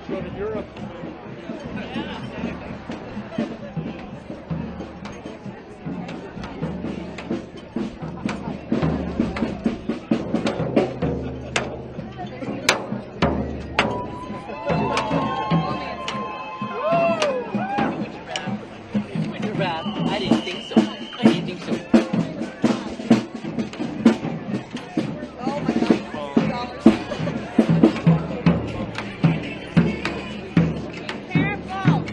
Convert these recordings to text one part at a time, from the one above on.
Go to Europe. I didn't think so. I didn't think so. Oh my God. Careful.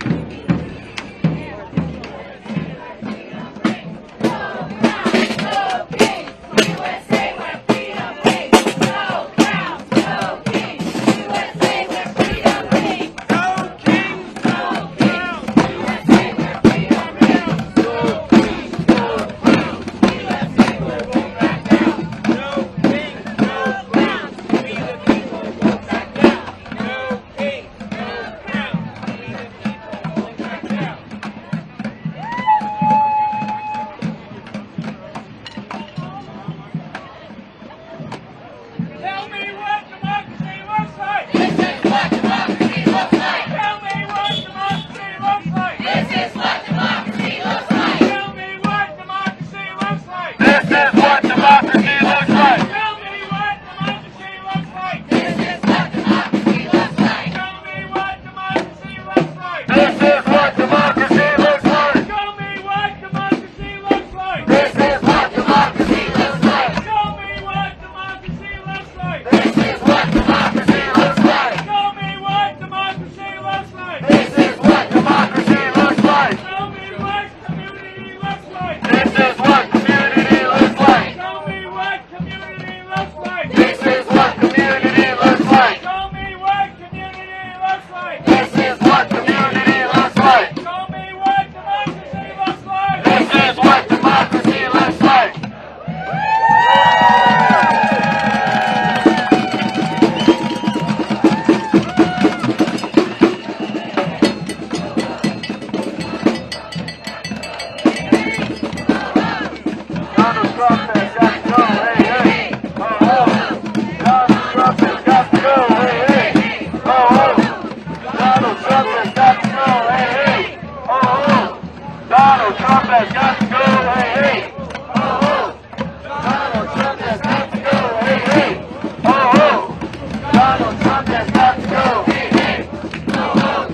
Tell me what democracy looks like. This is what democracy looks like. Tell me what democracy looks like. This is what democracy looks like. Tell me what democracy looks like. This is what democracy looks like. Tell me what democracy looks like. This is what democracy looks like. Tell me what democracy looks like. This is what democracy looks like. Tell me what democracy looks like. This is what democracy looks like. Tell me what democracy looks like. This is what democracy looks like. Tell me what democracy looks like. This is what democracy looks like. Tell me what community looks like. This is what community looks like. Tell me what community looks like. This is what community looks like. Tell me what community looks like. This is what community looks like. Tell me what democracy looks like. This is what democracy looks like. Donald Trump has got to go, hey, hey. Oh, oh. Donald Trump has got to go, hey, hey. Oh, oh. Donald Trump has got to go, hey, hey. Oh, oh. Donald Trump has got to go, hey, hey. Oh, oh. Donald Trump has got to go, hey, hey. Oh, oh. Donald Trump has got to go, hey, hey. Oh, oh.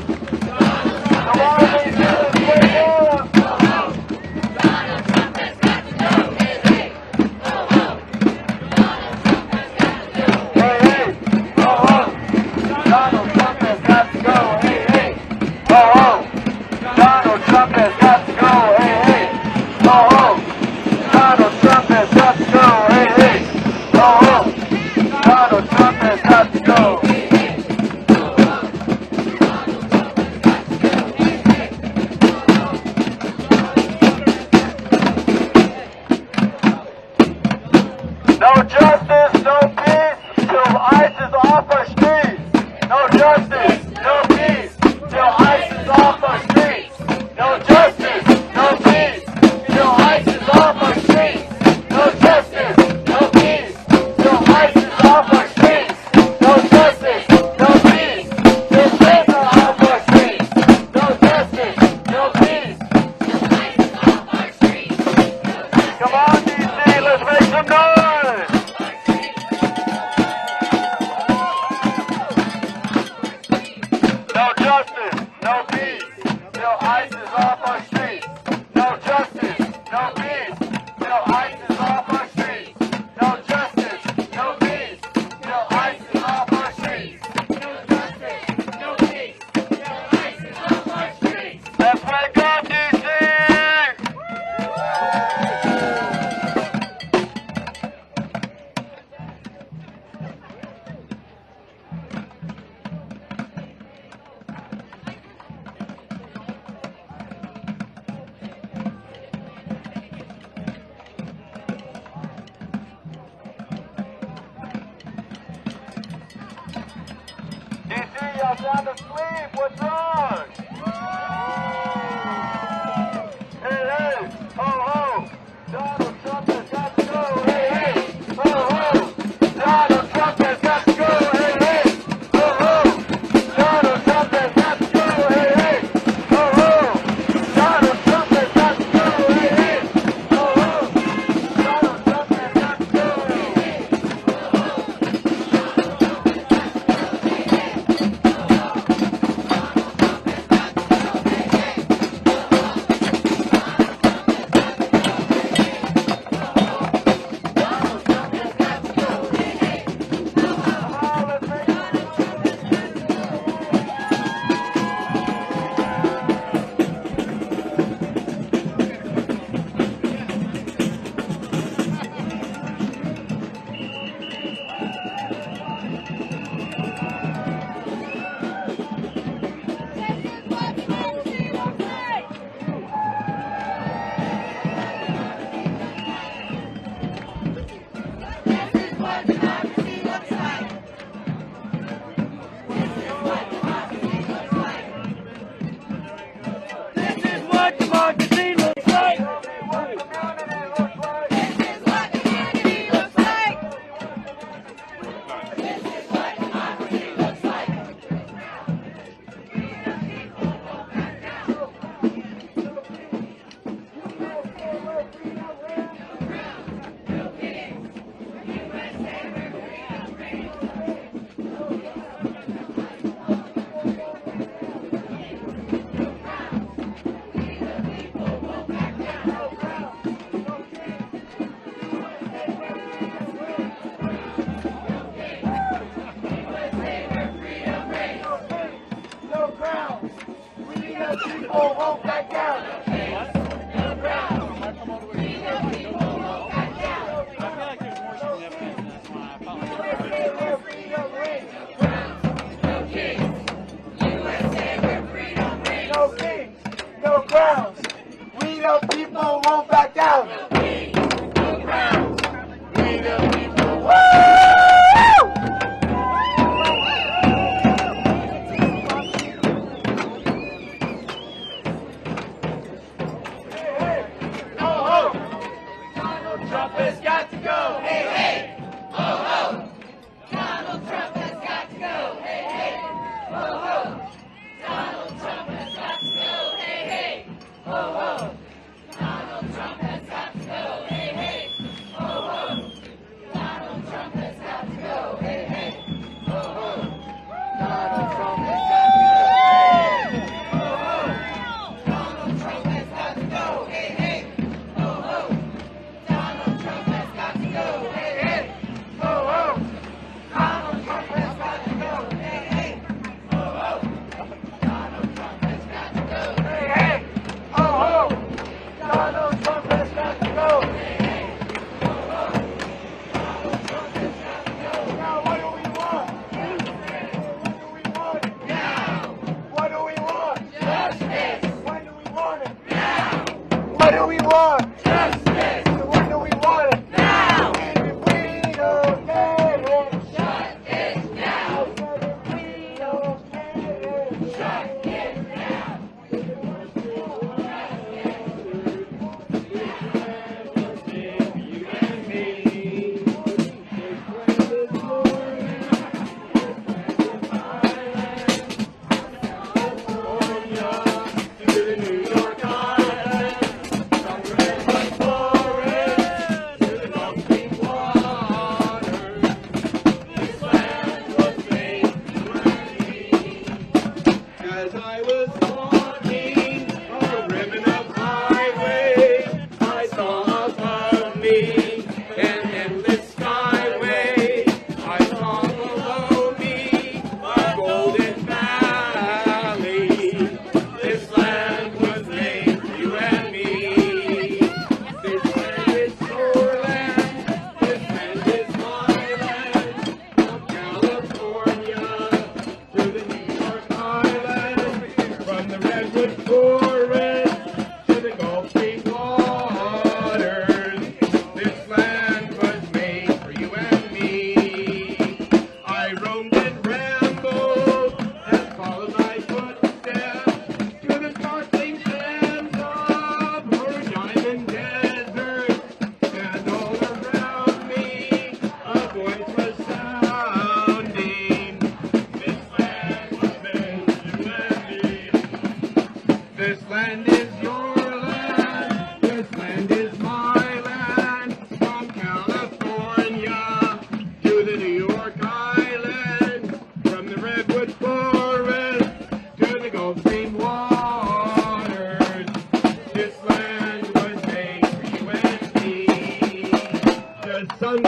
Come on, ladies, let's wake up. Donald Trump has got to go. Hey, hey. Oh, oh. Donald Trump has got to go. Hey, hey, oh, oh. Donald Trump has got to go, hey, hey. Oh, oh. Donald Trump has got to go, hey, hey. Oh, oh. Donald Trump has got to go, hey, hey. Oh, oh. Donald Trump has got to go. No justice, no peace, till ICE is off our streets. No justice, no peace, till ICE is off our streets. No justice, no peace, till ICE is off our streets. No justice, no peace, till ICE is off our streets. No justice, no peace, till ICE is off our streets. No justice, no peace. Come on, DC, let's make some noise. No justice, no peace, till ICE is off our streets. No justice, no peace, till ICE is off our streets. No justice, no peace, till ICE is off our streets. No justice, no peace, till ICE is off our streets. Let's wake up, DC! DC, y'all sound asleep. What's wrong? Hey, hey, ho, ho. Donald Trump has got to go. Hey, hey, ho, ho. Donald Trump has got to go. Hey, hey, ho, ho. Donald Trump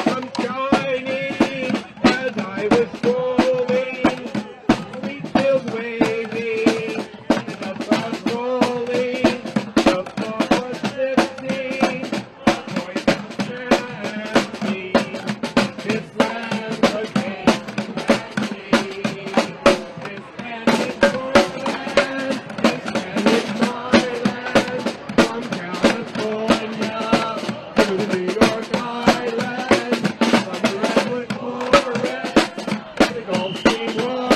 sun shining as I was strolling, wheat fields waving, and the clouds rolling, the fog was lifting, a voice chanting, this land was made to this land is your land, this land is my land, from California to the New York Island, from the Redwood Forest to the Gulf Stream water.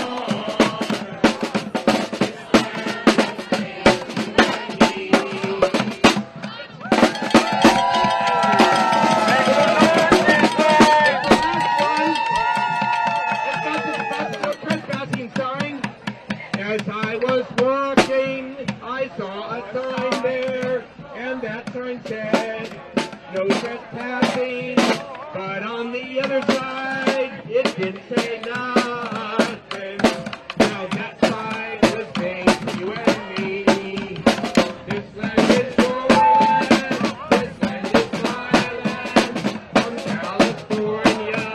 As I was walking, I saw a sign there, and that sign said, no trespassing, but on the other side, it didn't say nothing. Now that sign was made for you and me. This land is your land, this land is my land, from California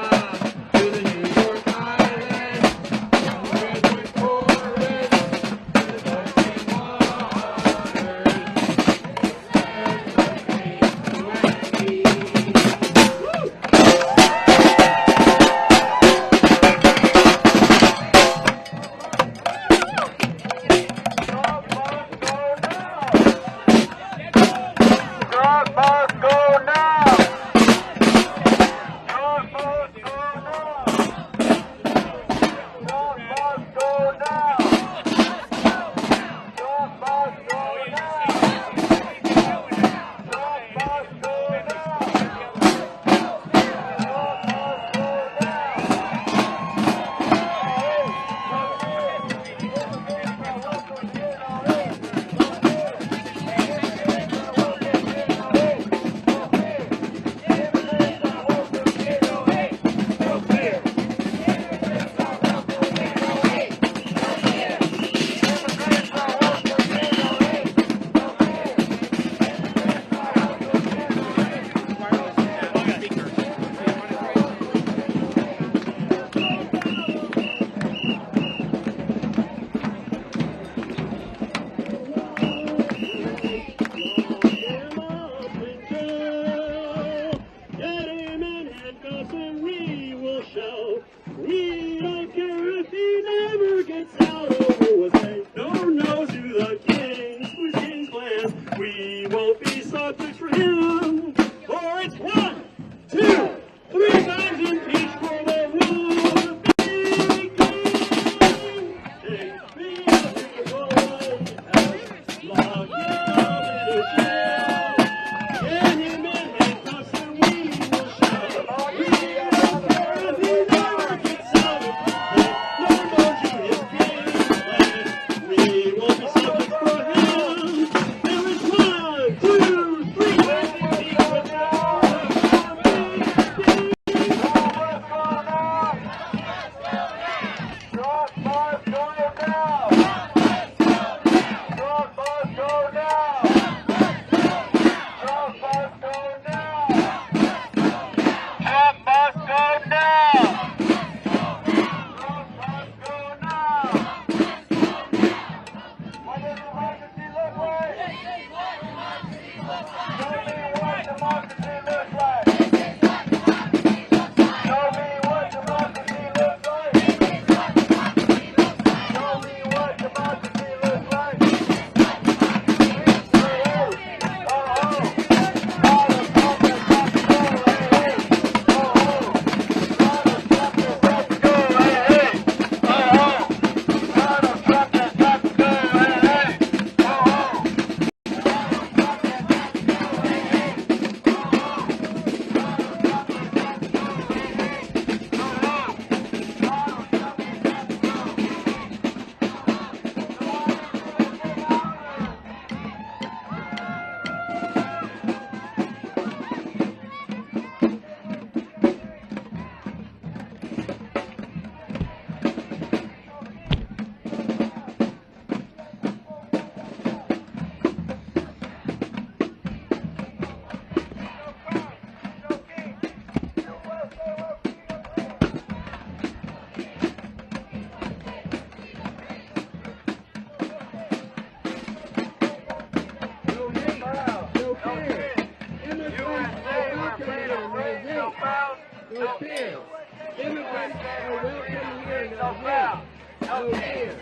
to the New York Island, from the Redwood Forest to the Gulf Stream waters. This land was made for you and me. Woo! fear. Immigrants are welcome here, no hate, no fear.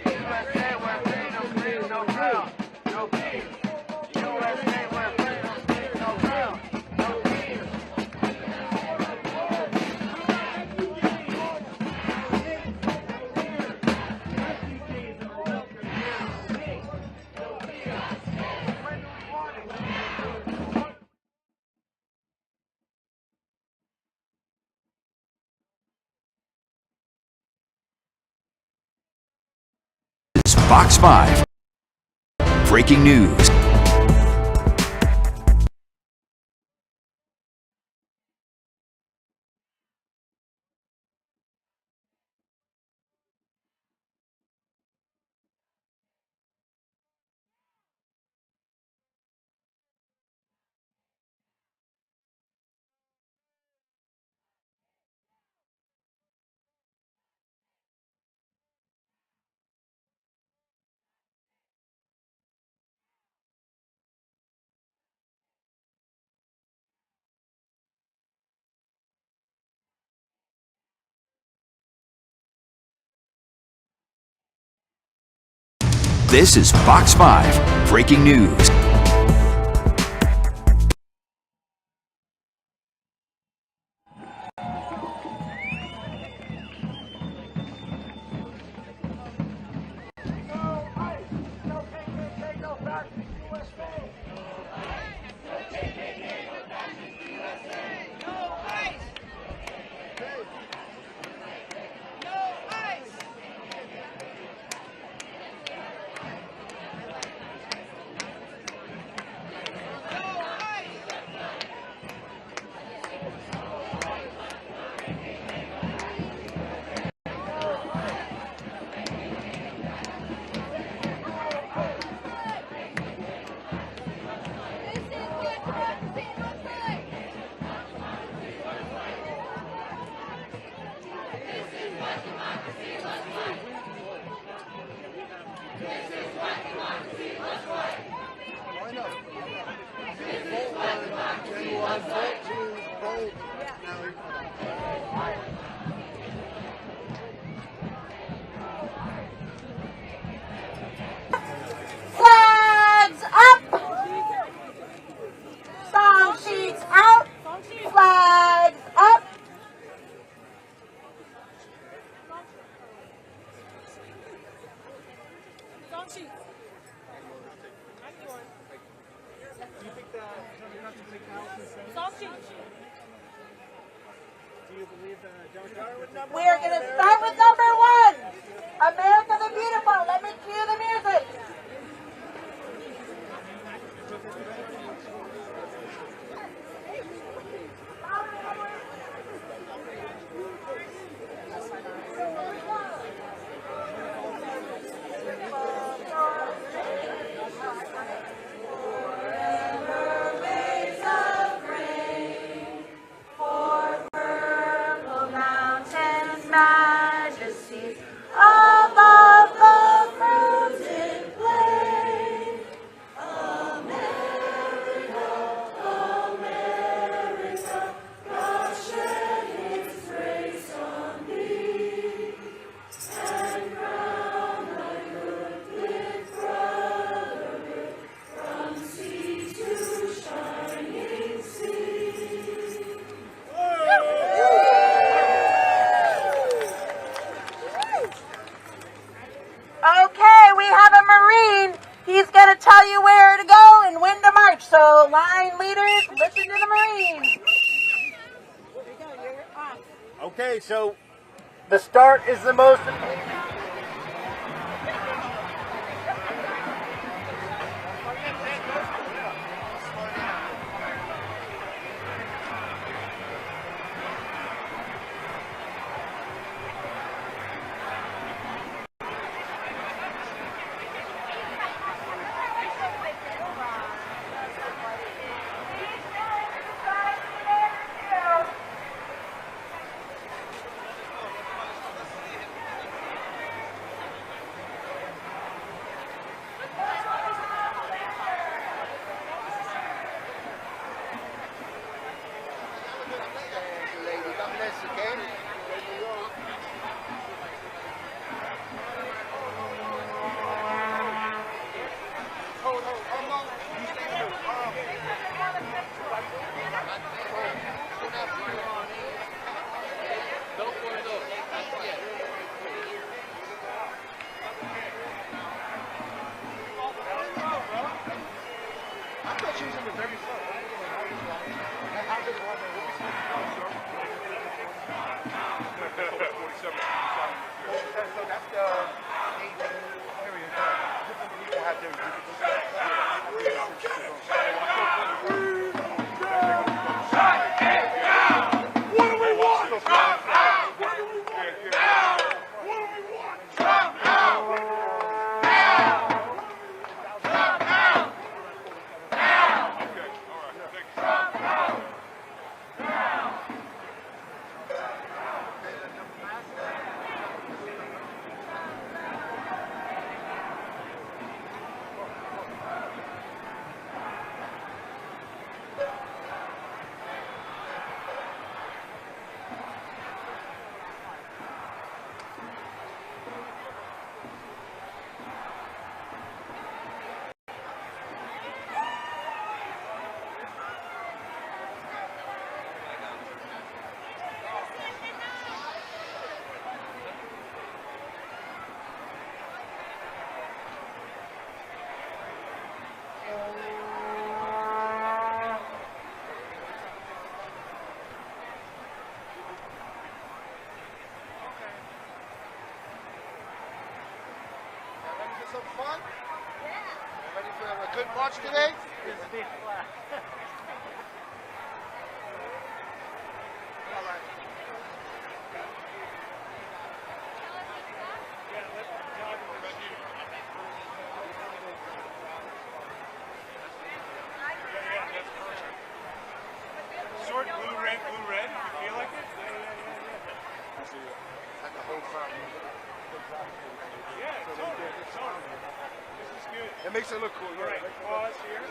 USA where freedom leaves no ground, no peace. USA where freedom leaves no ground, no peace. Refugees are welcome here, no hate, no fear. Fox 5. Breaking news. This is Fox 5 Breaking News. Flags up! Song sheets out! Flags up! We are going to start with number 1. America the Beautiful. Let me cue the music. Majesties above the frozen plain. America, America, God shed His grace on thee, and crown thy good with brotherhood from sea to shining sea. Okay, we have a Marine. He's going to tell you where to go and when to march. So, line leaders, listen to the Marine. Okay, so the start is the most important. So that's the area. Different people have their what do we want? What do we want? Trump out! Some fun? Yeah. Ready for a good march today? It's a big flag. All right. Short blue, red, you feel like it? Yeah. Like the whole crowd. Yeah, totally. This is good. It makes it look cool. All right, pause here.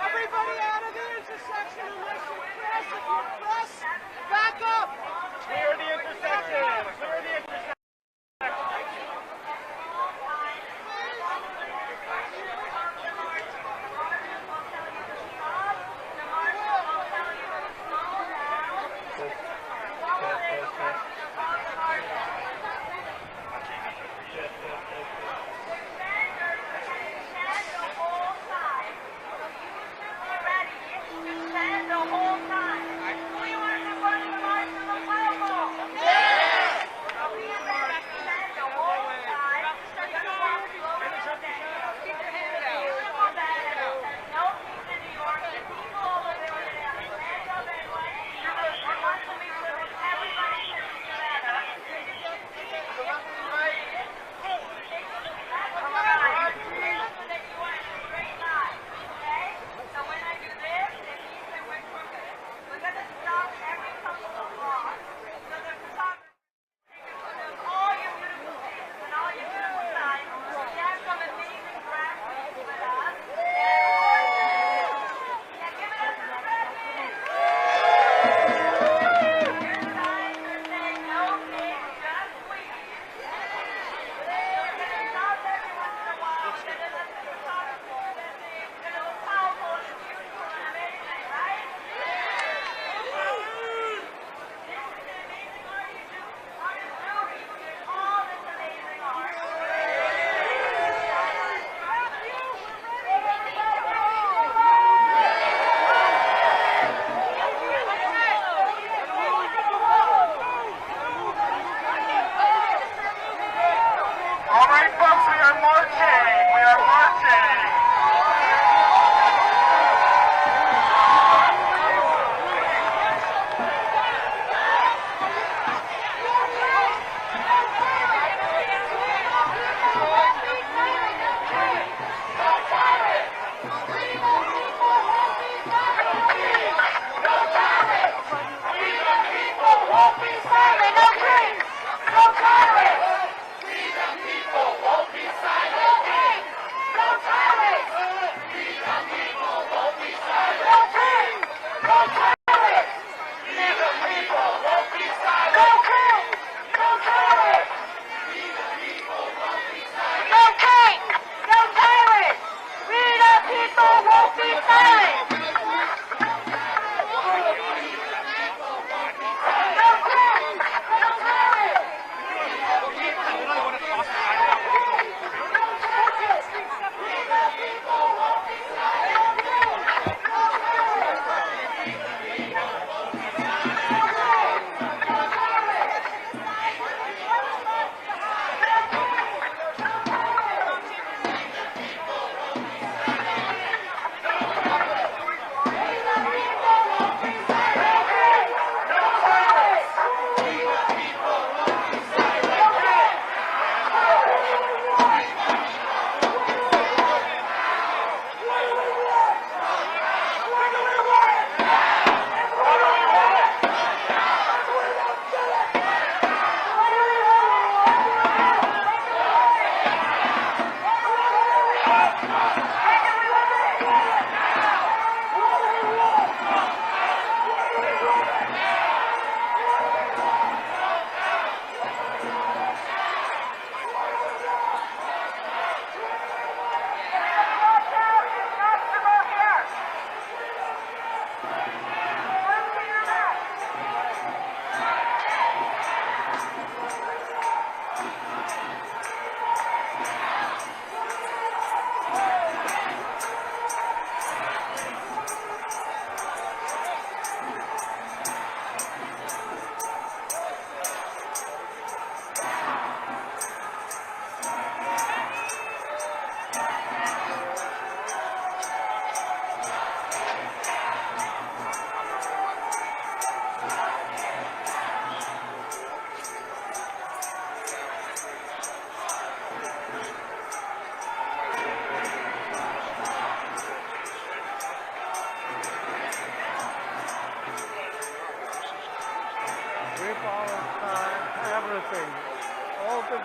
Everybody out of the intersection unless you press. If you press, back up. Clear the intersection. Clear the intersection. Stand the whole time. We want to run the march of the pueblo. Yes!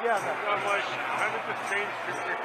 Yeah, I'm like, how did this change?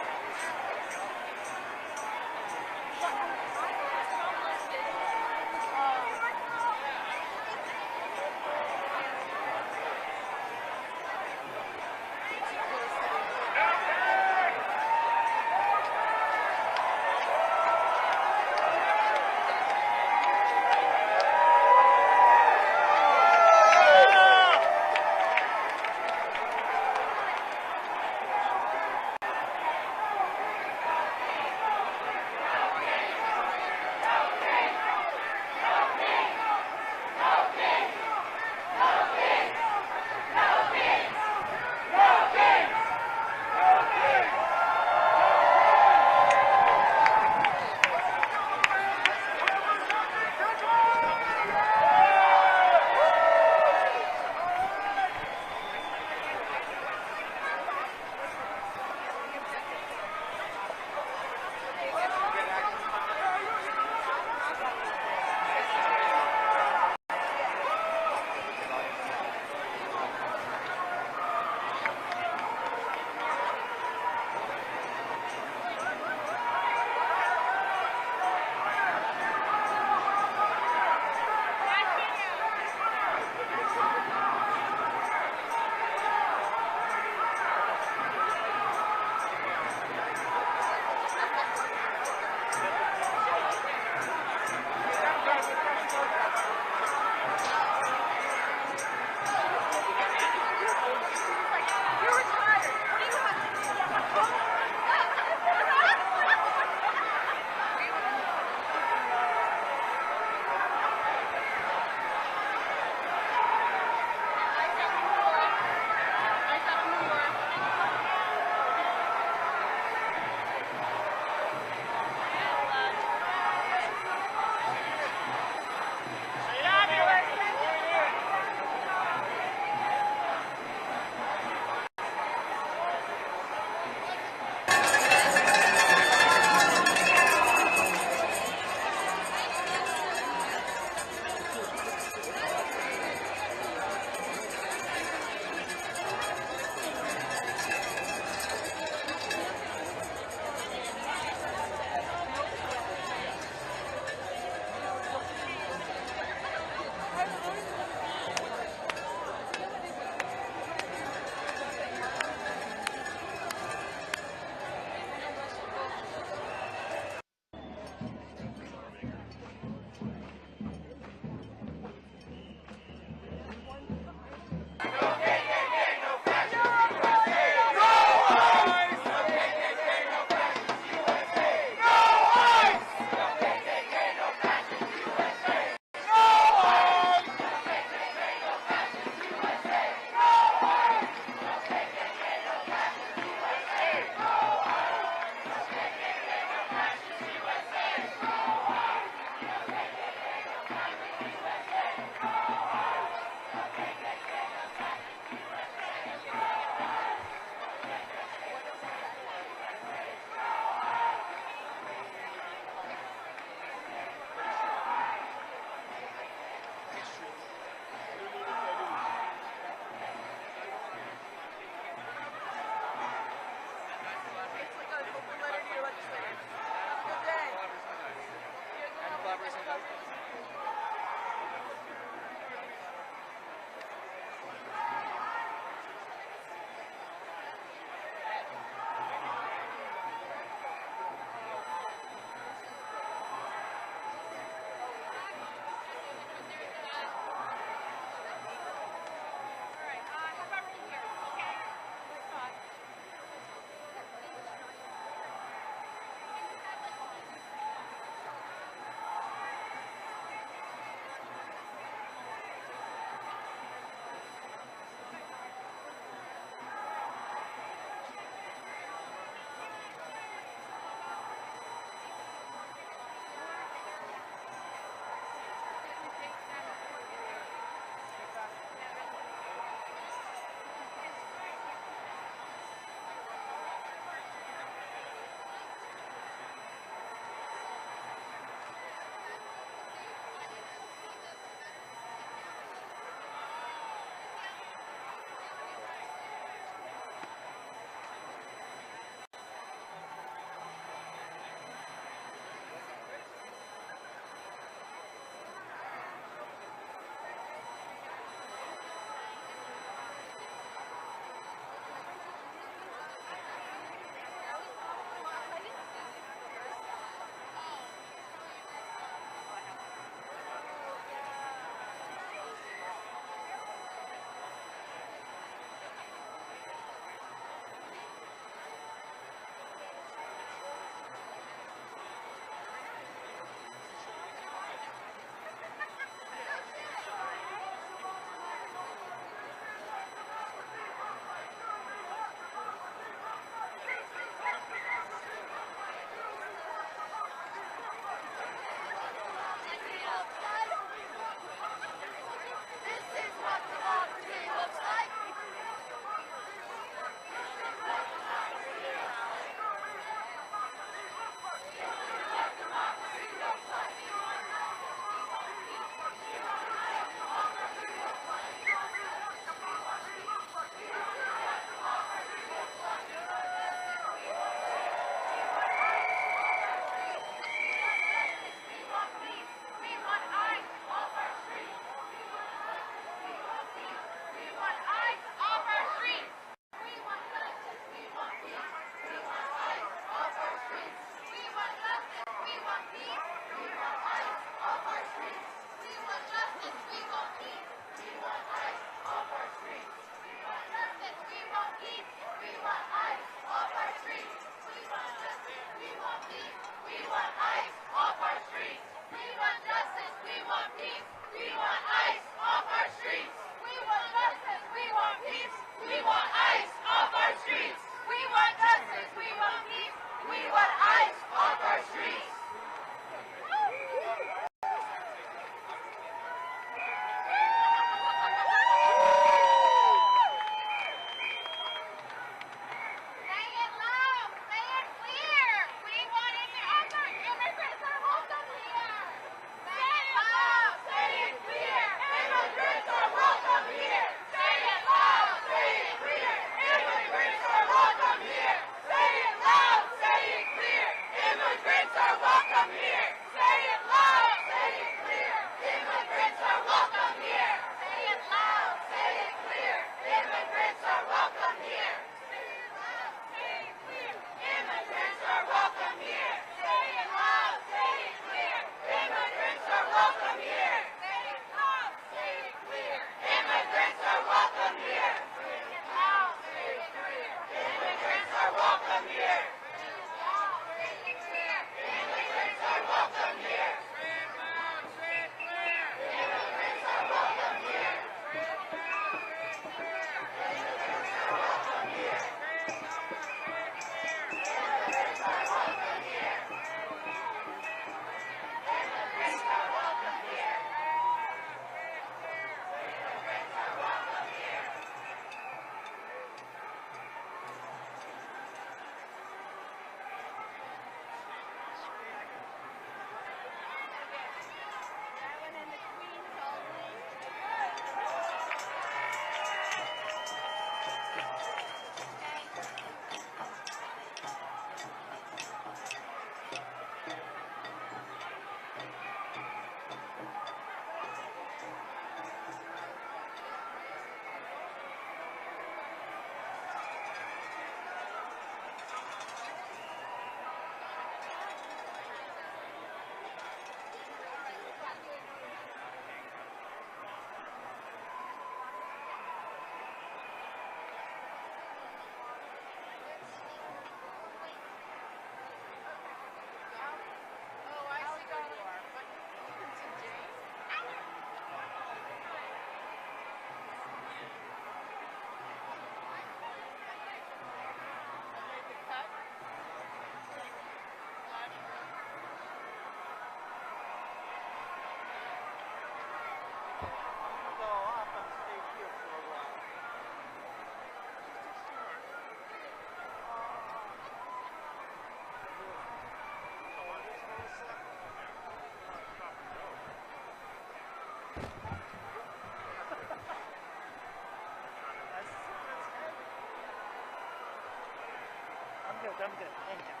I'm good. Anyhow.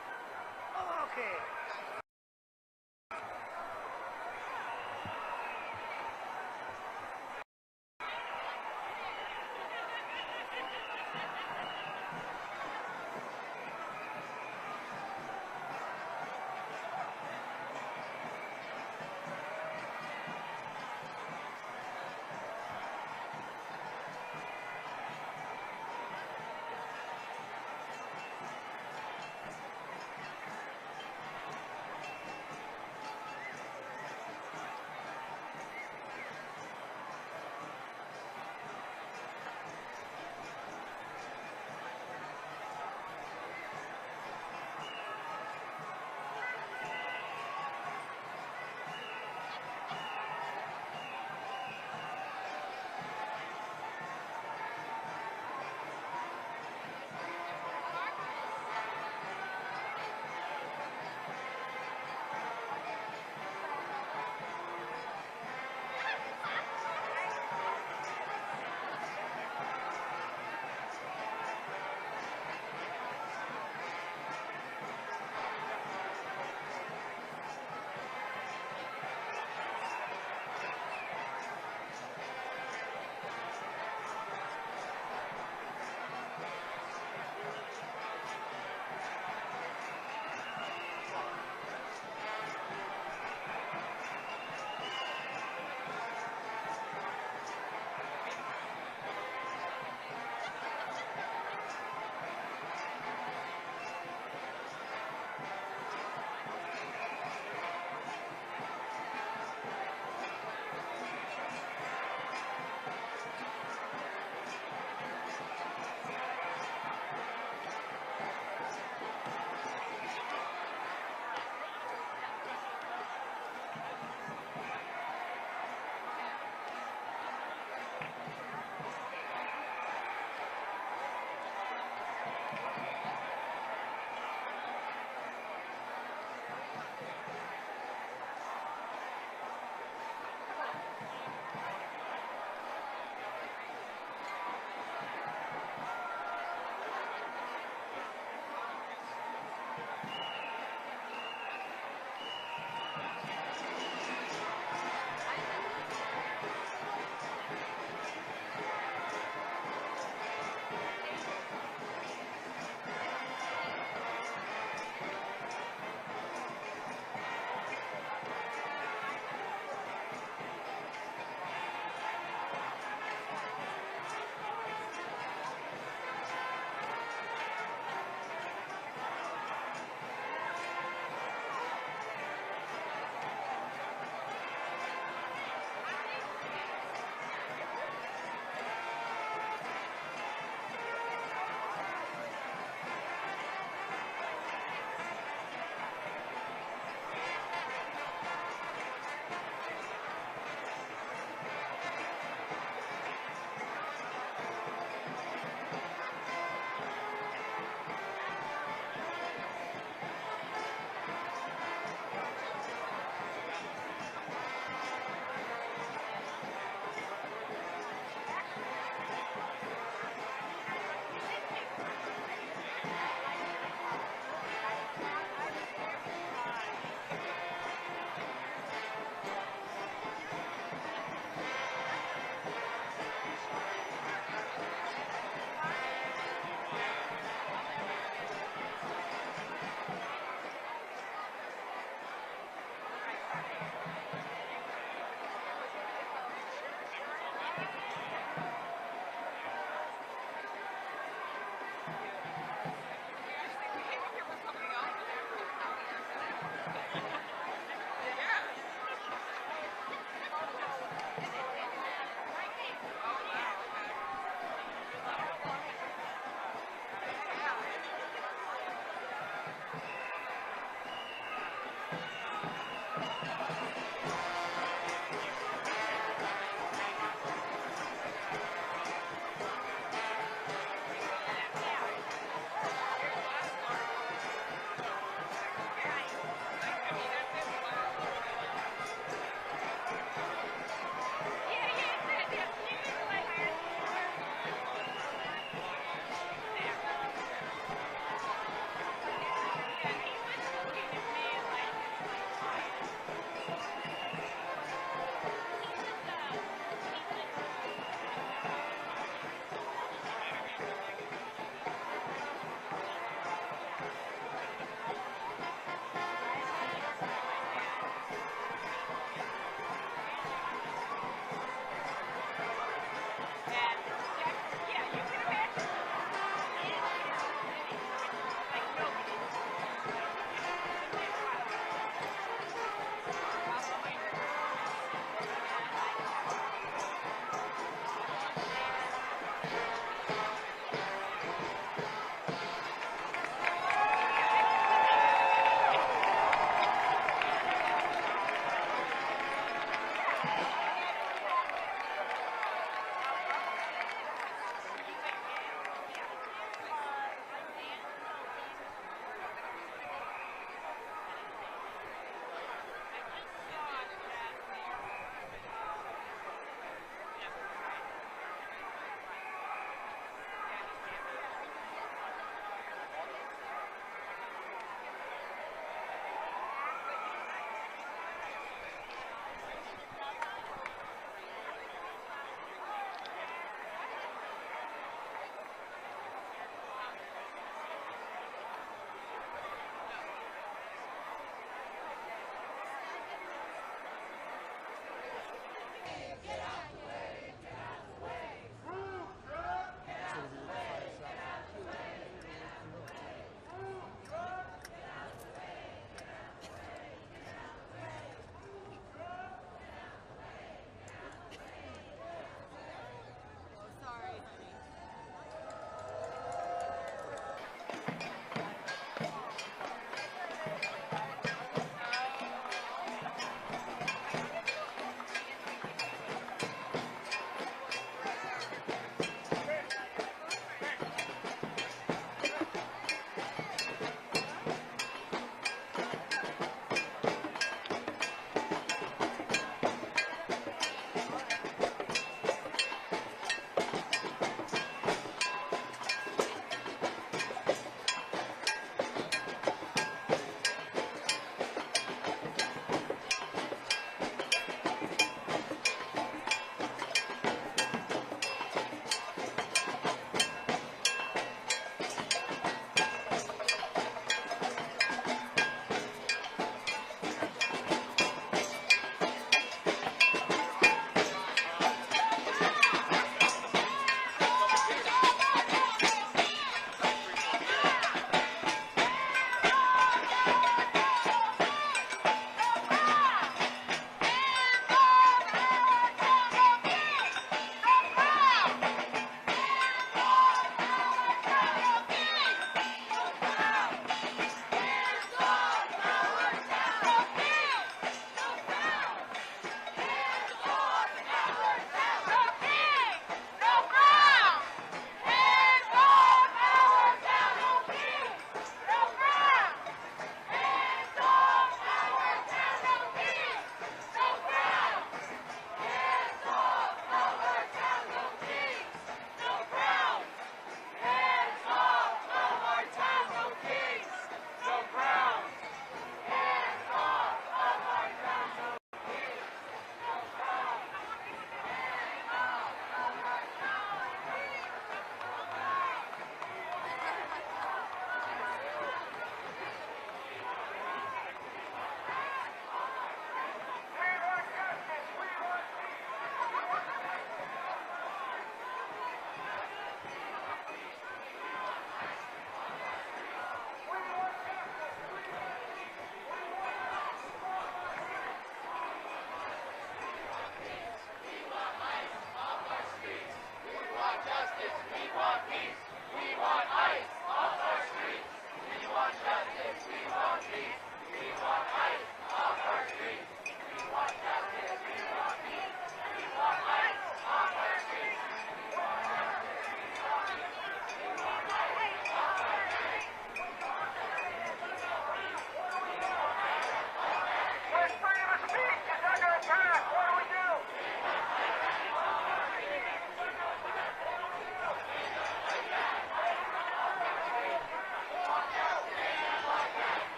Okay.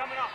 coming up.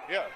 Yeah.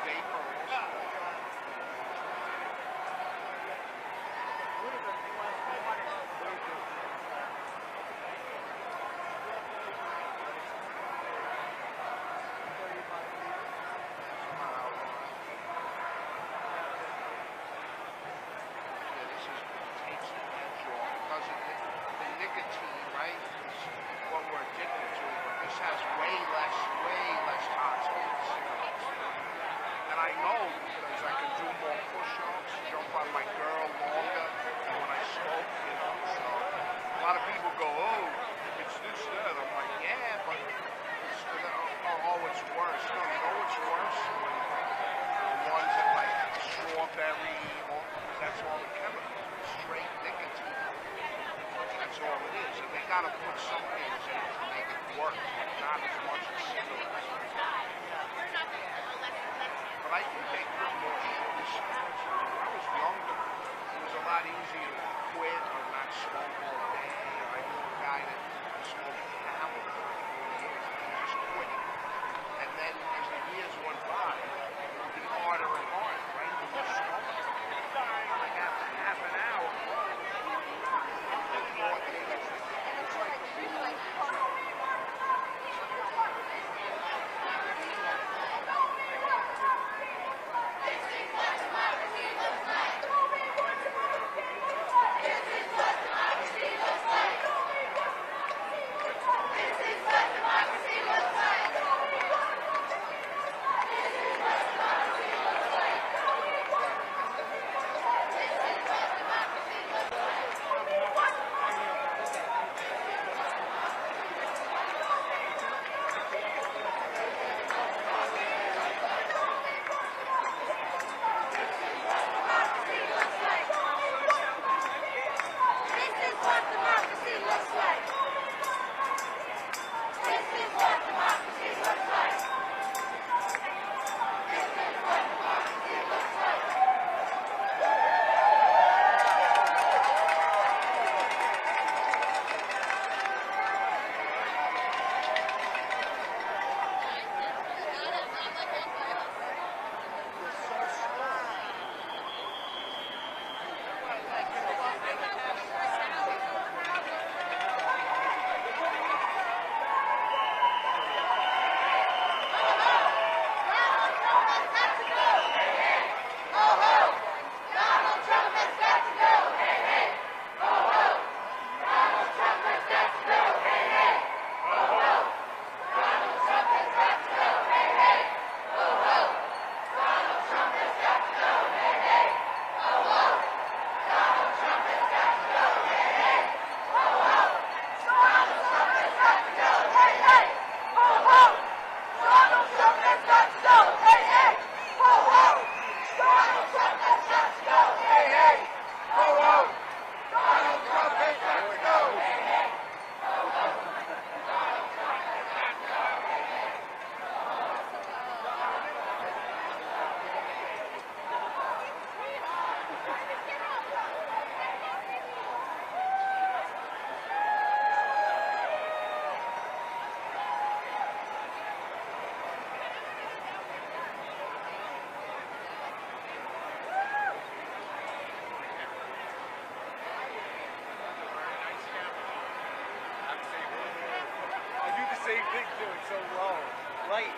vapor also. The nicotine, right, is what we're addicted to, but this has way less toxins than cigarettes. And I know because I can do more push-ups, jump on my girl longer than when I smoke, you know. So a lot of people go, oh, it's this, that. I'm like, yeah, but it's, it's worse. No, you know what's worse? When the ones that like strawberry, because that's all the chemicals, straight nicotine. That's all it is. And they gotta put some things in it to make it work, but not as much as cigarettes. But I think they put more sugar cigarettes in. When I was younger, it was a lot easier to quit or not smoke all day. I knew a guy that smoked an hour for 4 years and he just quit it. And then as the years went by, it would be harder and harder, right? The more smoking. Like after half an hour, Same thing too, it's so low. Light.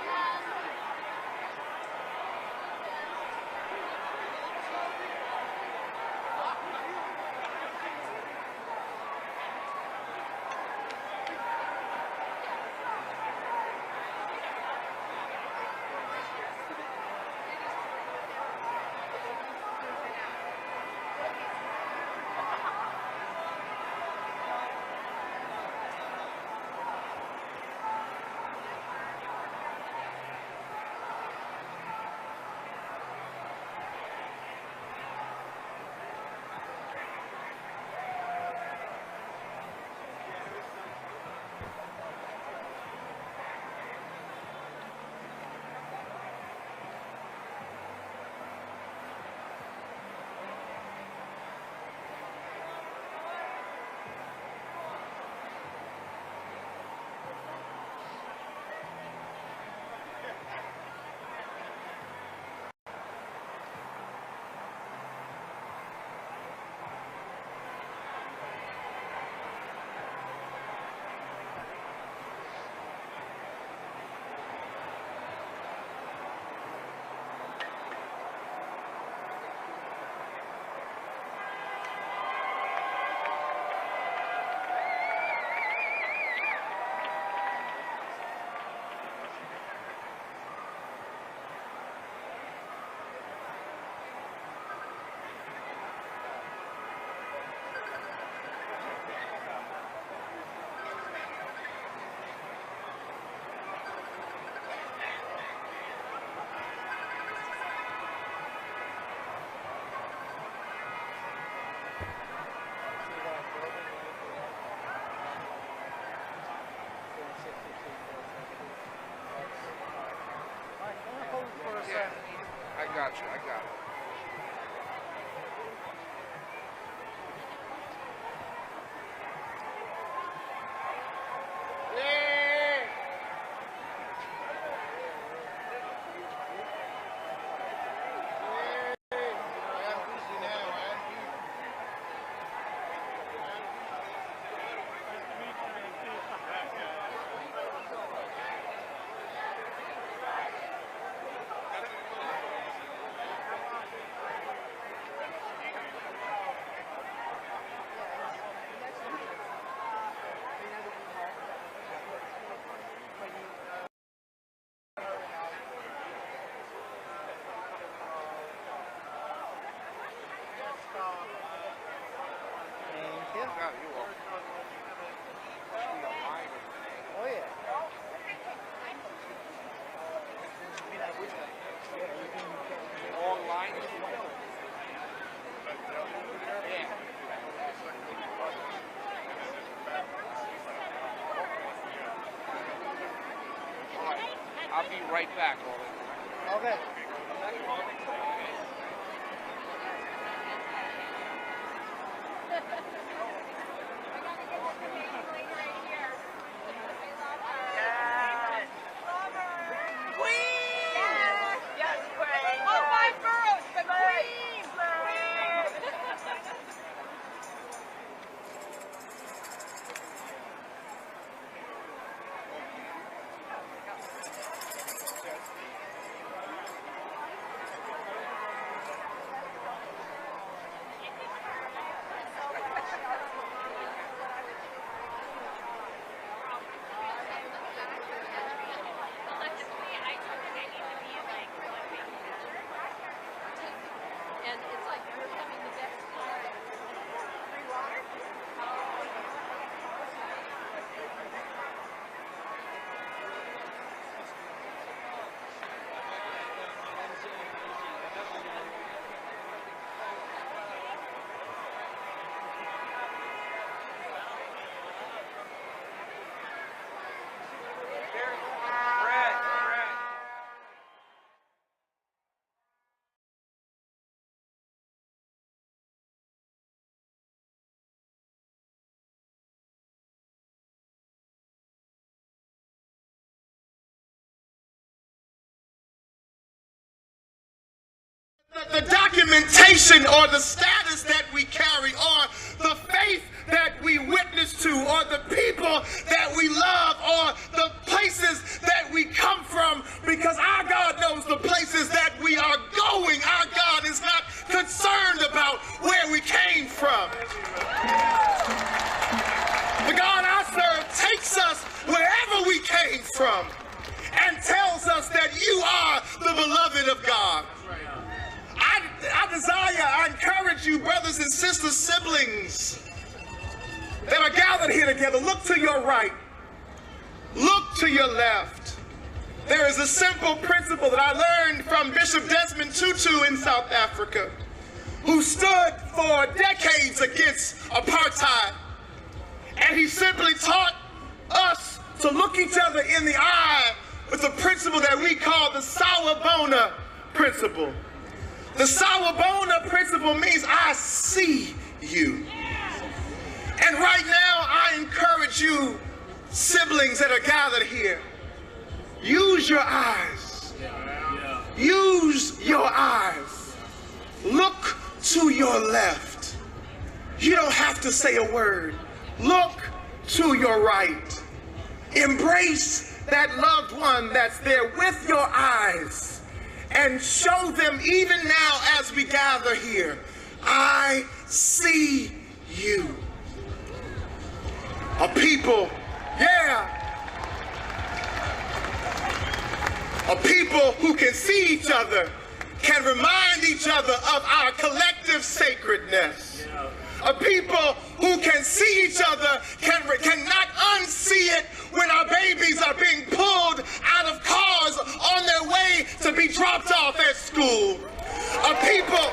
you. I got it. I'll be right back. Okay. And it's like you're having the best time. Free water? The documentation or the status that we carry, or the faith that we witness to, or the people that we love, or the places that we come from, because our God knows the places that we are going. Our God is not concerned about where we came from. The God I serve takes us wherever we came from and tells us that you are the beloved of God. I encourage you, brothers and sisters, siblings that are gathered here together, look to your right, look to your left. There is a simple principle that I learned from Bishop Desmond Tutu in South Africa, who stood for decades against apartheid. And he simply taught us to look each other in the eye with a principle that we call the Sawubona principle. The Sawubona principle means I see you. And right now, I encourage you, siblings that are gathered here, use your eyes. Use your eyes. Look to your left. You don't have to say a word. Look to your right. Embrace that loved one that's there with your eyes. And show them, even now as we gather here, I see you. A people, a people who can see each other, can remind each other of our collective sacredness. A people who can see each other cannot unsee it when our babies are being pulled out of cars on their way to be dropped off at school. A people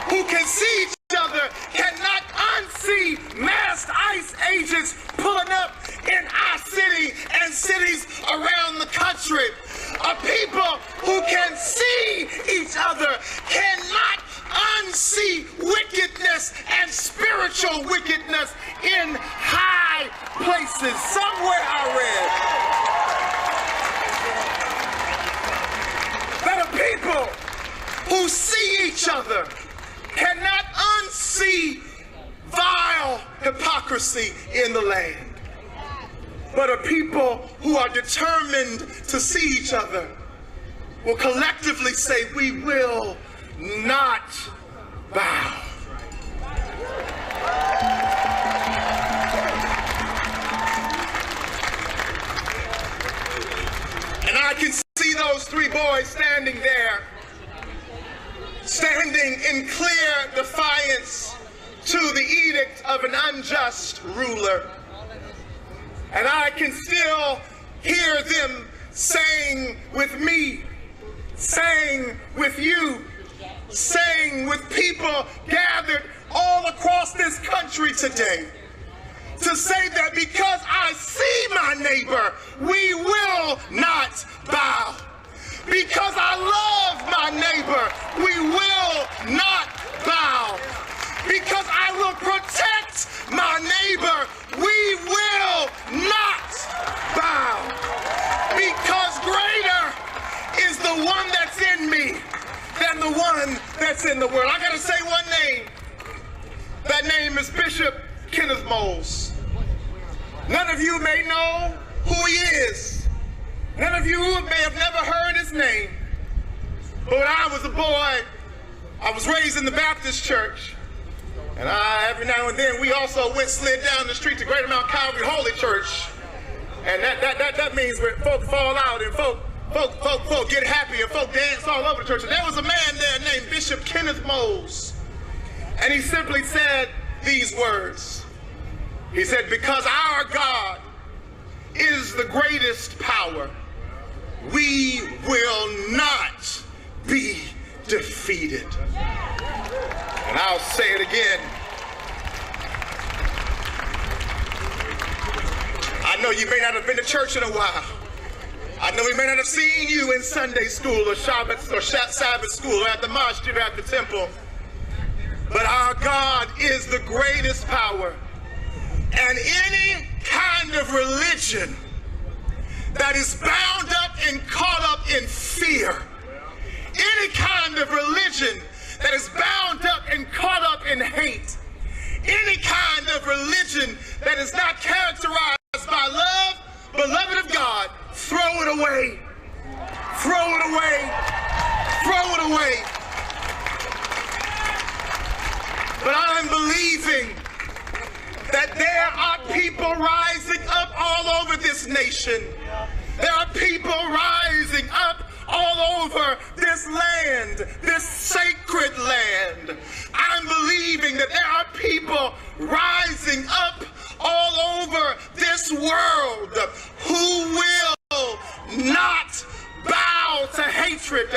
who can see each other cannot unsee masked ICE agents pulling up in our city and cities around the country. A people who can see each other see wickedness and spiritual wickedness in high places. Somewhere I read that a people who see each other cannot unsee vile hypocrisy in the land. But a people who are determined to see each other will collectively say, we will not bow. And I can see those three boys standing there, standing in clear defiance to the edict of an unjust ruler. And I can still hear them saying with me, saying with you, saying with people gathered all across this country today, to say that because I see my neighbor, we will not bow. Because I love my neighbor, we will not bow. Because I will protect my neighbor, we will not bow. Because greater is the one that's in me than the one that's in the world. I gotta say one name. That name is Bishop Kenneth Moles. None of you may know who he is. None of you may have never heard his name. But when I was a boy, I was raised in the Baptist church. And every now and then we also slid down the street to Greater Mount Calvary Holy Church. And that means where folk fall out and folk get happy and folk dance all over the church. And there was a man there named Bishop Kenneth Moles. And he simply said these words. He said, because our God is the greatest power, we will not be defeated. And I'll say it again. I know you may not have been to church in a while. I know we may not have seen you in Sunday school or Sabbath school or at the masjid or at the temple. But our God is the greatest power. And any kind of religion that is bound up and caught up in fear, any kind of religion that is bound up and caught up in hate, any kind of religion that is not characterized by love, beloved of God, throw it away. Throw it away. Throw it away. But I'm believing that there are people rising up all over this nation. There are people rising up all over this land, this sacred land. I'm believing that there are people rising up all over this world who will not bow to hatred,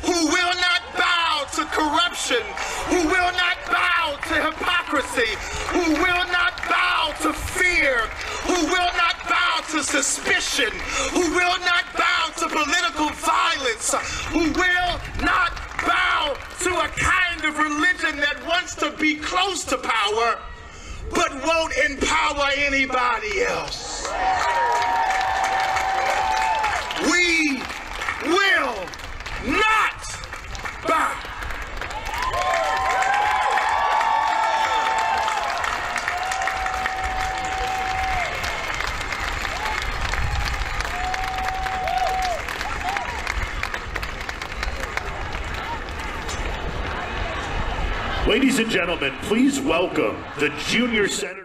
who will not bow to corruption, who will not bow to hypocrisy, who will not bow to fear, who will not bow to suspicion, who will not bow to political violence, who will not bow to a kind of religion that wants to be close to power but won't empower anybody else. We will not bow. Ladies and gentlemen, please welcome the junior senator.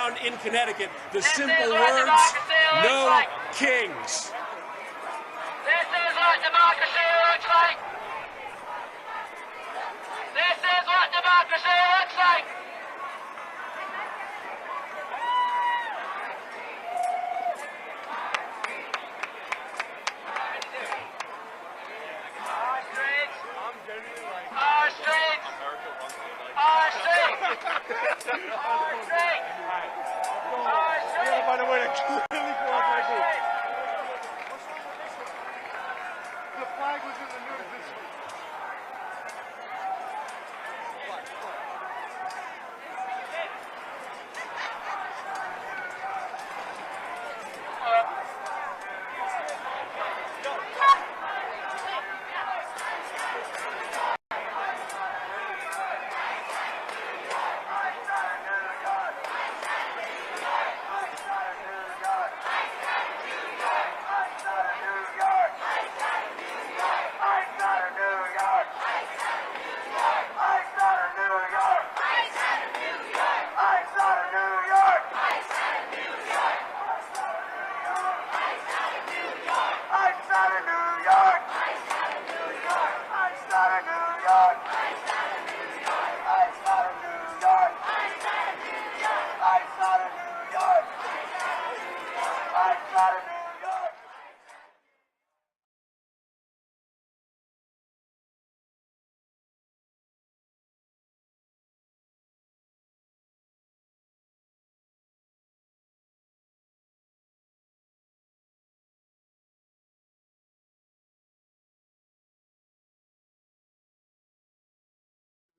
found in Connecticut the simple words, no kings. This is what democracy looks like. This is what democracy looks like. Our streets. Our streets. Our streets. Our streets. By the way, that's really cool. The flag was in the news this week.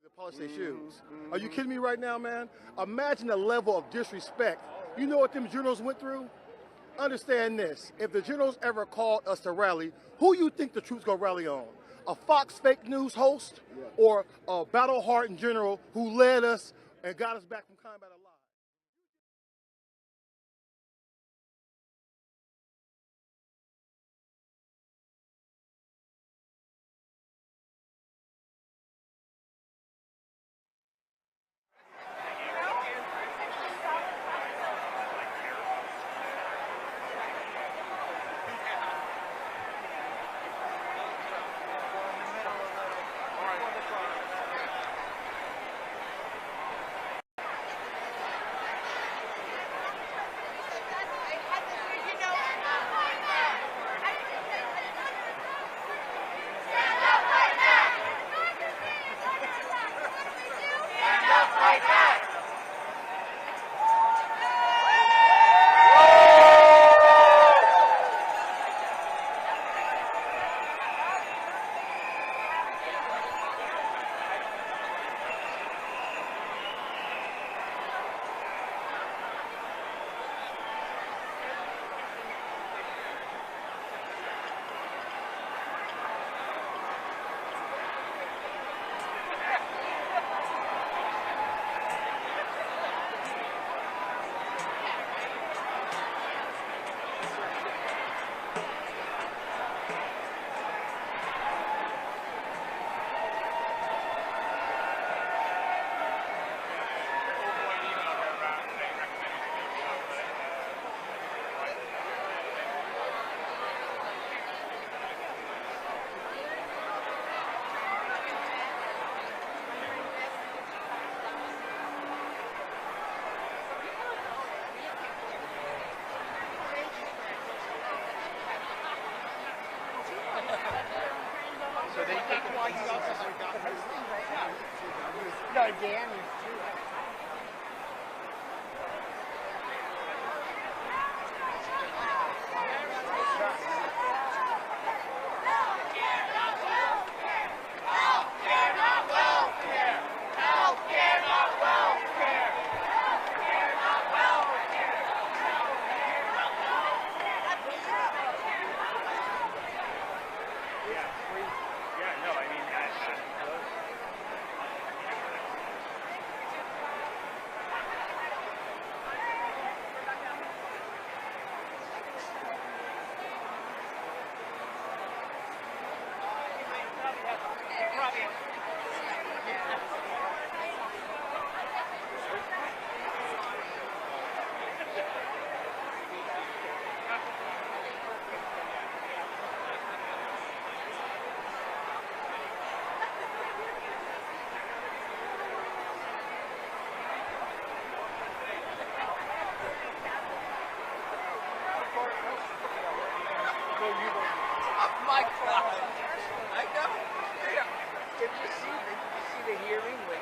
The policy shoes. Are you kidding me right now, man? Imagine the level of disrespect. You know what them generals went through? Understand this. If the generals ever called us to rally, who you think the troops gonna rally on? A Fox fake news host or a battle-hardened general who led us and got us back from combat alive? see the hearing with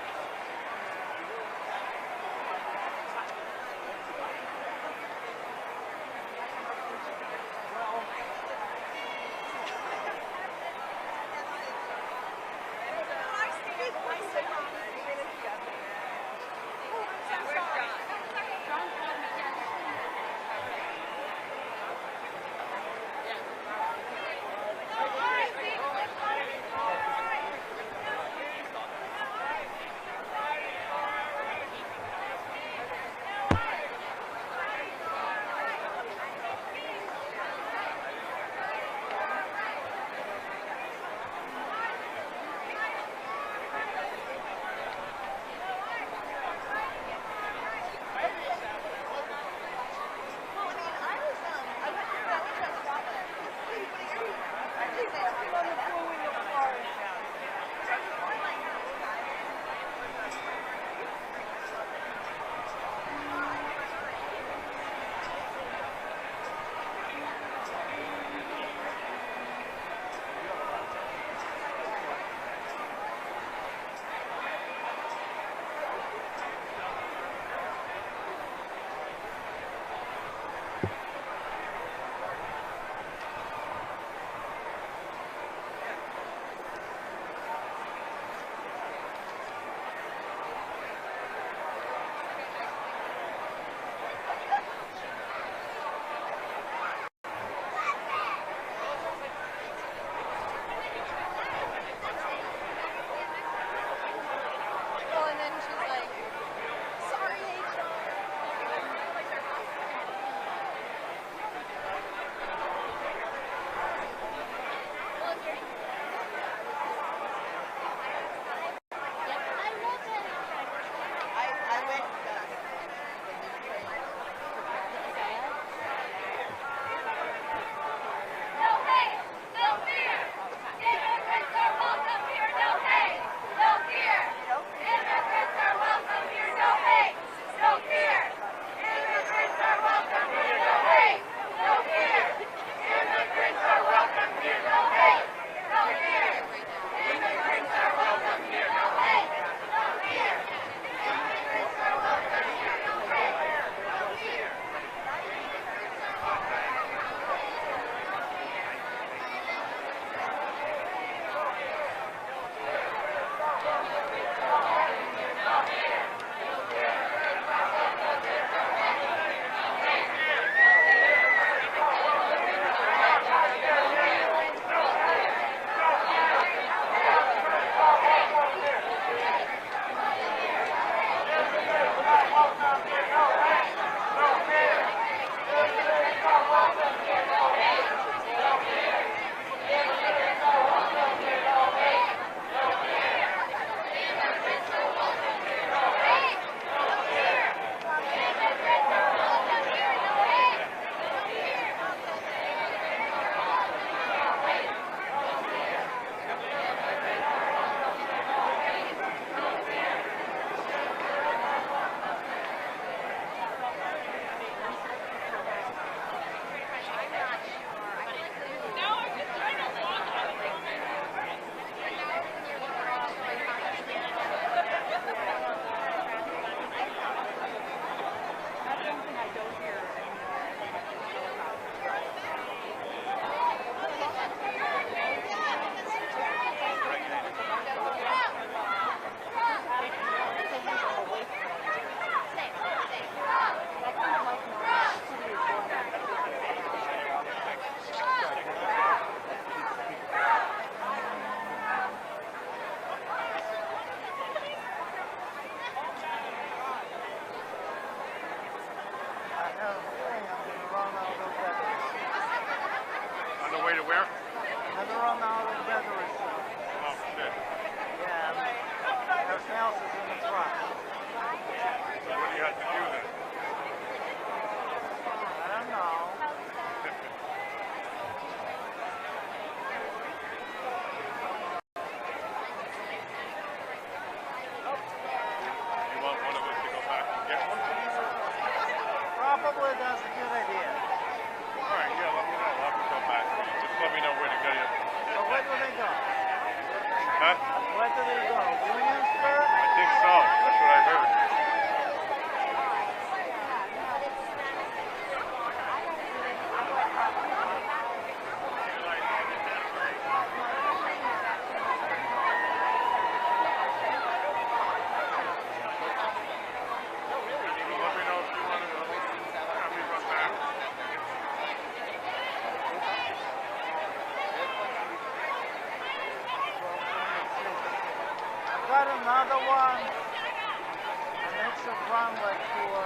on like for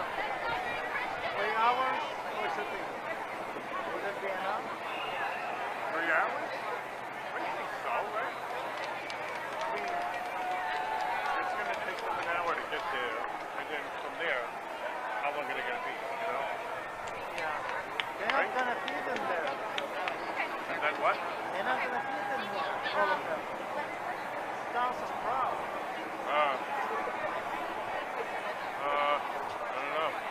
3 hours, or should be? Would it be enough? 3 hours? I think so, right? I mean, it's going to take them an hour to get there, and then from there, how long are they going to be, you know? Yeah. They're not going to feed them there. And then what? They're not going to feed them there, all of them. Sounds a problem. I don't know.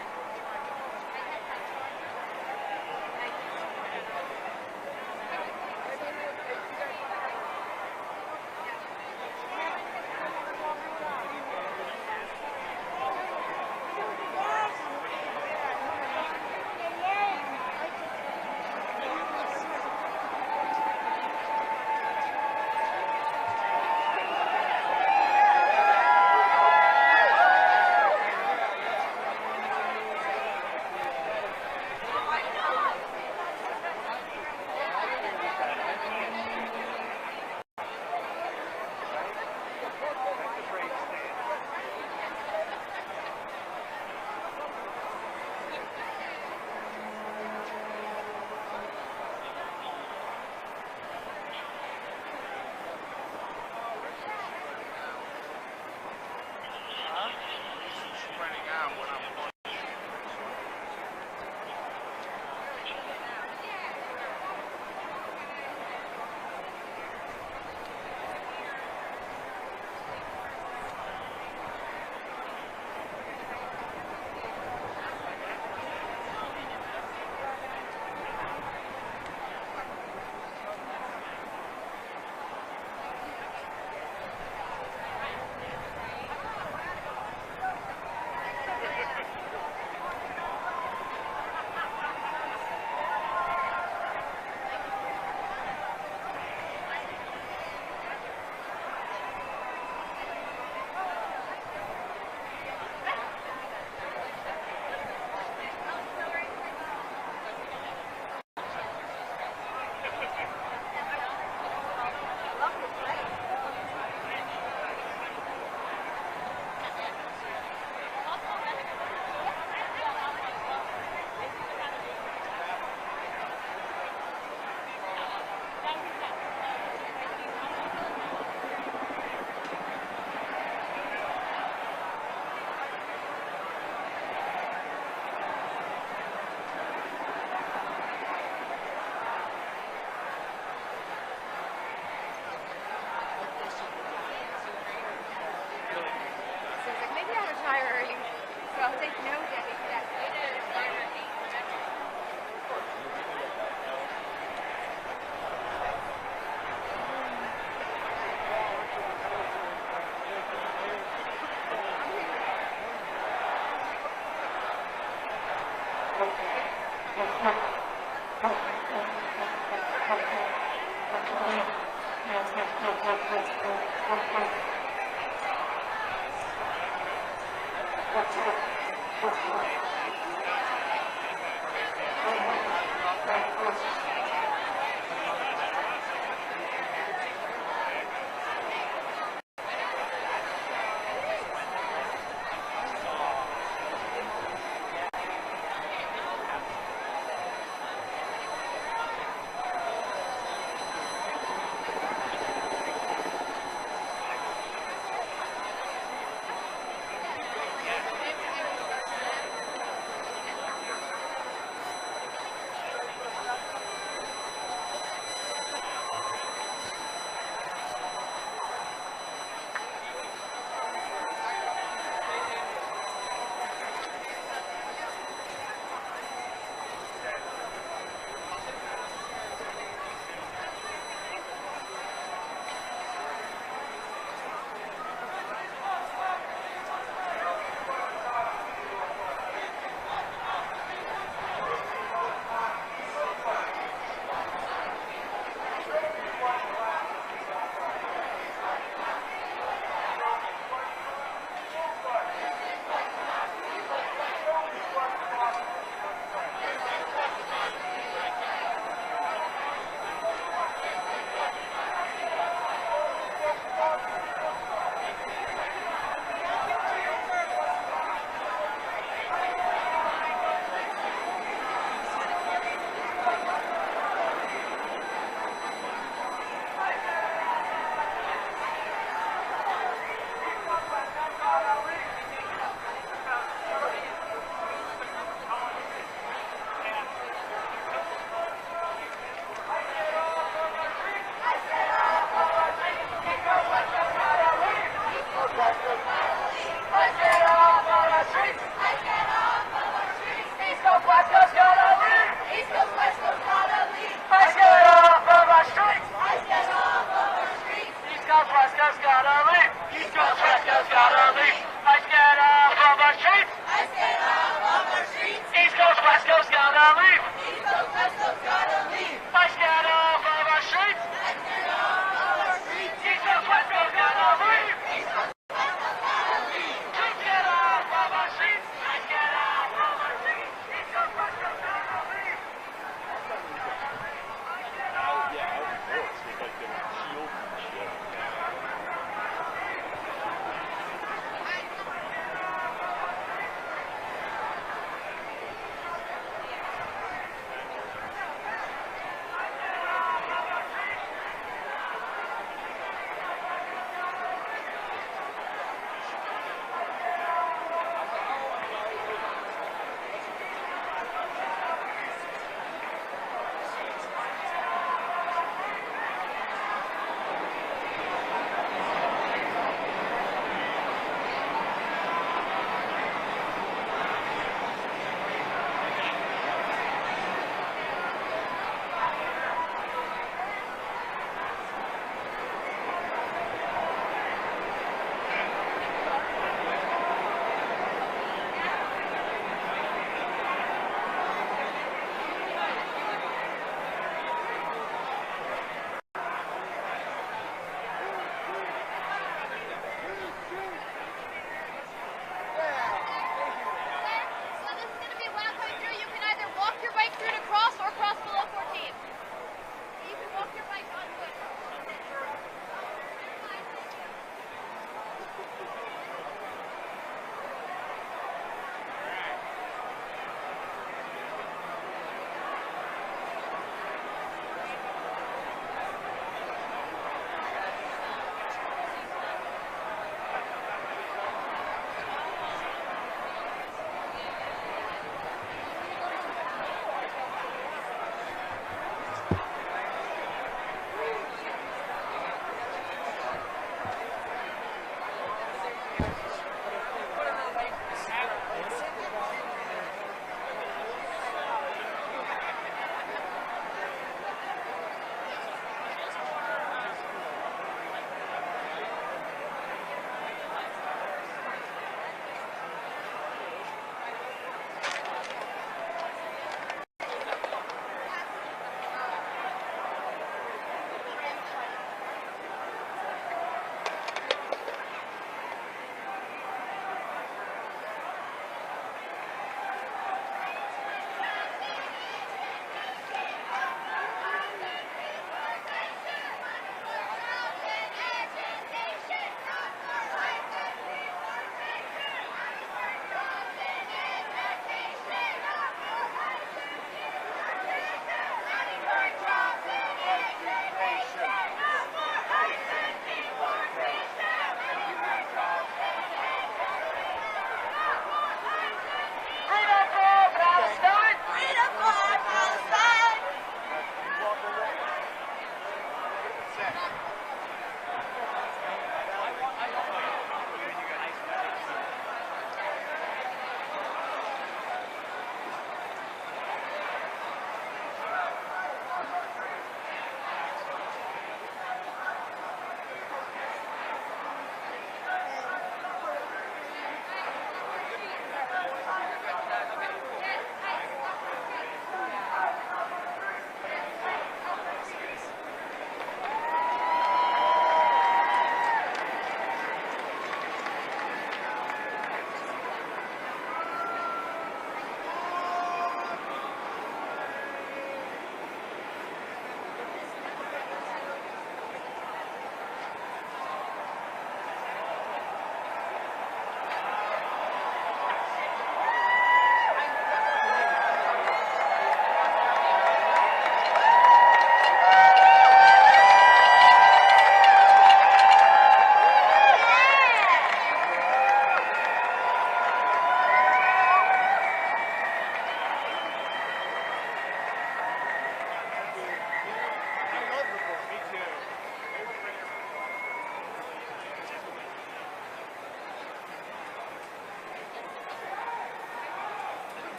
Let's get off our streets. East Coast, West Coast, gotta leave. East Coast, West Coast, gotta leave. Let's get off of our streets. Let's get off our streets. East Coast, West Coast, gotta leave. East Coast, West Coast, gotta leave. Let's get off of our streets. Let's get off of our streets. East Coast, West Coast, gotta leave.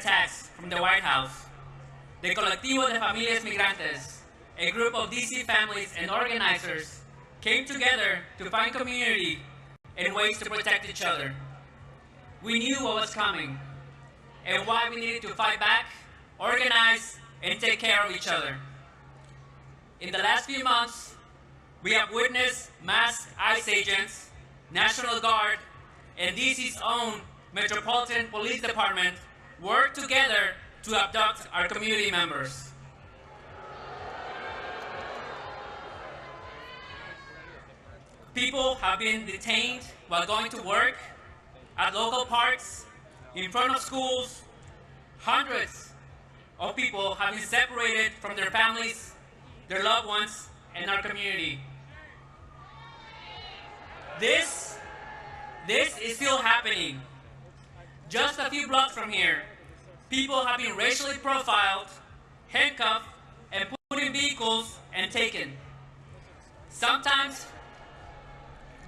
attacks from the White House, the Colectivo de Familias Migrantes, a group of DC families and organizers, came together to find community and ways to protect each other. We knew what was coming and why we needed to fight back, organize, and take care of each other. In the last few months, we have witnessed masked ICE agents, National Guard, and DC's own Metropolitan Police Department work together to abduct our community members. People have been detained while going to work, at local parks, in front of schools. Hundreds of people have been separated from their families, their loved ones, and our community. This is still happening. Just a few blocks from here, people have been racially profiled, handcuffed, and put in vehicles and taken. Sometimes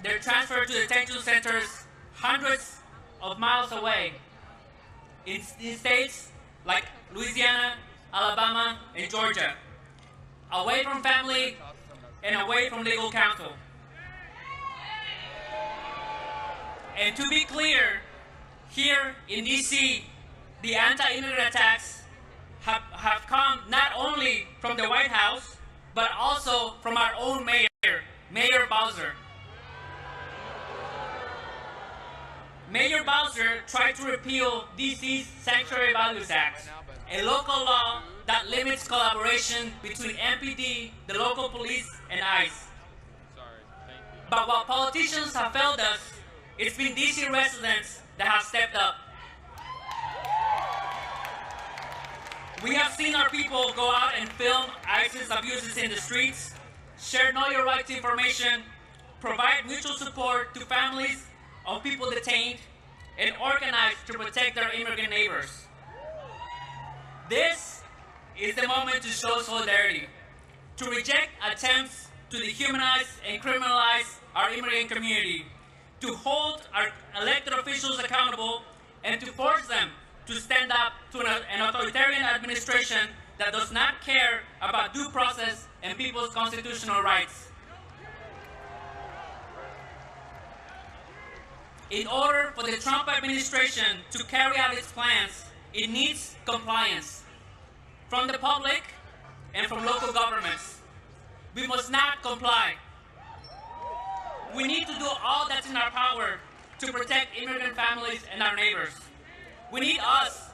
they're transferred to detention centers hundreds of miles away in states like Louisiana, Alabama, and Georgia, away from family and away from legal counsel. And to be clear, here in DC, the anti-immigrant attacks have come not only from the White House, but also from our own mayor, Mayor Bowser. Mayor Bowser tried to repeal DC's Sanctuary Values Act, a local law that limits collaboration between MPD, the local police, and ICE. But while politicians have failed us, it's been DC residents that have stepped up. We have seen our people go out and film ICE's abuses in the streets, share Know Your Rights information, provide mutual support to families of people detained, and organize to protect their immigrant neighbors. This is the moment to show solidarity, to reject attempts to dehumanize and criminalize our immigrant community, to hold our elected officials accountable, and to force them to stand up to an authoritarian administration that does not care about due process and people's constitutional rights. In order for the Trump administration to carry out its plans, it needs compliance from the public and from local governments. We must not comply. We need to do all that's in our power to protect immigrant families and our neighbors. We need us.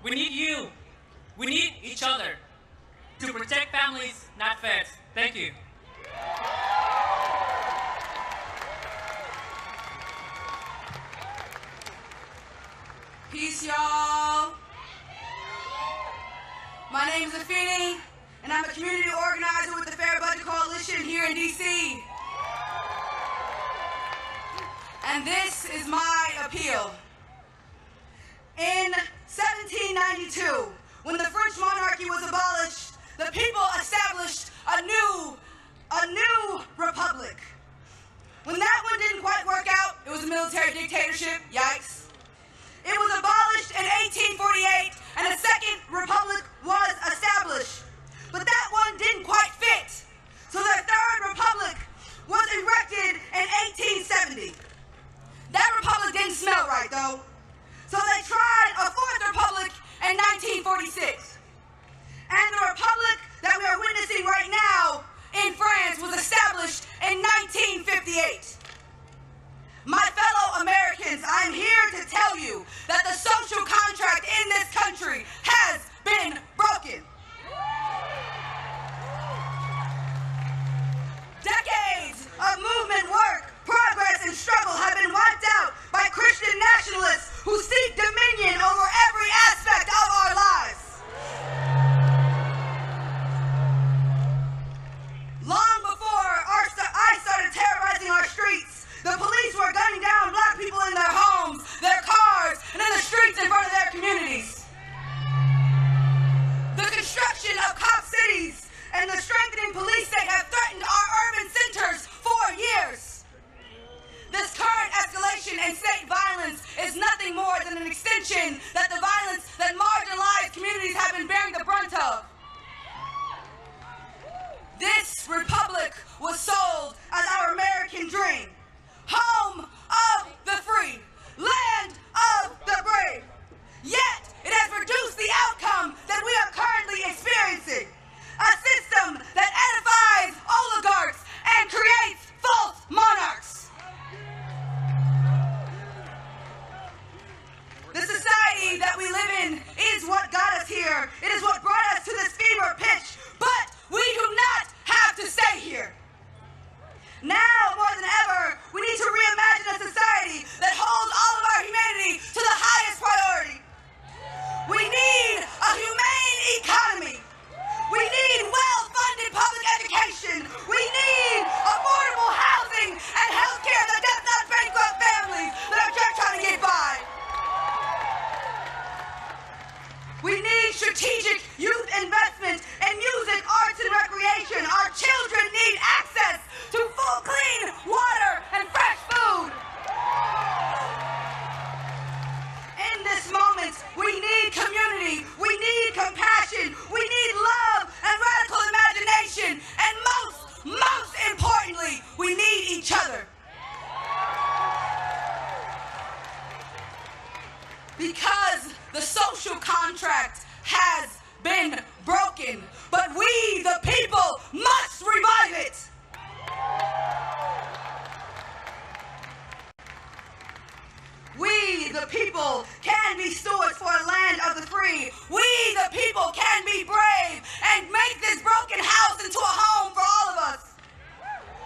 We need you. We need each other to protect families, not feds. Thank you. Peace, y'all. My name is Afeni, and I'm a community organizer with the Fair Budget Coalition here in DC. And this is my appeal. In 1792, when the French monarchy was abolished, the people established a new republic. When that one didn't quite work out, it was a military dictatorship, yikes. It was abolished in 1848, and a second republic was established. But that one didn't quite fit. So their third republic was erected in 1870. That republic didn't smell right, though. So they tried a fourth republic in 1946. And the republic that we are witnessing right now in France was established in 1958. My fellow Americans, I'm here to tell you that the social contract in this country has been broken. Decades of movement work, progress, and struggle have been wiped out by Christian nationalists who seek dominion over every aspect of our lives. Long before ICE started terrorizing our streets, the police were gunning down black people in their homes, their cars, and in the streets in front of their communities. The construction of cop cities and the strengthening police state have threatened our urban centers for years. This current escalation in state violence is nothing more than an extension that the violence that have been bearing the brunt of. This republic was sold as our American dream. Home of the free, land of the brave. Yet, it has produced the outcome that we are currently experiencing. A system that edifies oligarchs and creates false monarchs. The society that we live in is what got us here. It is what brought us to this fever pitch. But we do not have to stay here. Now, more than ever, we need to reimagine a society that holds all of our humanity to the highest priority. We need a humane economy. We need well-funded public education. We need affordable housing and health care that does not bankrupt families that are just trying to get by. We need strategic youth investment in music, arts, and recreation. Our children need access to full, clean water and fresh food. In this moment, we need community, we need compassion, we need love and radical imagination, and most importantly, we need each other. Because the social contract has been broken, but we, the people, must revive it. We, the people, can be stewards for a land of the free. We, the people, can be brave and make this broken house into a home for all of us.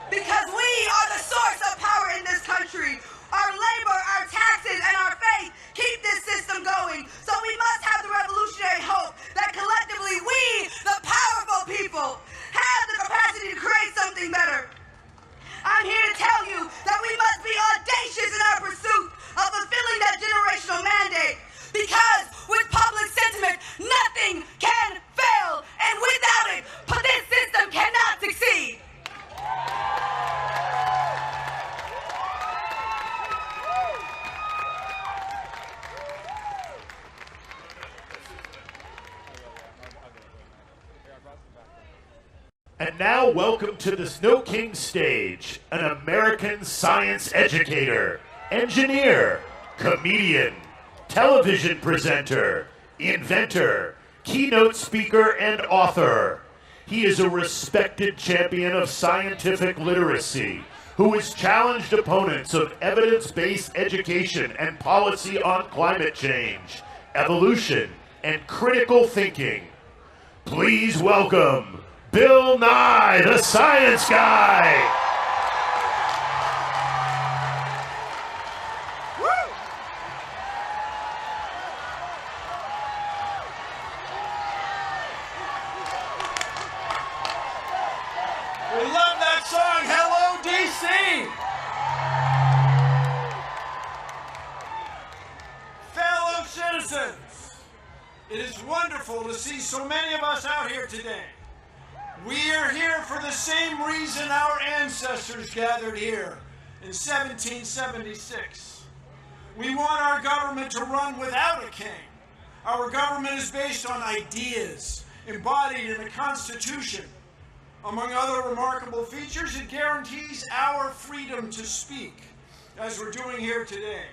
Because we are the source of power in this country. Our labor, our taxes, and our faith keep this system going. So we must have the revolutionary hope that collectively we, the powerful people, have the capacity to create something better. I'm here to tell you that we must be audacious in our pursuit of fulfilling that generational mandate. Because with public sentiment, nothing can fail. And without it, this system cannot succeed. And now, welcome to the Snow King stage, an American science educator, engineer, comedian, television presenter, inventor, keynote speaker, and author. He is a respected champion of scientific literacy who has challenged opponents of evidence-based education and policy on climate change, evolution, and critical thinking. Please welcome Bill Nye, the Science Guy. We love that song, Hello, DC! Fellow citizens, it is wonderful to see so many of us out here today. We are here for the same reason our ancestors gathered here in 1776. We want our government to run without a king. Our government is based on ideas embodied in the Constitution. Among other remarkable features, it guarantees our freedom to speak, as we're doing here today.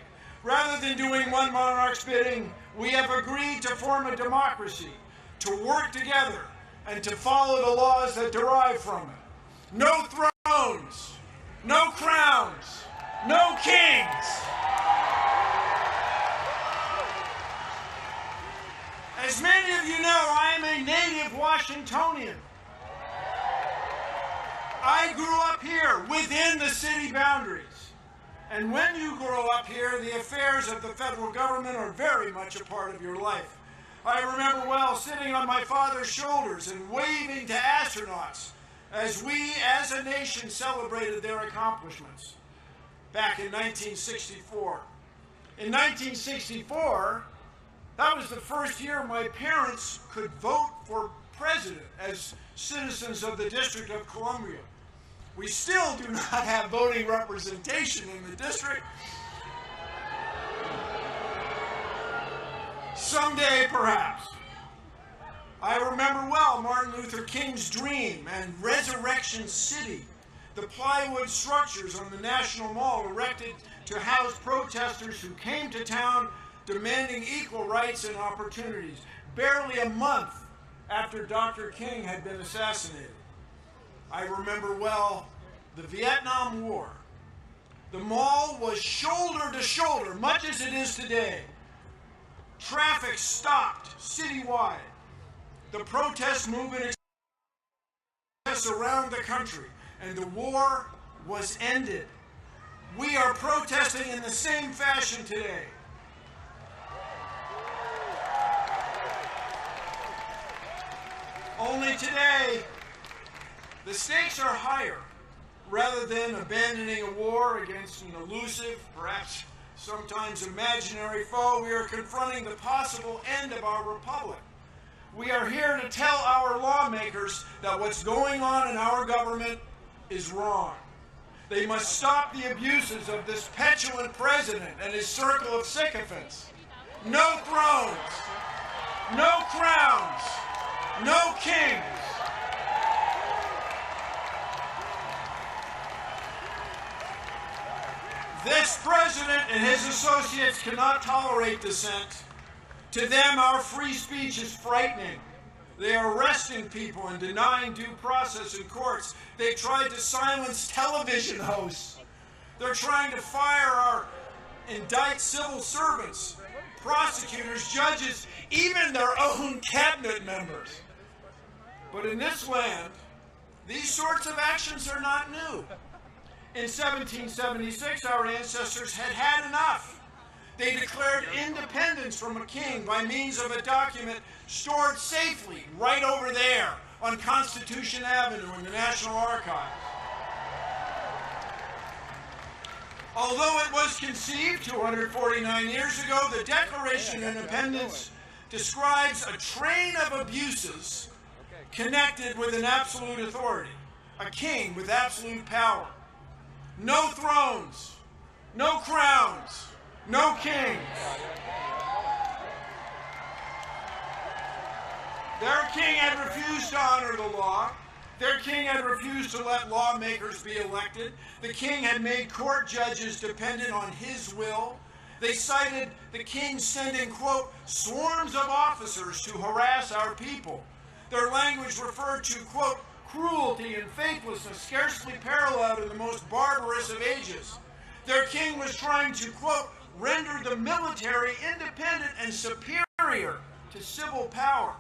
Rather than doing one monarch's bidding, we have agreed to form a democracy, to work together, and to follow the laws that derive from it. No thrones, no crowns, no kings. As many of you know, I am a native Washingtonian. I grew up here within the city boundaries. And when you grow up here, the affairs of the federal government are very much a part of your life. I remember well sitting on my father's shoulders and waving to astronauts as we, as a nation, celebrated their accomplishments back in 1964. In 1964, that was the first year my parents could vote for president as citizens of the District of Columbia. We still do not have voting representation in the district. Someday, perhaps. I remember well Martin Luther King's dream and Resurrection City, the plywood structures on the National Mall erected to house protesters who came to town demanding equal rights and opportunities, barely a month after Dr. King had been assassinated. I remember well the Vietnam War. The mall was shoulder to shoulder, much as it is today. Traffic stopped citywide. The protest movement around the country, and the war was ended. We are protesting in the same fashion today. Only today, the stakes are higher. Rather than abandoning a war against an elusive, perhaps sometimes imaginary foe, we are confronting the possible end of our republic. We are here to tell our lawmakers that what's going on in our government is wrong. They must stop the abuses of this petulant president and his circle of sycophants. No thrones, no crowns, no kings. This president and his associates cannot tolerate dissent. To them, our free speech is frightening. They are arresting people and denying due process in courts. They tried to silence television hosts. They're trying to fire indict civil servants, prosecutors, judges, even their own cabinet members. But in this land, these sorts of actions are not new. In 1776, our ancestors had had enough. They declared independence from a king by means of a document stored safely right over there on Constitution Avenue in the National Archives. Although it was conceived 249 years ago, the Declaration of Independence describes a train of abuses connected with an absolute authority, a king with absolute power. No thrones, no crowns, no kings. Their king had refused to honor the law. Their king had refused to let lawmakers be elected. The king had made court judges dependent on his will. They cited the king sending, quote, swarms of officers to harass our people. Their language referred to, quote, cruelty and faithlessness scarcely paralleled in the most barbarous of ages. Their king was trying to, quote, render the military independent and superior to civil power.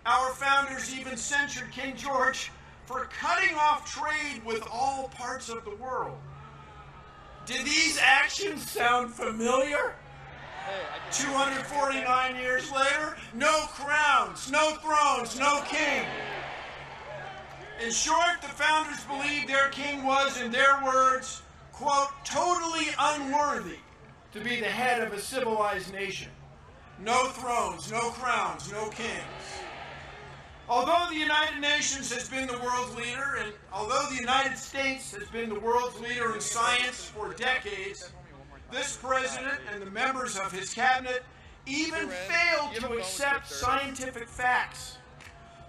Our founders even censured King George for cutting off trade with all parts of the world. Did these actions sound familiar? 249 years later, no crowns, no thrones, no king. In short, the founders believed their king was, in their words, quote, totally unworthy to be the head of a civilized nation. No thrones, no crowns, no kings. Although the United Nations has been the world's leader, and although the United States has been the world's leader in science for decades, this president and the members of his cabinet even failed to accept scientific facts.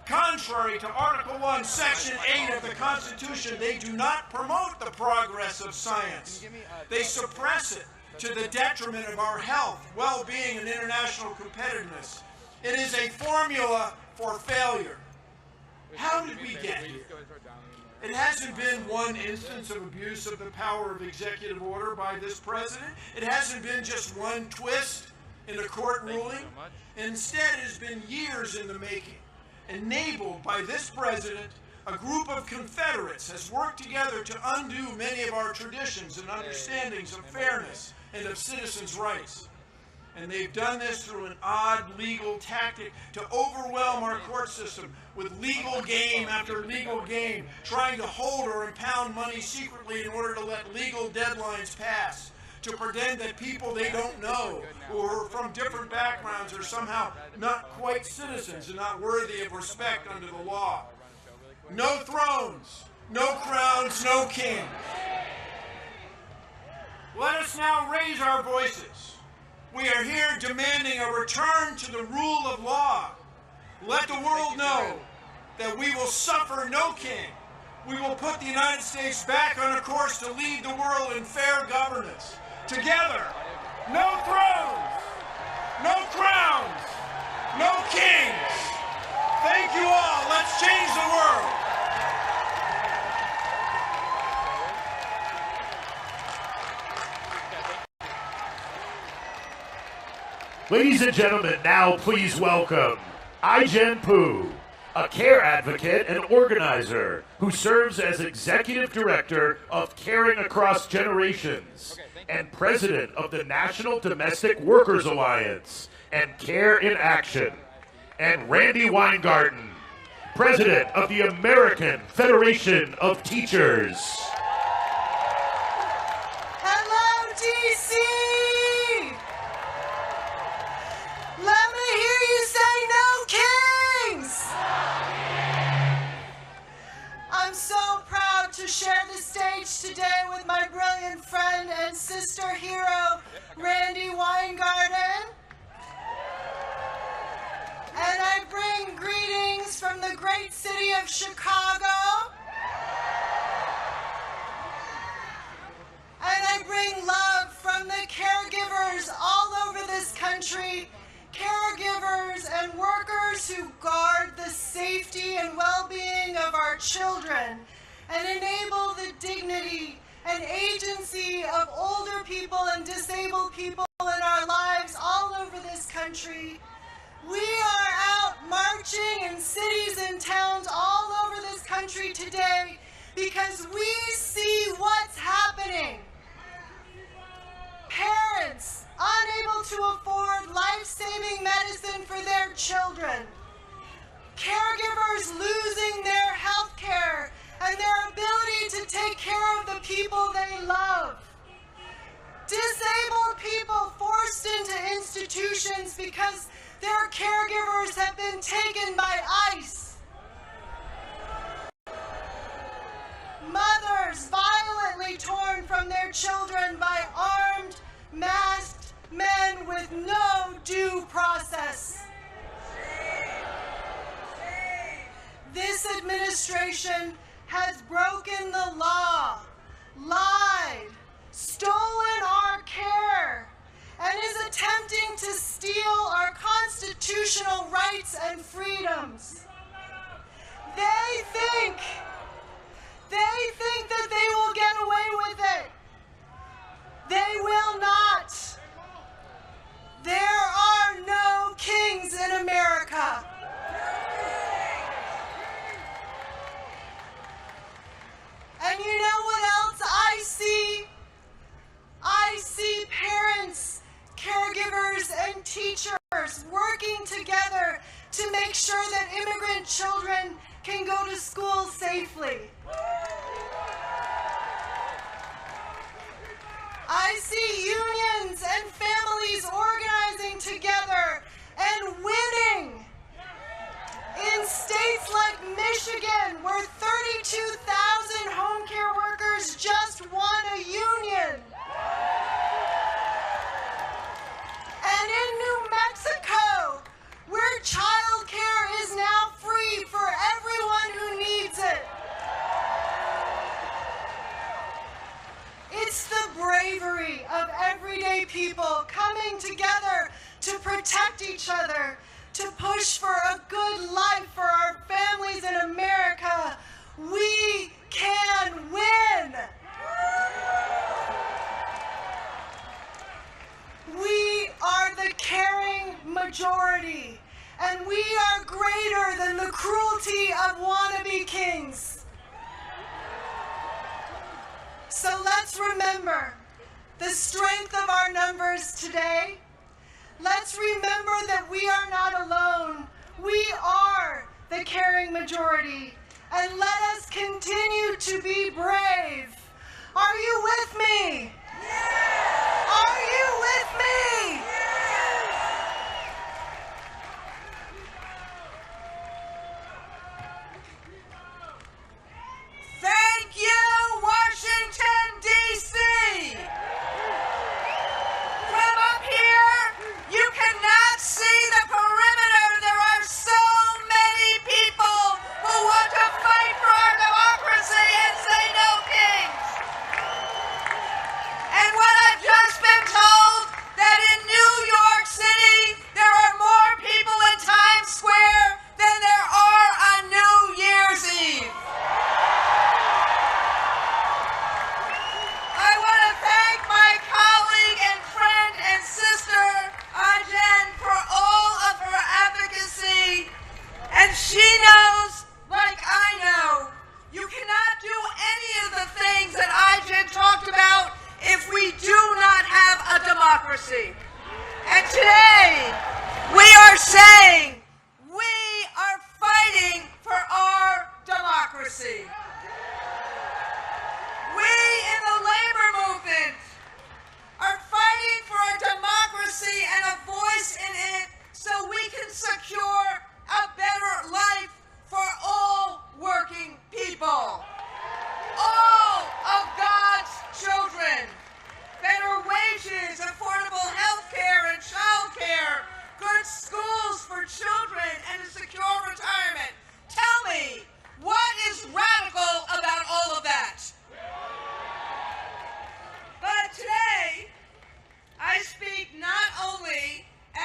Contrary to Article 1, Section 8 of the Constitution, they do not promote the progress of science. They suppress it to the detriment of our health, well-being, and international competitiveness. It is a formula for failure. How did we get here? It hasn't been one instance of abuse of the power of executive order by this president. It hasn't been just one twist in a court ruling. Instead, it has been years in the making. Enabled by this president, a group of Confederates has worked together to undo many of our traditions and understandings of fairness and of citizens' rights. And they've done this through an odd legal tactic to overwhelm our court system with legal game after legal game, trying to hold or impound money secretly in order to let legal deadlines pass, to pretend that people they don't know, who are from different backgrounds, are somehow not quite citizens and not worthy of respect under the law. No thrones, no crowns, no kings. Let us now raise our voices. We are here demanding a return to the rule of law, let the world know that we will suffer no king. We will put the United States back on a course to lead the world in fair governance. Together, no thrones, no crowns, no kings. Thank you all. Let's change the world. Ladies and gentlemen, now please welcome I-Jen Poo, a care advocate and organizer who serves as Executive Director of Caring Across Generations and President of the National Domestic Workers Alliance and Care in Action, and Randy Weingarten, President of the American Federation of Teachers. Hello, DC! Let me hear you say no kings! I'm so proud to share the stage today with my brilliant friend and sister hero, Randy Weingarten. And I bring greetings from the great city of Chicago. And I bring love from the caregivers all over this country, caregivers and workers who guard the safety and well-being of our children and enable the dignity and agency of older people and disabled people in our lives all over this country. We are out marching in cities and towns all over this country today because we see what's happening. Parents unable to afford life-saving medicine for their children. Caregivers losing their health care and their ability to take care of the people they love. Disabled people forced into institutions because their caregivers have been taken by ICE. Mothers violently torn from their children by armed, masked men with no due process. This administration has broken the law, lied, stolen our care, and is attempting to steal our constitutional rights and freedoms. They think that they will get away with it. They will not. There are no kings in America. And you know what else I see? I see parents, caregivers, and teachers working together to make sure that immigrant children can go to school safely. I see unions and families organizing together and winning. In states like Michigan, where 32,000 home care workers just won a union. And in New Mexico, where child care is now free for everyone who needs it. It's the bravery of everyday people coming together to protect each other, to push for a good life for our families in America. We can win. We are the caring majority, and we are greater than the cruelty of wannabe kings. So let's remember the strength of our numbers today. Let's remember that we are not alone. We are the caring majority. And let us continue to be brave. Are you with me? Yes! Are you with me? Yes! Thank you, Washington, D.C. From up here, you cannot see the perimeter. There are so democracy. And today, we are saying we are fighting for our democracy. We in the labor movement are fighting for a democracy and a voice in it so we can secure a better life for all working people. All of God's children. Better wages, affordable health care and child care, good schools for children, and a secure retirement. Tell me, what is radical about all of that? But today, I speak not only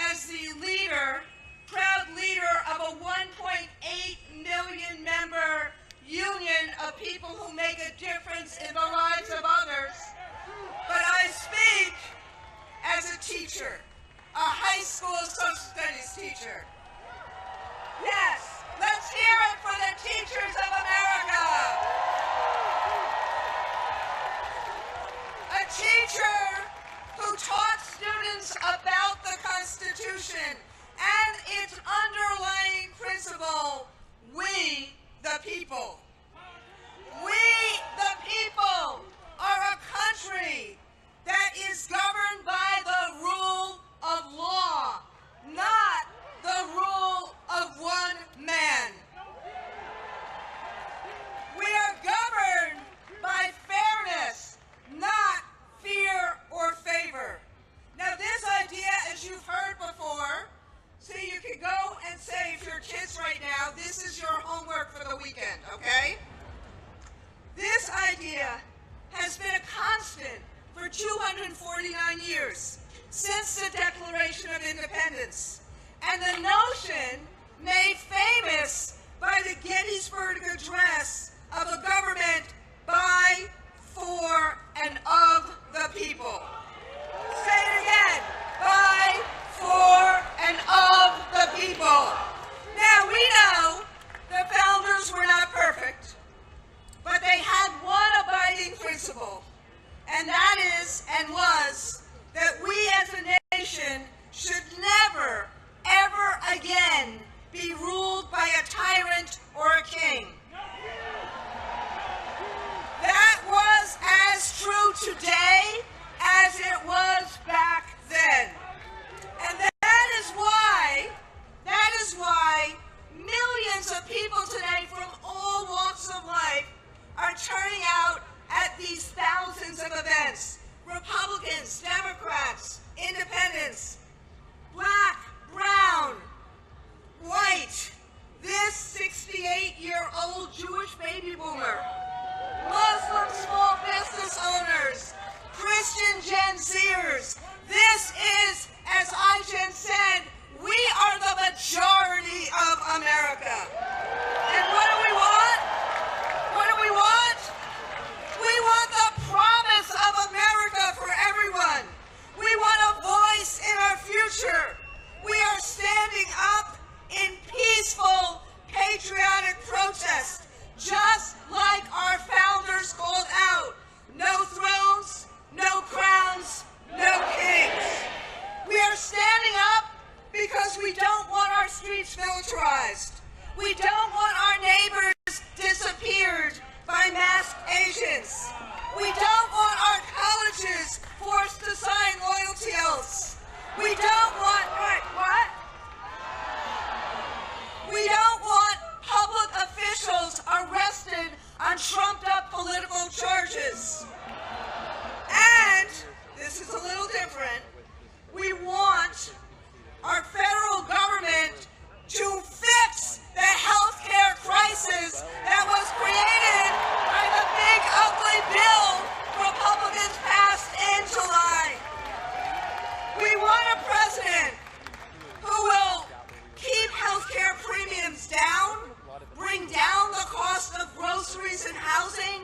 as the leader, proud leader of a 1.8 million member union of people who make a difference in the lives of others, but I speak as a teacher, a high school social studies teacher. Yes, let's hear it for the teachers of America. A teacher who taught students about the Constitution and its underlying principle, we the people. We the people are a country that is governed by the rule of law, not the rule of one man. We are governed by fairness, not fear or favor. Now this idea, as you've heard before, see, you can go and say, if you're kids right now, this is your homework for the weekend, okay? This idea has been a constant for 249 years, since the Declaration of Independence, and the notion made famous by the Gettysburg Address of a government by, for, and of the people. Say it again, by, for, and of the people. Now we know the founders were not perfect, but they had one abiding principle, and that is and was that we as a nation should never, ever again be ruled by a tyrant or a king. That was as true today as it was back then. And that is why millions of people today from all walks of life are turning out at these thousands of events. Republicans, Democrats, independents, black, brown, white, this 68-year-old Jewish baby boomer, Muslim small business owners, Christian Gen Zers. This is, as Ijen said, we are the majority of America. And what do we want? What do we want? We want the promise of America for everyone. We want a voice in our future. We are standing up in peaceful, patriotic protest, just like our founders called out. No thrones, no crowns, no kings. We are standing up because we don't want our streets militarized. We don't want our neighbors disappeared by masked agents. We don't want our colleges forced to sign loyalty oaths. We don't want, what? We don't want public officials arrested on trumped up political charges. And, this is a little different, we want our federal government to fix the healthcare crisis that was created by the big ugly bill Republicans passed in July. We want a president who will keep healthcare premiums down, bring down the cost of groceries and housing,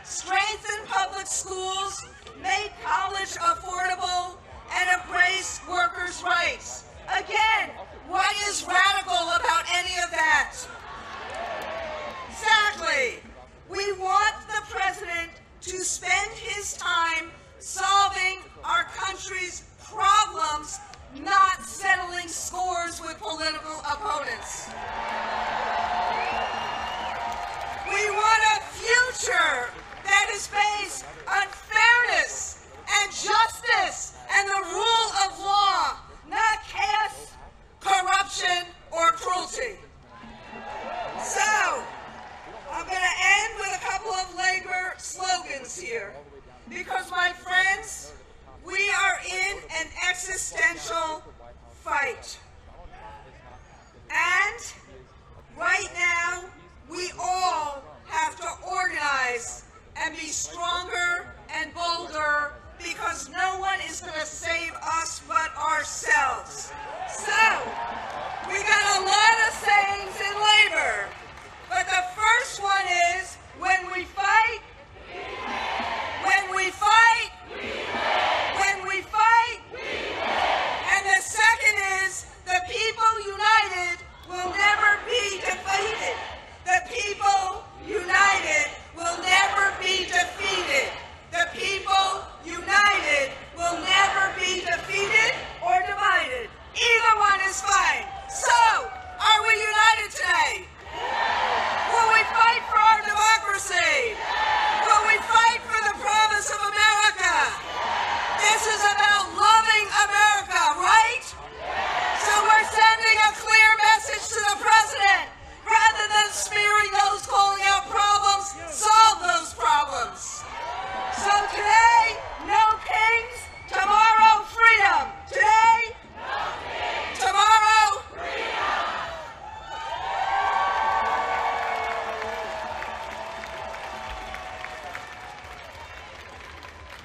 strengthen public schools, make college affordable, and embrace workers' rights. Again, what is radical about any of that? Exactly. We want the president to spend his time solving our country's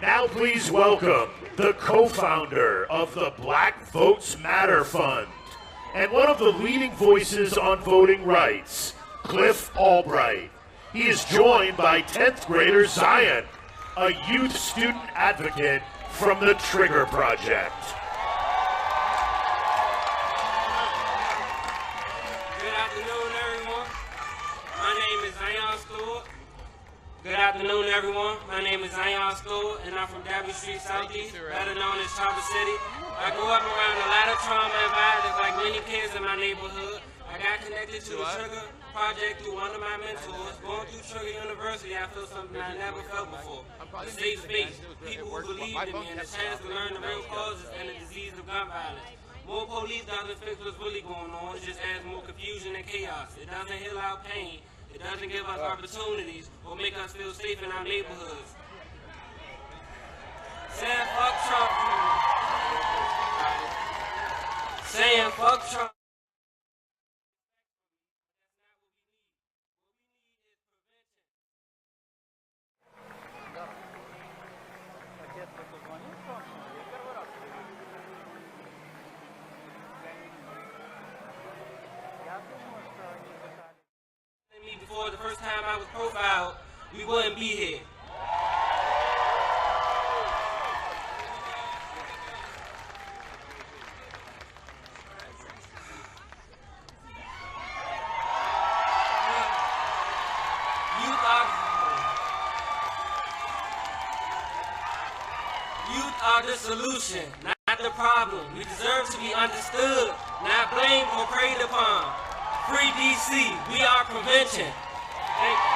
Now please welcome the co-founder of the Black Votes Matter Fund and one of the leading voices on voting rights, Cliff Albright. He is joined by 10th grader Zion, a youth student advocate from the Trigger Project. Good afternoon, everyone. My name is Zion Stewart. Good afternoon, everyone. My name is Zion Stewart, and I'm from W Street Southeast, better known as Traverse City. I grew up around a lot of trauma and violence like many kids in my neighborhood. I got connected to the Trigger Project through one of my mentors. Going through Trigger University, I felt something I never felt before. A safe space, people who believed in me, and a chance to learn the real causes and the disease of gun violence. More police doesn't fix what's really going on, it just adds more confusion and chaos. It doesn't heal our pain, it doesn't give us opportunities or make us feel safe in our neighborhoods. Saying fuck Trump. Saying fuck Trump. Before the first time I was profiled, we wouldn't be here. Youth are the solution, not the problem. We deserve to be understood, not blamed or preyed upon. Free DC, we are prevention. Thank you.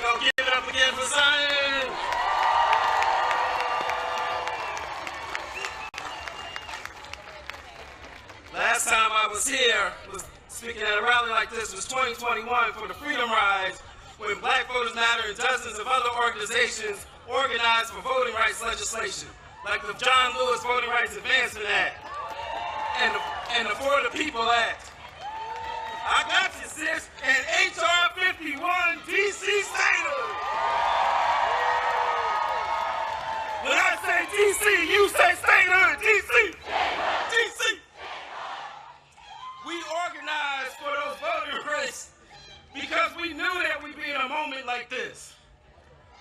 Go give it up again for Zion. Last time I was here, speaking at a rally like this, was 2021 for the Freedom Rise, when Black Voters Matter and dozens of other organizations organized for voting rights legislation, like the John Lewis Voting Rights Advancement Act and the For the People Act. I got you, sis, and HR 51 DC statehood. When I say DC, you say statehood, DC. DC. We organized for those voting rights because we knew that we'd be in a moment like this.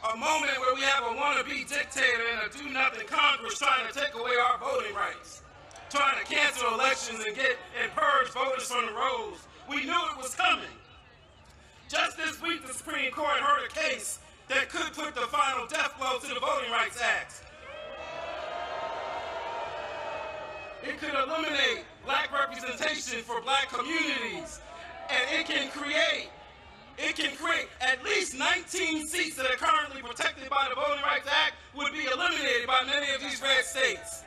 A moment where we have a wannabe dictator and a do-nothing Congress trying to take away our voting rights, trying to cancel elections and purge voters from the rolls. We knew it was coming. Just this week, the Supreme Court heard a case that could put the final death blow to the Voting Rights Act. It could eliminate black representation for black communities, and it can create at least 19 seats that are currently protected by the Voting Rights Act would be eliminated by many of these red states.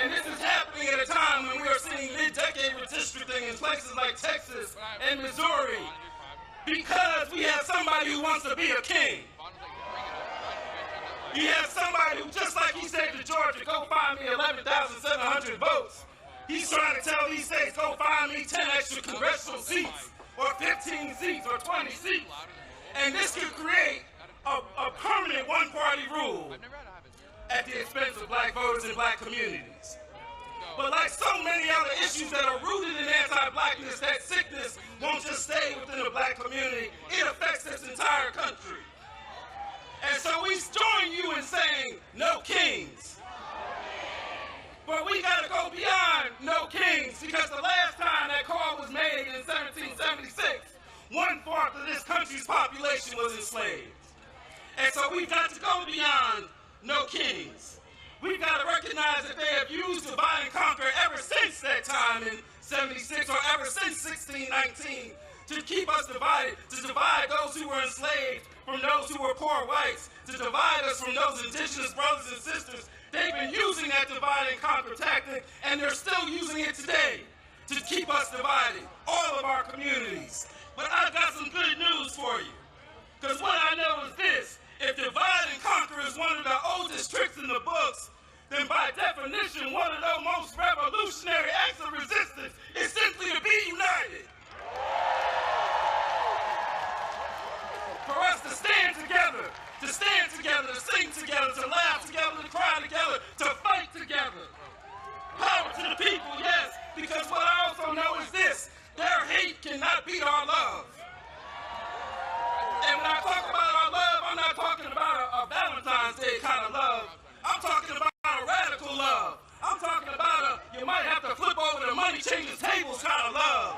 And this is happening at a time when we are seeing mid-decade redistricting in places like Texas and Missouri because we have somebody who wants to be a king. You have somebody who, just like he said to Georgia, go find me 11,700 votes. He's trying to tell these states, go find me 10 extra congressional seats, or 15 seats, or 20 seats. And this could create a permanent one-party rule at the expense of black voters and black communities. But like so many other issues that are rooted in anti-blackness, that sickness won't just stay within the black community, it affects this entire country. And so we join you in saying, no kings. But we gotta go beyond no kings, because the last time that call was made in 1776, 1/4 of this country's population was enslaved. And so we've got to go beyond no kings. We've got to recognize that they have used divide and conquer ever since that time in 76, or ever since 1619, to keep us divided, to divide those who were enslaved from those who were poor whites, to divide us from those indigenous brothers and sisters. They've been using that divide and conquer tactic, and they're still using it today to keep us divided, all of our communities. But I've got some good news for you, because what I know is this: if divide and conquer is one of the oldest tricks in the books, then by definition, one of the most revolutionary acts of resistance is simply to be united. For us to stand together, to sing together, to laugh together, to cry together, to fight together. Power to the people, yes, because what I also know is this: their hate cannot beat our love. And when I talk about our love, I'm not talking about a Valentine's Day kind of love. I'm talking about a radical love. I'm talking about a you might have to flip over the money changes tables kind of love.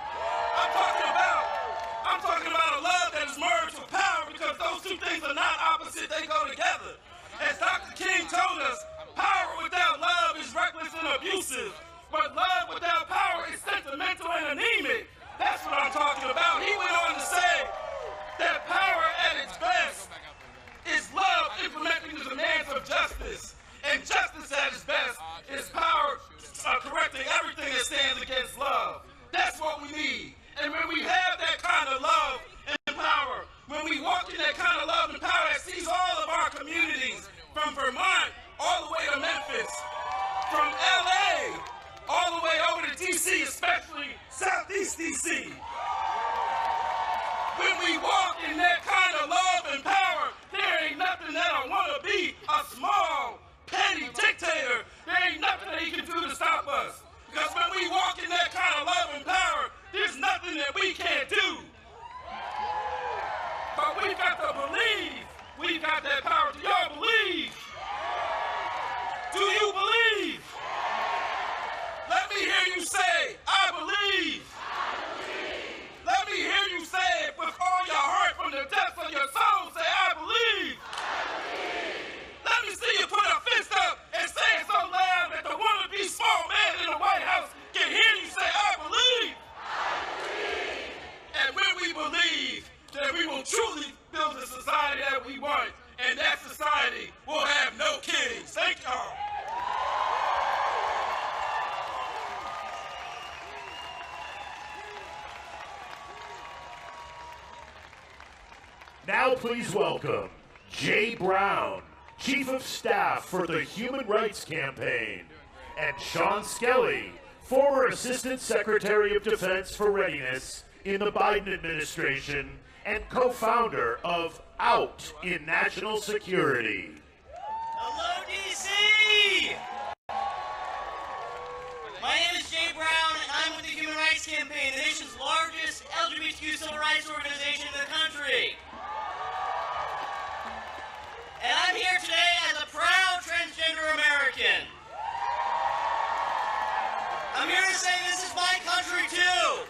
I'm talking about a love that is merged with power, because those two things are not opposite, they go together. As Dr. King told us, power without love is reckless and abusive, but love without power is sentimental and anemic. That's what I'm talking about. He went on to say that power at its best is love implementing the demands of justice, and justice at its best is power correcting everything that stands against love. That's what we need. And when we have that kind of love and power, when we walk in that kind of love and power that sees all of our communities, from Vermont all the way to Memphis, from LA all the way over to DC, especially Southeast DC. When we walk in that kind of love and power, there ain't nothing that I want to be a small, petty dictator. There ain't nothing that he can do to stop us. Because when we walk in that kind of love and power, there's nothing that we can't do. But we've got to believe we've got that power. Do y'all believe? Do you believe? Let me hear you say, I believe. Let me hear you say it with all your heart from the depths of your soul. Say, I believe. Let me see you put a fist up and say it so loud that the wannabe small man in the White House can hear you say, I believe. And when we believe, then we will truly build the society that we want. And that society will have no kings. Thank y'all. Now please welcome Jay Brown, Chief of Staff for the Human Rights Campaign, and Sean Skelly, former Assistant Secretary of Defense for Readiness in the Biden administration and co-founder of Out in National Security. Hello, D.C. My name is Jay Brown, and I'm with the Human Rights Campaign, the nation's largest LGBTQ civil rights organization in the country. And I'm here today as a proud transgender American. I'm here to say this is my country too.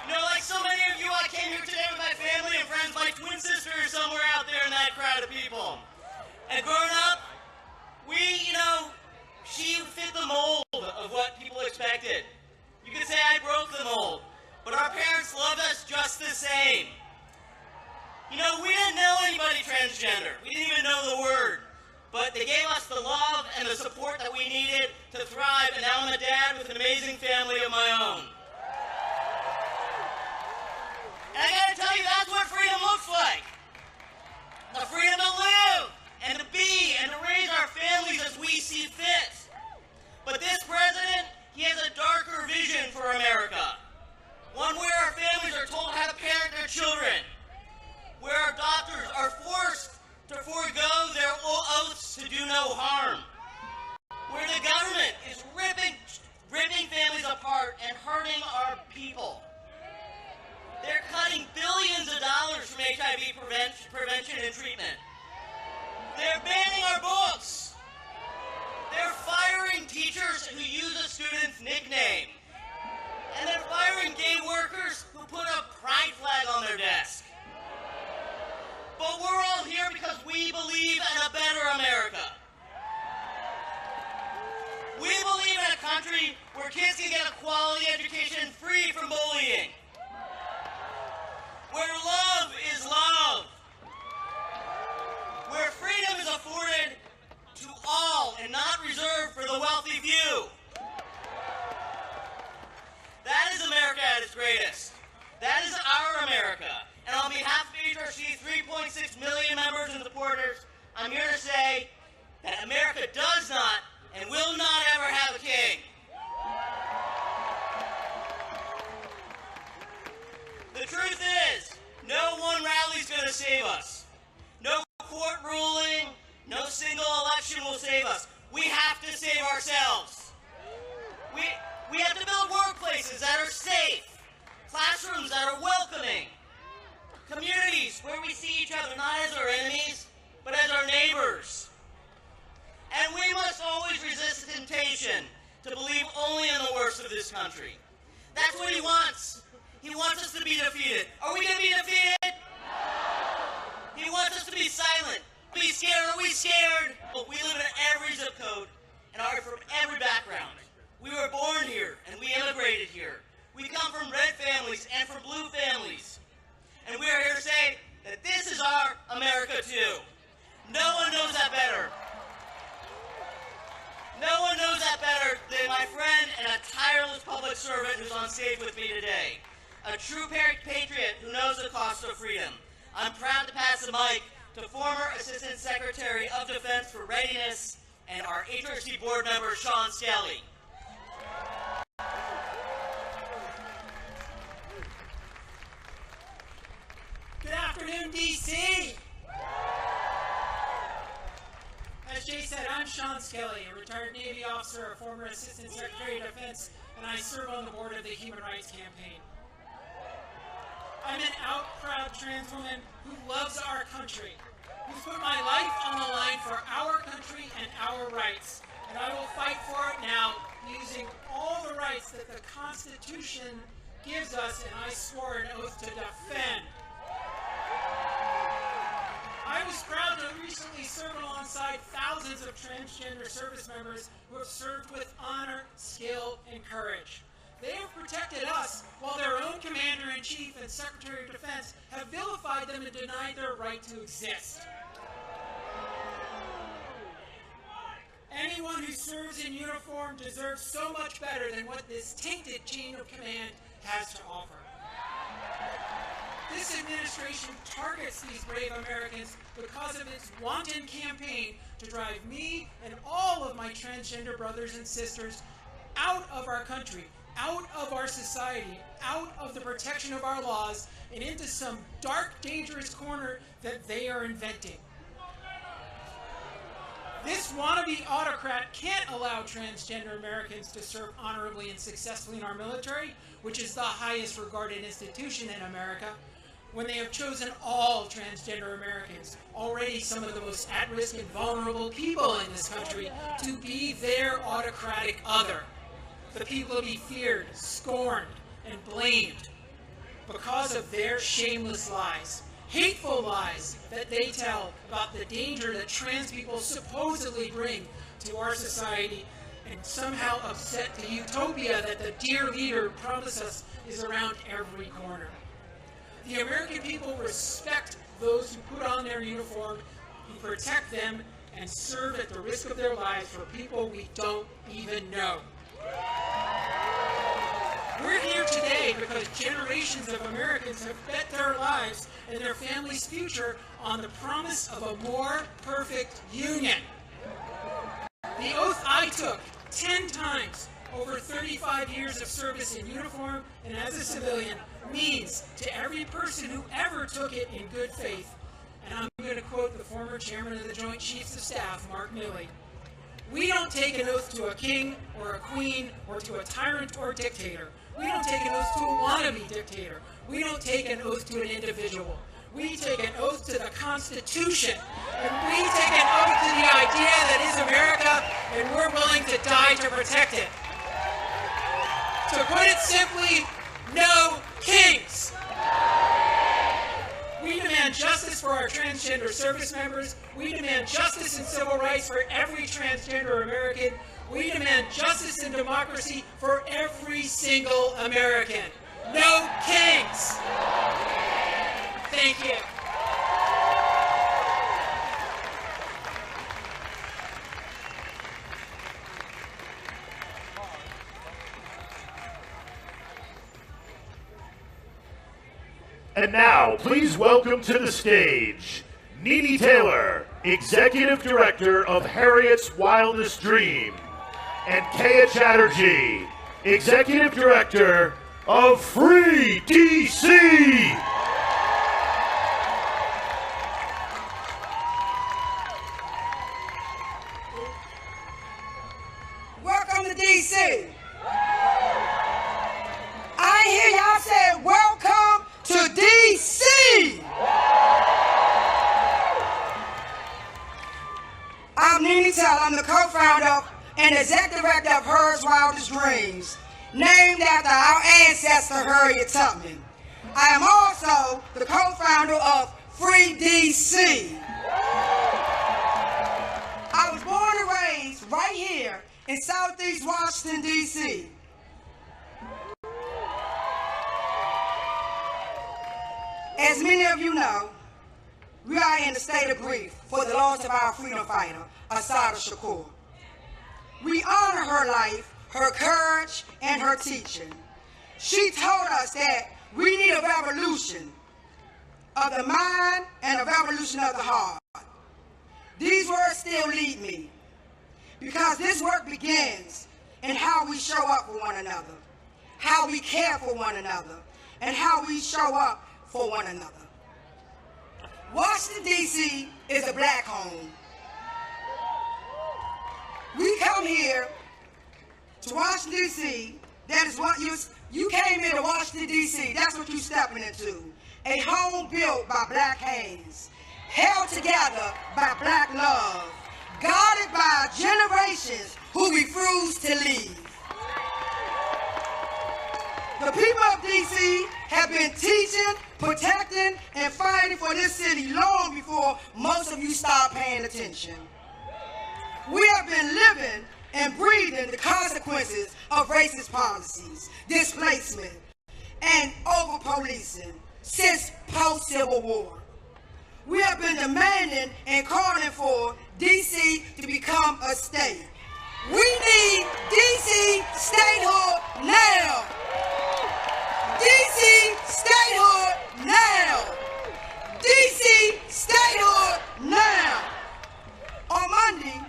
You know, like so many of you, I came here today with my family and friends. My twin sister is somewhere out there in that crowd of people. And growing up, she fit the mold of what people expected. You could say I broke the mold, but our parents loved us just the same. You know, we didn't know anybody transgender. We didn't even know the word. But they gave us the love and the support that we needed to thrive, and now I'm a dad with an amazing family of my own. And I gotta tell you, that's what freedom looks like. The freedom to live, and to be, and to raise our families as we see fit. But this president, he has a darker vision for America. One where our families are told how to parent their children. Where our doctors are forced to forego their oaths to do no harm. Where the government is ripping families apart and hurting our people. They're cutting billions of dollars from HIV prevention and treatment. They're banning our books. They're firing teachers who use a student's nickname. And they're firing gay workers who put a pride flag on their desk. But we're all here because we believe in a better America. We believe in a country where kids can get a quality education free from bullying. Where love is love. Where freedom is afforded to all and not reserved for the wealthy few. That is America at its greatest. That is our America. And on behalf of HRC's 3.6 million members and supporters, I'm here to say that America legislation will save us. We have to save ourselves. We have to build workplaces that are safe, classrooms that are welcoming, communities where we see each other not as our enemies, but as our neighbors. And we must always resist the temptation to believe only in the worst of this country. That's what he wants. He wants us to be defeated. Are we going to be defeated? He wants us to be silent. Be scared. Are we scared? Well, we live in every zip code and are from every background. We were born here and we immigrated here. We come from red families and from blue families. And we are here to say that this is our America too. No one knows that better. No one knows that better than my friend and a tireless public servant who's on stage with me today. A true patriot who knows the cost of freedom. I'm proud to pass the mic to former Assistant Secretary of Defense for Readiness and our HRC board member, Sean Skelly. Good afternoon, D.C. As Jay said, I'm Sean Skelly, a retired Navy officer, a former Assistant Secretary of Defense, and I serve on the board of the Human Rights Campaign. I'm an out proud trans woman who loves our country, who's put my life on the line for our country and our rights. And I will fight for it now using all the rights that the Constitution gives us, and I swore an oath to defend. I was proud to recently serve alongside thousands of transgender service members who have served with honor, skill, and courage. They have protected us while their own Commander-in-Chief and Secretary of Defense have vilified them and denied their right to exist. Anyone who serves in uniform deserves so much better than what this tainted chain of command has to offer. This administration targets these brave Americans because of its wanton campaign to drive me and all of my transgender brothers and sisters out of our country, out of our society, out of the protection of our laws, and into some dark, dangerous corner that they are inventing. This wannabe autocrat can't allow transgender Americans to serve honorably and successfully in our military, which is the highest regarded institution in America, when they have chosen all transgender Americans, already some of the most at-risk and vulnerable people in this country, to be their autocratic other. The people to be feared, scorned, and blamed because of their shameless lies. Hateful lies that they tell about the danger that trans people supposedly bring to our society, and somehow upset the utopia that the dear leader promised us is around every corner. The American people respect those who put on their uniform, who protect them, and serve at the risk of their lives for people we don't even know. We're here today because generations of Americans have bet their lives and their families' future on the promise of a more perfect union. The oath I took 10 times over 35 years of service in uniform and as a civilian means to every person who ever took it in good faith, and I'm going to quote the former chairman of the Joint Chiefs of Staff, Mark Milley, we don't take an oath to a king or a queen or to a tyrant or dictator. We don't take an oath to a wannabe dictator. We don't take an oath to an individual. We take an oath to the Constitution, and we take an oath to the idea that is America, and we're willing to die to protect it. To put it simply, no kings. We demand justice for our transgender service members. We demand justice and civil rights for every transgender American. We demand justice and democracy for every single American. No kings. Thank you. And now, please welcome to the stage, Nene Taylor, Executive Director of Harriet's Wildest Dream, and Kaya Chatterjee, Executive Director of Free DC. D.C. I hear y'all say, welcome to D.C. I'm Nene Tell. I'm the co-founder and executive director of Hers Wildest Dreams, named after our ancestor Harriet Tubman. I am also the co-founder of Free D.C. I was born and raised right here in Southeast Washington, D.C. As many of you know, we are in a state of grief for the loss of our freedom fighter, Assata Shakur. We honor her life, her courage, and her teaching. She told us that we need a revolution of the mind and a revolution of the heart. These words still lead me, because this work begins in how we show up for one another, how we care for one another, and how we show up for one another. Washington, D.C. is a black home. We come here to Washington, D.C. That is what you came here to Washington, D.C. That's what you're stepping into. A home built by black hands, held together by black love, guarded by generations who refuse to leave. The people of D.C. have been teaching, protecting, and fighting for this city long before most of you start paying attention. We have been living and breathing the consequences of racist policies, displacement, and over-policing since post-Civil War. We have been demanding and calling for D.C. to become a state. We need D.C. statehood now. D.C. statehood now. D.C. statehood now. On Monday,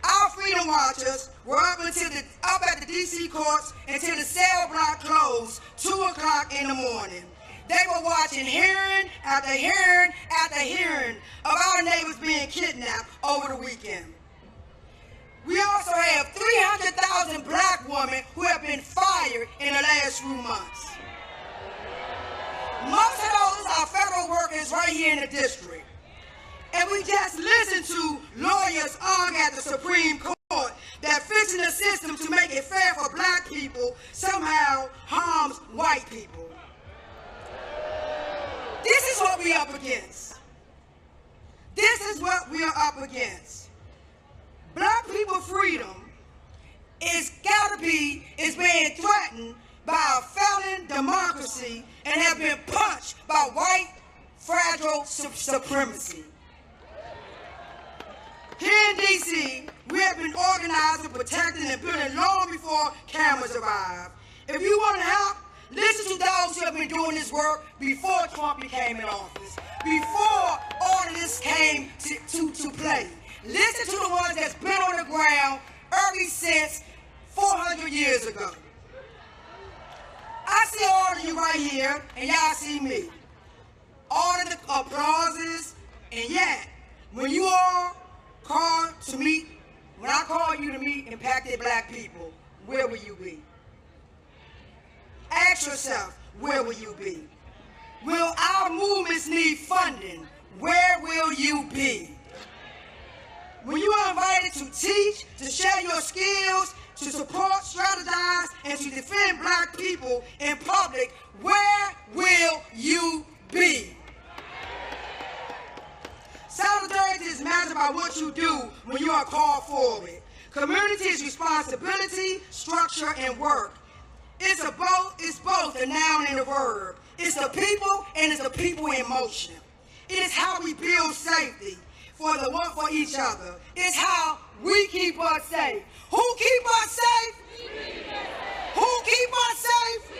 our freedom watchers were up at the D.C. courts until the cell block closed 2 o'clock in the morning. They were watching hearing after hearing after hearing of our neighbors being kidnapped over the weekend. We also have 300,000 black women who have been fired in the last few months. Most of those are federal workers right here in the district. And we just listened to lawyers argue at the Supreme Court that fixing the system to make it fair for black people somehow harms white people. This is what we're up against. This is what we are up against. Black people freedom is being threatened by a failing democracy and have been punched by white fragile supremacy. Here in D.C., we have been organizing, protecting, and building long before cameras arrived. If you want to help, listen to those who have been doing this work before Trump became in office, before all of this came to play. Listen to the ones that's been on the ground ever since 400 years ago. I see all of you right here, and y'all see me. All of the applauses, and yet, when you all called to meet, when I call you to meet impacted black people, where will you be? Ask yourself, where will you be? Will our movements need funding? Where will you be? When you are invited to teach, to share your skills, to support, strategize, and to defend black people in public, where will you be? Solidarity is measured by what you do when you are called forward. Community is responsibility, structure, and work. It's both the noun and the verb. It's the people and it's the people in motion. It is how we build safety for each other. It's how we keep us safe. Who keep us safe? Who keep us safe?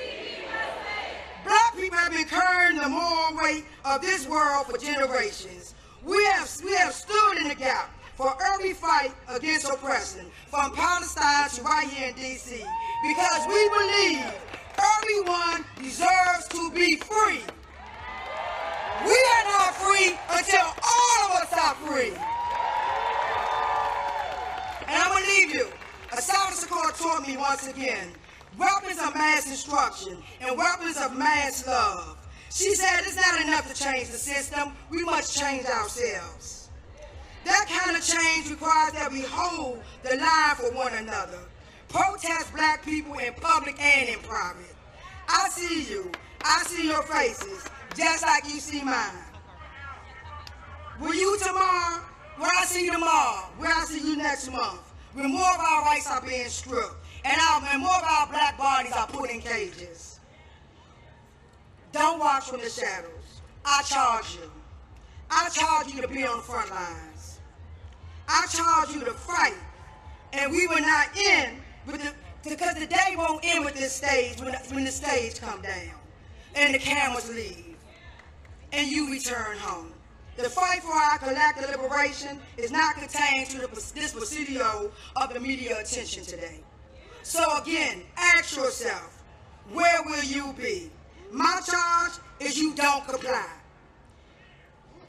Black people have been carrying the moral weight of this world for generations. We have stood in the gap for every fight against oppression, from Palestine to right here in D.C., because we believe everyone deserves to be free. We are not free until all of us are free. And I'm going to leave you a Assata Shakur taught me once again, weapons of mass destruction and weapons of mass love. She said it's not enough to change the system, we must change ourselves. That kind of change requires that we hold the line for one another. Protest black people in public and in private. I see you, I see your faces, just like you see mine. Will you tomorrow? Will I see you tomorrow? Will I see you next month? When more of our rights are being stripped and more of our black bodies are put in cages. Don't watch from the shadows. I charge you. I charge you to be on the front lines. I charge you to fight. And we will not end with because the day won't end with this stage when the stage come down and the cameras leave and you return home. The fight for our collective liberation is not contained to this presidio of the media attention today. So again, ask yourself, where will you be? My charge is you don't comply.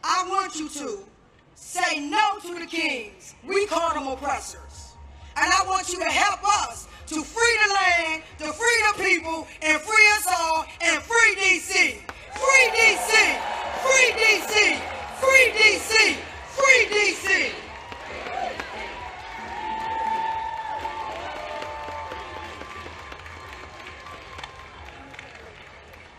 I want you to say no to the kings. We call them oppressors. And I want you to help us to free the land, to free the people, and free us all, and free DC. Free DC! Free DC! Free DC! Free DC!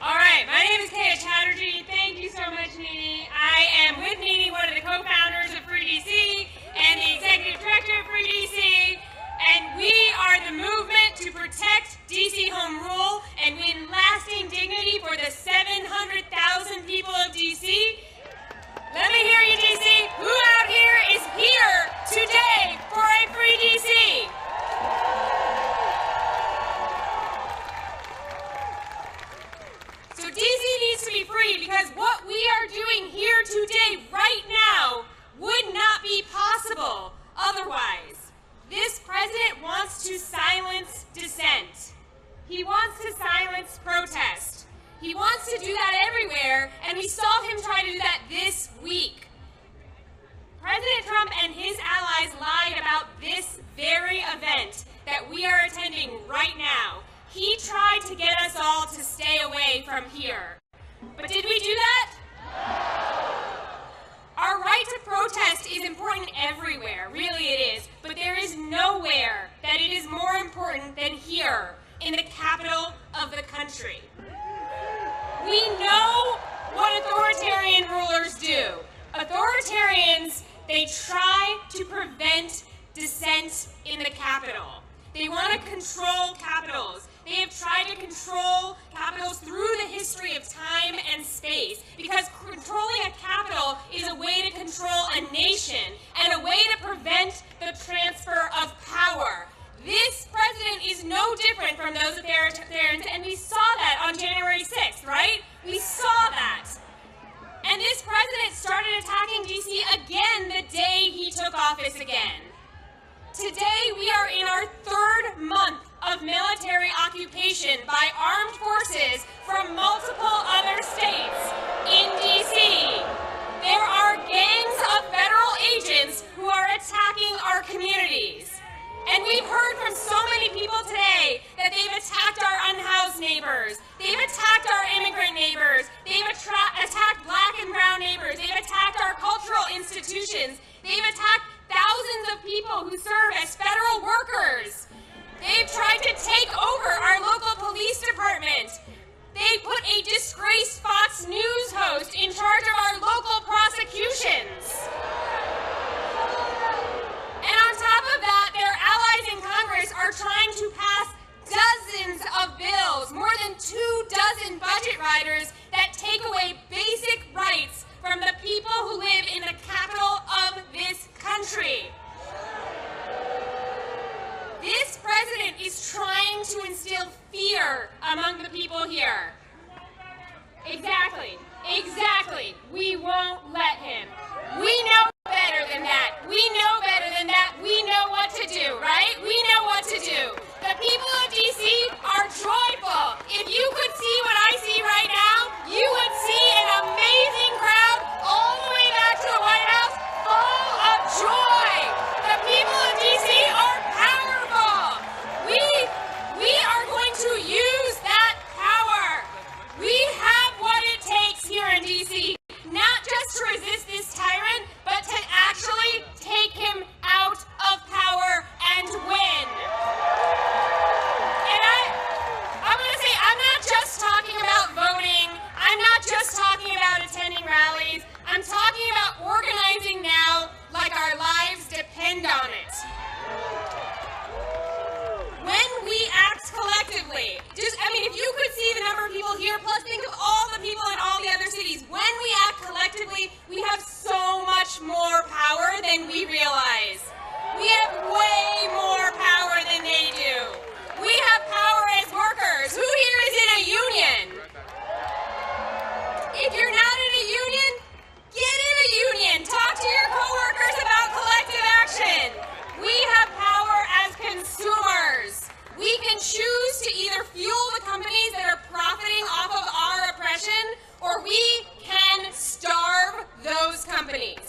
All right, my name is Kaya Chatterjee. Thank you so much, Nini. I am with Nini, one of the co-founders of Free DC and the executive director of Free DC. And we are the movement to protect DC home rule and win lasting dignity for the 700,000 people of DC. Let me hear you, DC. Who out here is here today for a Free DC? So DC needs to be free because what we are doing here today, right now, would not be possible otherwise. This president wants to silence dissent. He wants to silence protest. He wants to do that everywhere, and we saw him try to do that this week. President Trump and his allies lied about this very event that we are attending right now. He tried to get us all to stay away from here. But did we do that? Our right to protest is important everywhere, really it is, but there is nowhere that it is more important than here, in the capital of the country. We know what authoritarian rulers do. Authoritarians, they try to prevent dissent in the capital. They want to control capitals. They have tried to control capitals through the history of time and space because controlling a capital is a way to control a nation and a way to prevent the transfer of power. This president is no different from those authoritarians, and we saw that on January 6th, right? We saw that. And this president started attacking DC again the day he took office again. Today, we are in our third month of military occupation by armed forces from multiple other states in DC. There are gangs of federal agents who are attacking our communities. And we've heard from so many people today that they've attacked our unhoused neighbors. They've attacked our immigrant neighbors. They've attacked black and brown neighbors. They've attacked our cultural institutions. They've attacked thousands of people who serve as federal workers. They've tried to take over our local police department. They put a disgraced Fox News host in charge of our local prosecutions. And on top of that, their allies in Congress are trying to pass dozens of bills, more than 24 budget riders that take away basic rights from the people who live in the capital of this country. This president is trying to instill fear among the people here. Exactly. We won't let him. We know better than that. We know better than that. We know what to do, right? We know what to do. The people of DC are joyful. If you could see what I see right now, you would see an amazing crowd all the way back to the White House full of joy. The people of DC are powerful. here, plus think of all the people in all the other cities. When we act collectively, we have so much more power than we realize. We have way more power than they do. We have power as workers. Who here is in a union? If you're not in a union, get in a union. Talk to your coworkers about collective action. We have power as consumers. We can choose to either fuel the companies that are profiting off of our oppression, or we can starve those companies.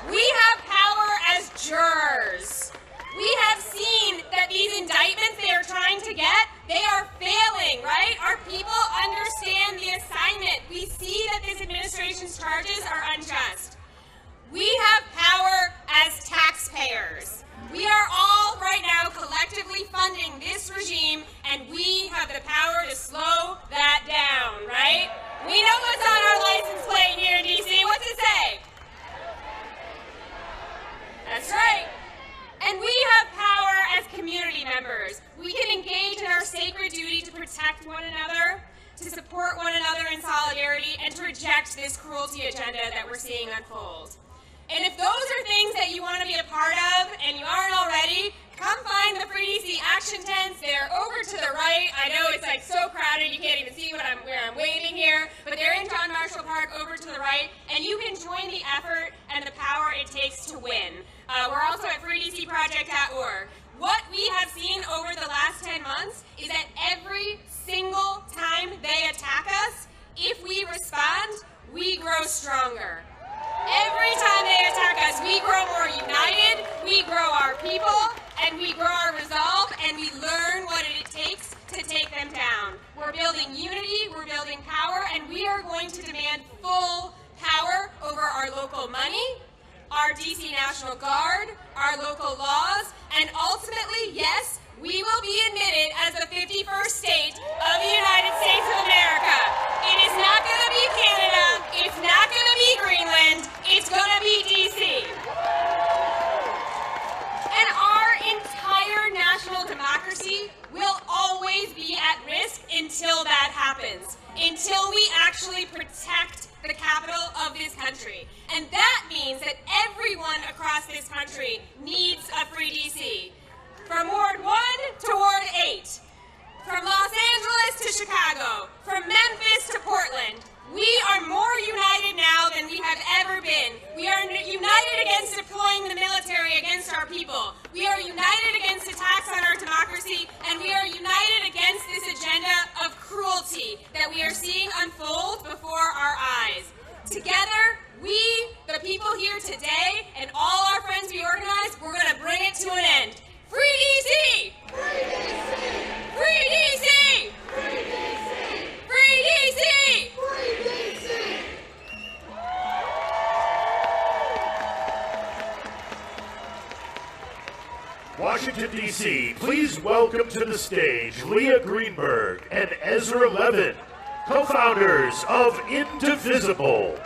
We have power as jurors. We have seen that these indictments they are trying to get, they are failing, right? Our people understand the assignment. We see that this administration's charges are unjust. We have power as taxpayers. We are all right now collectively funding this regime, and we have the power to slow that down, right? We know what's on our license plate here in DC. What's it say? That's right. And we have power as community members. We can engage in our sacred duty to protect one another, to support one another in solidarity, and to reject this cruelty agenda that we're seeing unfold. And if those are things that you want to be a part of and you aren't already, come find the Free DC action tents. They're over to the right. I know it's like so crowded you can't even see where I'm waving here, but they're in John Marshall Park over to the right, and you can join the effort and the power it takes to win. We're also at freedcproject.org. What we have seen over the last 10 months is that every single time they attack us, if we respond, we grow stronger. Every time they attack us, we grow more united, we grow our people, and we grow our resolve, and we learn what it takes to take them down. We're building unity, we're building power, and we are going to demand full power over our local money, our DC National Guard, our local laws, and ultimately, yes, we will be admitted as the 51st state of the United States of America. It is not going to be Canada, it's not going to be Greenland, it's going to be DC. And our entire national democracy will always be at risk until that happens, until we actually protect the capital of this country. And that means that everyone across this country needs a free DC. From Ward 1 to Ward 8, from Los Angeles to Chicago, from Memphis to Portland, we are more united now than we have ever been. We are united against deploying the military against our people. We are united against attacks on our democracy, and we are united against this agenda of cruelty that we are seeing unfold before our eyes. Together, we, the people here today, and all our friends we organize, we're going to bring it to an end. Free DC! Free DC! Free DC! Free DC! Free DC! Free DC! Washington, D.C., please welcome to the stage Leah Greenberg and Ezra Levin, co-founders of Indivisible.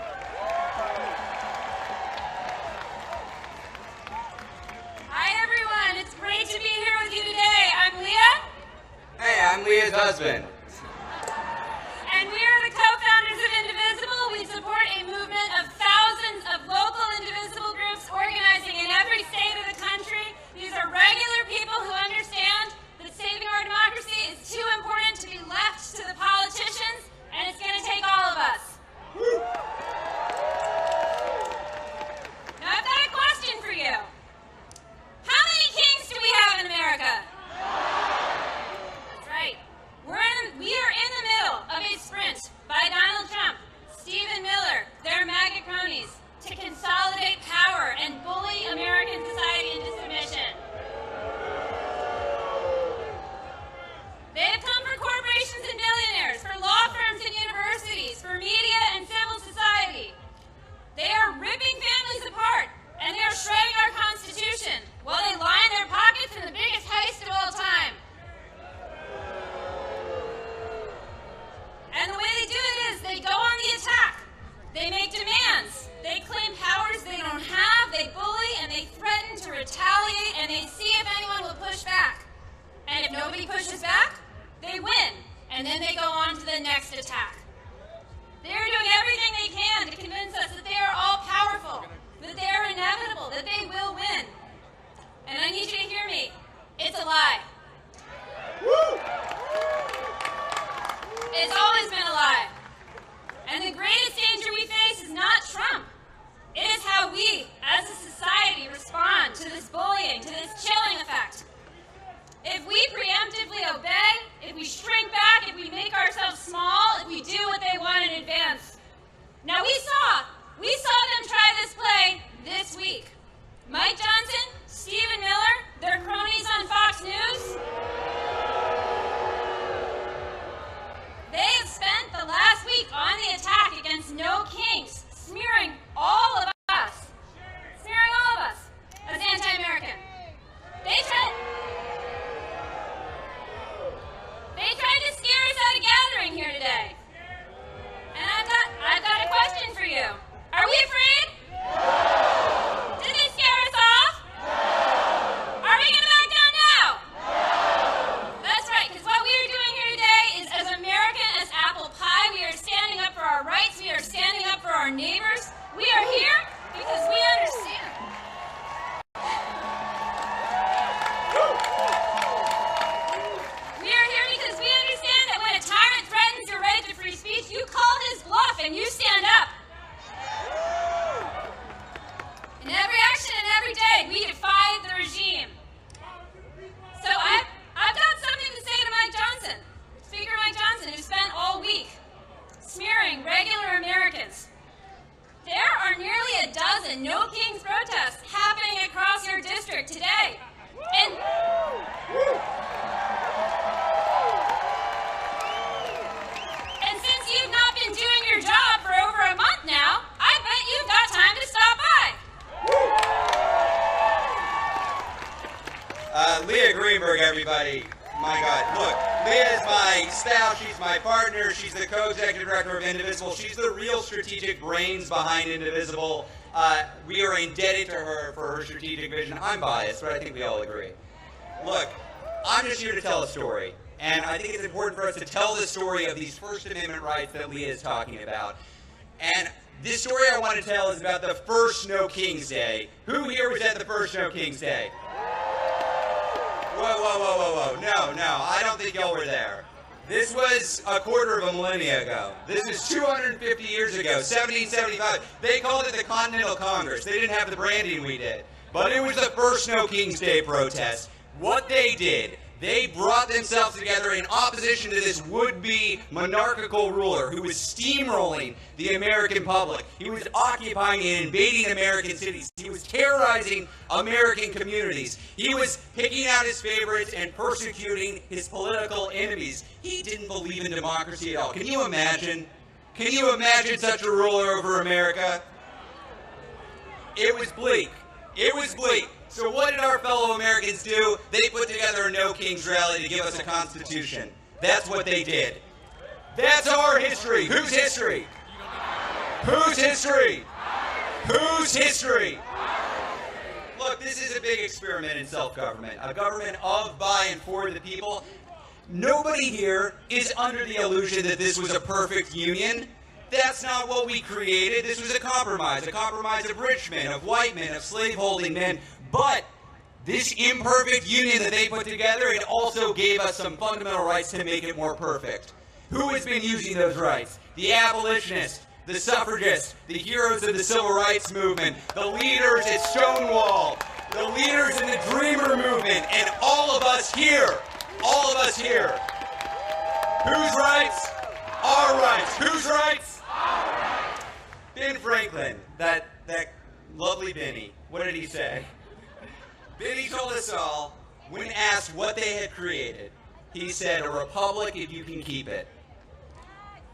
I'm Leah's husband. And we are the co-founders of Indivisible. We support a movement of thousands of local indivisible groups organizing in every state of the country. These are regular people who understand that saving our democracy is too important to be left to the politicians, and it's going to take all of us. Now I've got a question for you. How many kings do we have in America? We are in the middle of a sprint by Donald Trump, Stephen Miller, their MAGA cronies, to consolidate power and bully American society into submission. They have come for corporations and billionaires, for law firms and universities, for media and civil society. They are ripping families apart, and they are shredding our Constitution while they line their pockets in the biggest heist of all time. And the way they do it is they go on the attack. They make demands. They claim powers they don't have. They bully and they threaten to retaliate, and they see if anyone will push back. And if nobody pushes back, they win. and then they go on to the next attack. They're doing everything they can to convince us that they are all powerful, that they are inevitable, that they will win. And I need you to hear me. It's a lie. Woo! It's always been a lie. And the greatest danger we face is not Trump. It is how we, as a society, respond to this bullying, to this chilling effect. If we preemptively obey, if we shrink back, if we make ourselves small, if we do what they want in advance. Now we saw them try this play this week. Mike Johnson, Stephen Miller, their cronies on Fox News. They have spent the last week on the attack against No Kings, smearing all of us as anti-American. They tried to scare us out of gathering here today. And I've got a question for you. Are we afraid? Did they scare us off? Are we going to back down now? That's right, because what we are doing here today is as American as apple pie. We are standing up for our rights. We are standing up for our neighbors. We are here because we understand. We are here because we understand that when a tyrant threatens your right to free speech, you call his bluff and you stand up. In every action and every day, we defy the regime. So I've got something to say to Mike Johnson, Speaker Mike Johnson, who spent all week smearing regular Americans. There are nearly a dozen No Kings protests happening across your district today. And since you've not been doing your job for over a month now, I bet you've got time to stop by. Leah Greenberg, everybody. My God. Look, Leah is my spouse. She's my partner. She's the co-executive director of Indivisible. She's the real strategic brains behind Indivisible. We are indebted to her for her strategic vision. I'm biased, but I think we all agree. Look, I'm just here to tell a story. And I think it's important for us to tell the story of these First Amendment rights that Leah is talking about. And this story I want to tell is about the first No Kings Day. Who here was at the first No Kings Day? Whoa. No, I don't think y'all were there. This was a quarter of a millennia ago. This is 250 years ago, 1775. They called it the Continental Congress. They didn't have the branding we did. But it was the first No Kings Day protest. What they did, they brought themselves together in opposition to this would-be monarchical ruler who was steamrolling the American public. He was occupying and invading American cities. He was terrorizing American communities. He was picking out his favorites and persecuting his political enemies. He didn't believe in democracy at all. Can you imagine? Can you imagine such a ruler over America? It was bleak. It was bleak. So what did our fellow Americans do? They put together a No Kings rally to give us a constitution. That's what they did. That's our history. Whose history? Whose history? Whose history? Look, this is a big experiment in self-government. A government of, by, and for the people. Nobody here is under the illusion that this was a perfect union. That's not what we created. This was a compromise of rich men, of white men, of slave-holding men. But this imperfect union that they put together, it also gave us some fundamental rights to make it more perfect. Who has been using those rights? The abolitionists, the suffragists, the heroes of the civil rights movement, the leaders at Stonewall, the leaders in the Dreamer movement, and all of us here. All of us here. Whose rights? Our rights. Whose rights? Our rights. Ben Franklin, that lovely Benny, what did he say? Benny told us all, when asked what they had created, he said, a republic if you can keep it.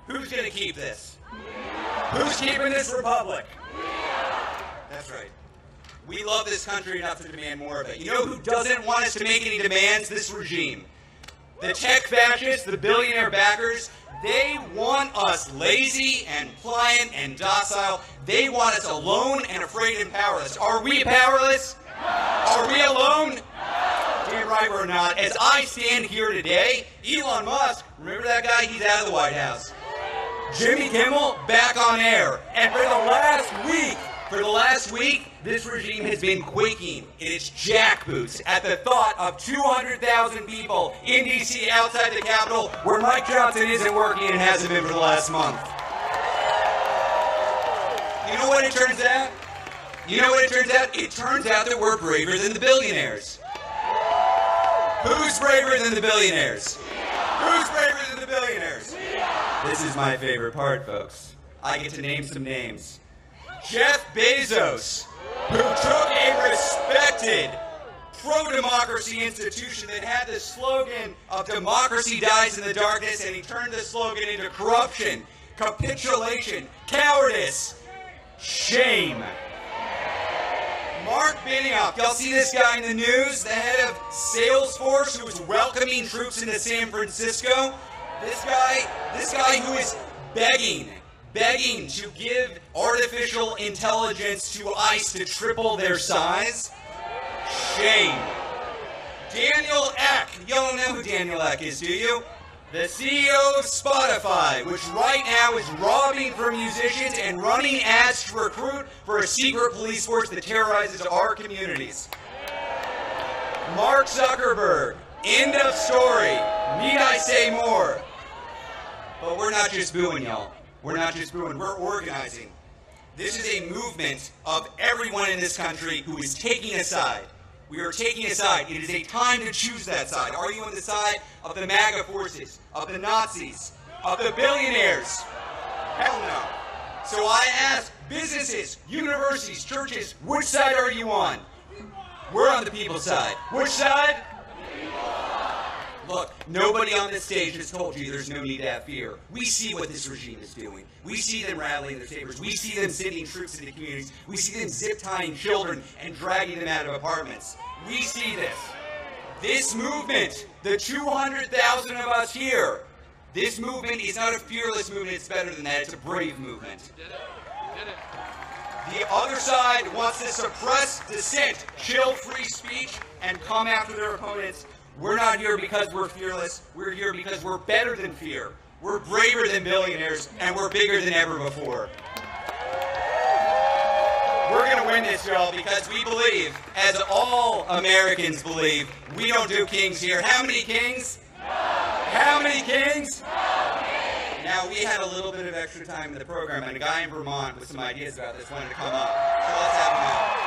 Who's going to keep this? Who's keeping this republic? That's right. We love this country enough to demand more of it. You know who doesn't want us to make any demands? This regime. The tech fascists, the billionaire backers, they want us lazy and pliant and docile. They want us alone and afraid and powerless. Are we powerless? Are we alone? Damn right or not, as I stand here today, Elon Musk, remember that guy? He's out of the White House. Jimmy Kimmel, back on air. And for the last week, this regime has been quaking in its jackboots at the thought of 200,000 people in D.C. outside the Capitol where Mike Johnson isn't working and hasn't been for the last month. You know what it turns out? It turns out that we're braver than the billionaires. Who's braver than the billionaires? Who's braver than the billionaires? This is my favorite part, folks. I get to name some names. Jeff Bezos, who took a respected pro-democracy institution that had the slogan of democracy dies in the darkness, and he turned the slogan into corruption, capitulation, cowardice, shame. Mark Benioff, y'all see this guy in the news, the head of Salesforce, who is welcoming troops into San Francisco? This guy who is begging to give artificial intelligence to ICE to triple their size? Shame. Daniel Ek, y'all don't know who Daniel Ek is, do you? The CEO of Spotify, which right now is robbing from musicians and running ads to recruit for a secret police force that terrorizes our communities. Mark Zuckerberg, end of story. Need I say more? But we're not just booing, y'all. We're not just booing, we're organizing. This is a movement of everyone in this country who is taking a side. We are taking a side. It is a time to choose that side. Are you on the side of the MAGA forces, of the Nazis, of the billionaires? Hell no. So I ask businesses, universities, churches, which side are you on? We're on the people's side. Which side? Look, nobody on this stage has told you there's no need to have fear. We see what this regime is doing. We see them rallying their sabers. We see them sending troops into communities. We see them zip-tying children and dragging them out of apartments. We see this. This movement, the 200,000 of us here, this movement is not a fearless movement. It's better than that. It's a brave movement. The other side wants to suppress dissent, chill free speech, and come after their opponents. We're not here because we're fearless. We're here because we're better than fear. We're braver than billionaires, and we're bigger than ever before. We're going to win this, y'all, because we believe, as all Americans believe, we don't do kings here. How many kings? How many kings? Now, we had a little bit of extra time in the program, and a guy in Vermont with some ideas about this wanted to come up. So let's have him out.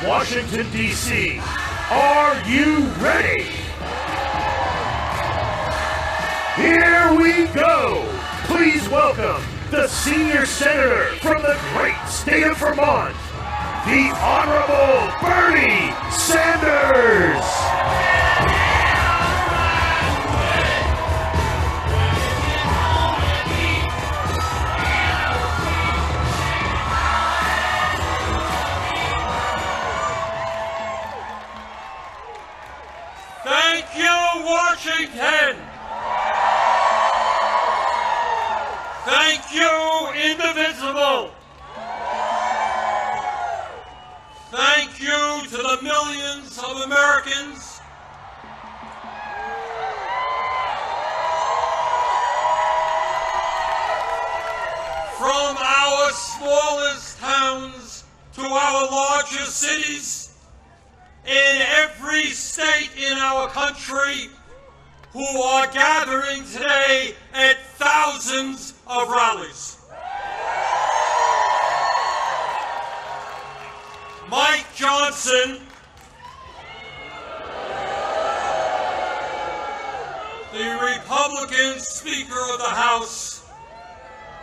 Washington, D.C. Are you ready? Here we go. Please welcome the senior senator from the great state of Vermont, the Honorable Bernie Sanders. Thank you, Washington. Thank you, Indivisible. Thank you to the millions of Americans from our smallest towns to our largest cities in every state in our country who are gathering today at thousands of rallies. Mike Johnson, the Republican Speaker of the House,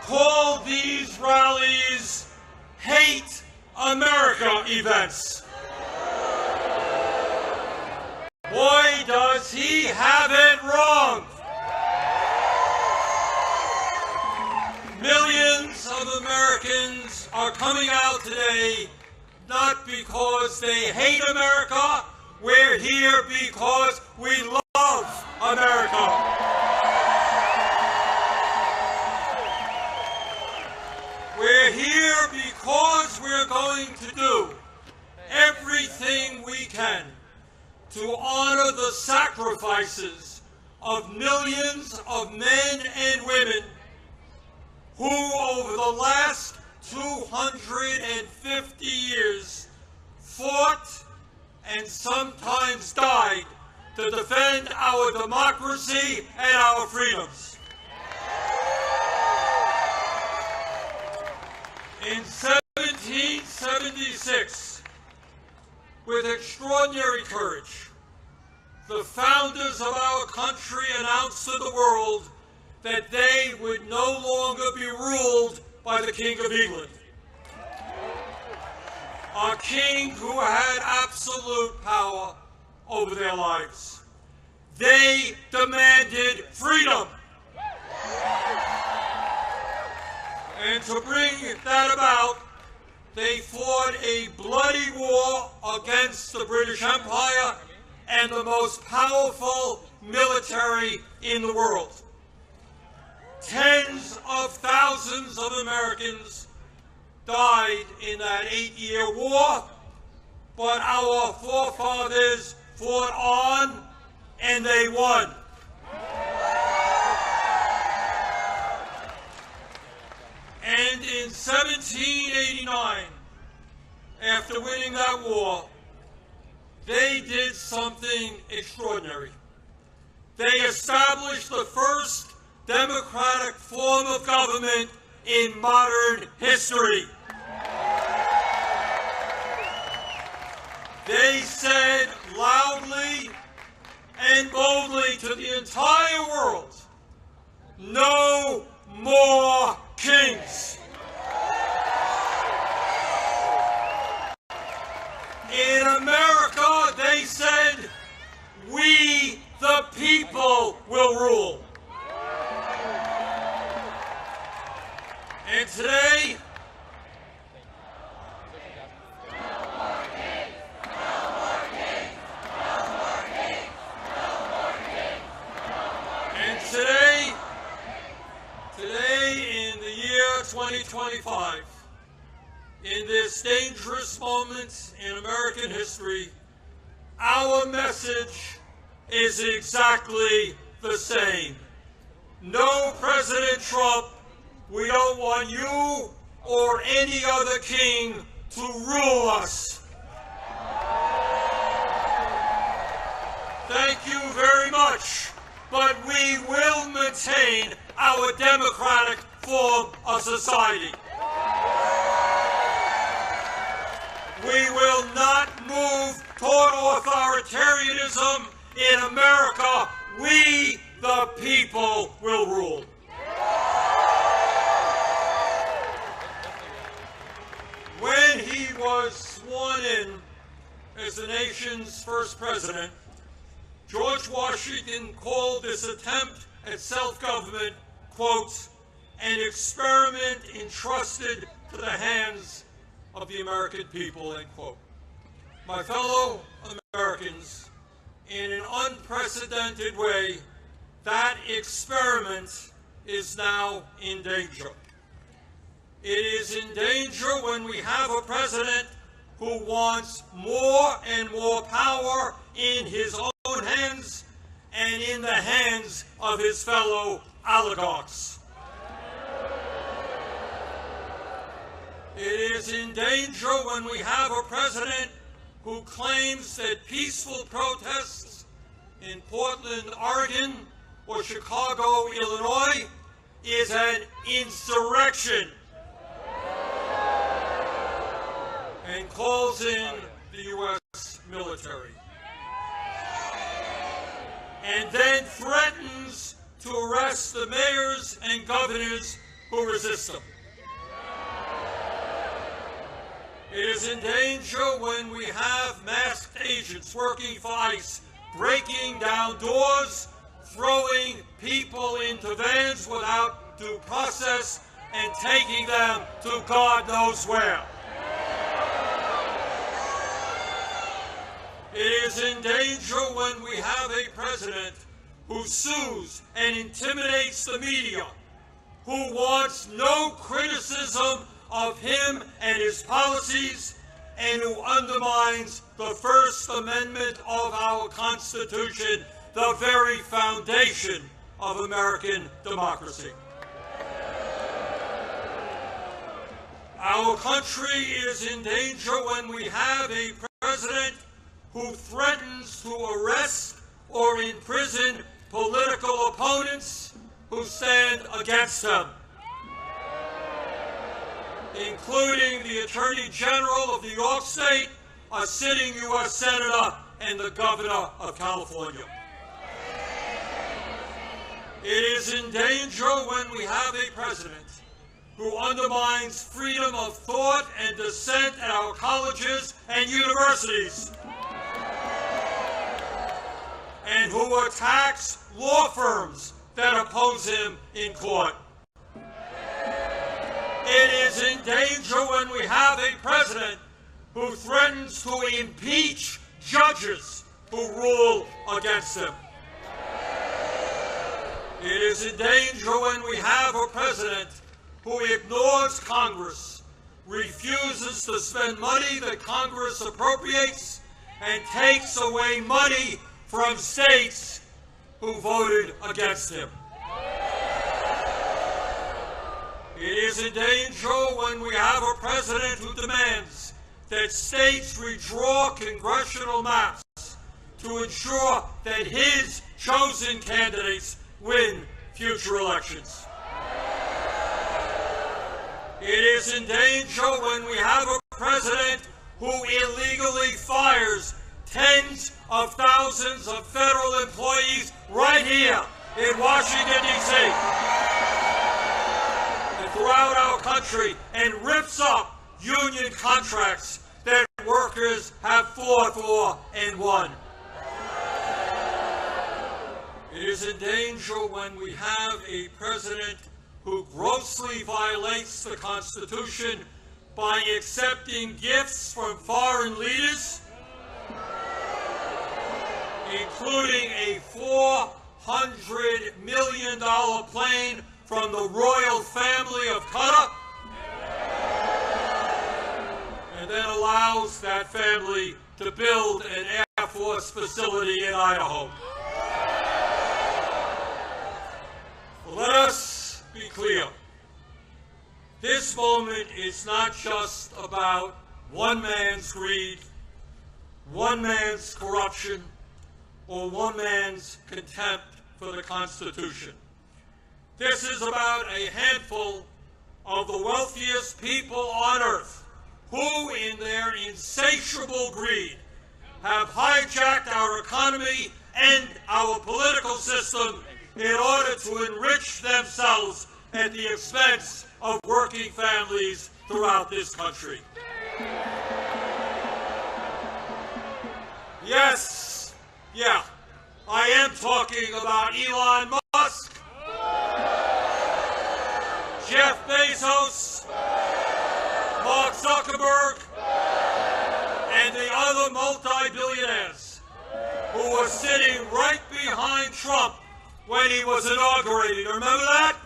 called these rallies Hate America events. Boy, does he have it wrong. Millions of Americans are coming out today not because they hate America. We're here because we love America. We're here because we're going to do everything we can to honor the sacrifices of millions of men and women who, over the last 250 years, fought and sometimes died to defend our democracy and our freedoms. In 1776, with extraordinary courage, the founders of our country announced to the world that they would no longer be ruled by the King of England, a king who had absolute power over their lives. They demanded freedom. And to bring that about, they fought a bloody war against the British Empire and the most powerful military in the world. Tens of thousands of Americans died in that 8-year war, but our forefathers fought on and they won. And in 1789, after winning that war, they did something extraordinary. They established the first democratic form of government in modern history. They said loudly and boldly to the entire world, no more kings. In America, they said, we the people will rule. And today, today in the year 2025, in this dangerous moment in American history, our message is exactly the same. No, President Trump, we don't want you or any other king to rule us. Thank you very much, but we will maintain our democratic form of society. We will not move toward authoritarianism in America. We, the people, will rule. When he was sworn in as the nation's first president, George Washington called this attempt at self-government, quote, an experiment entrusted to the hands of the American people, end quote. My fellow Americans, in an unprecedented way, that experiment is now in danger. It is in danger when we have a president who wants more and more power in his own hands and in the hands of his fellow oligarchs. It is in danger when we have a president who claims that peaceful protests in Portland, Oregon, or Chicago, Illinois, is an insurrection, and calls in the U.S. military, and then threatens to arrest the mayors and governors who resist him. It is in danger when we have masked agents working for ICE, breaking down doors, throwing people into vans without due process, and taking them to God knows where. It is in danger when we have a president who sues and intimidates the media, who wants no criticism of him and his policies, and who undermines the First Amendment of our Constitution, the very foundation of American democracy. Our country is in danger when we have a president who threatens to arrest or imprison political opponents who stand against him, including the Attorney General of New York State, a sitting U.S. Senator, and the Governor of California. It is in danger when we have a president who undermines freedom of thought and dissent at our colleges and universities, and who attacks law firms that oppose him in court. It is in danger when we have a president who threatens to impeach judges who rule against him. It is in danger when we have a president who ignores Congress, refuses to spend money that Congress appropriates, and takes away money from states who voted against him. It is in danger when we have a president who demands that states redraw congressional maps to ensure that his chosen candidates win future elections. It is in danger when we have a president who illegally fires tens of thousands of federal employees right here in Washington, D.C., and throughout our country, and rips up union contracts that workers have fought for and won. It is in danger when we have a president who grossly violates the Constitution by accepting gifts from foreign leaders, including a $400 million plane from the royal family of Qatar, and then allows that family to build an Air Force facility in Idaho. Let us be clear. This moment is not just about one man's greed, one man's corruption, or one man's contempt for the Constitution. This is about a handful of the wealthiest people on earth who in their insatiable greed have hijacked our economy and our political system in order to enrich themselves at the expense of working families throughout this country. Yes, yeah, I am talking about Elon Musk, Jeff Bezos, Mark Zuckerberg, and the other multi-billionaires who were sitting right behind Trump when he was inaugurated. Remember that?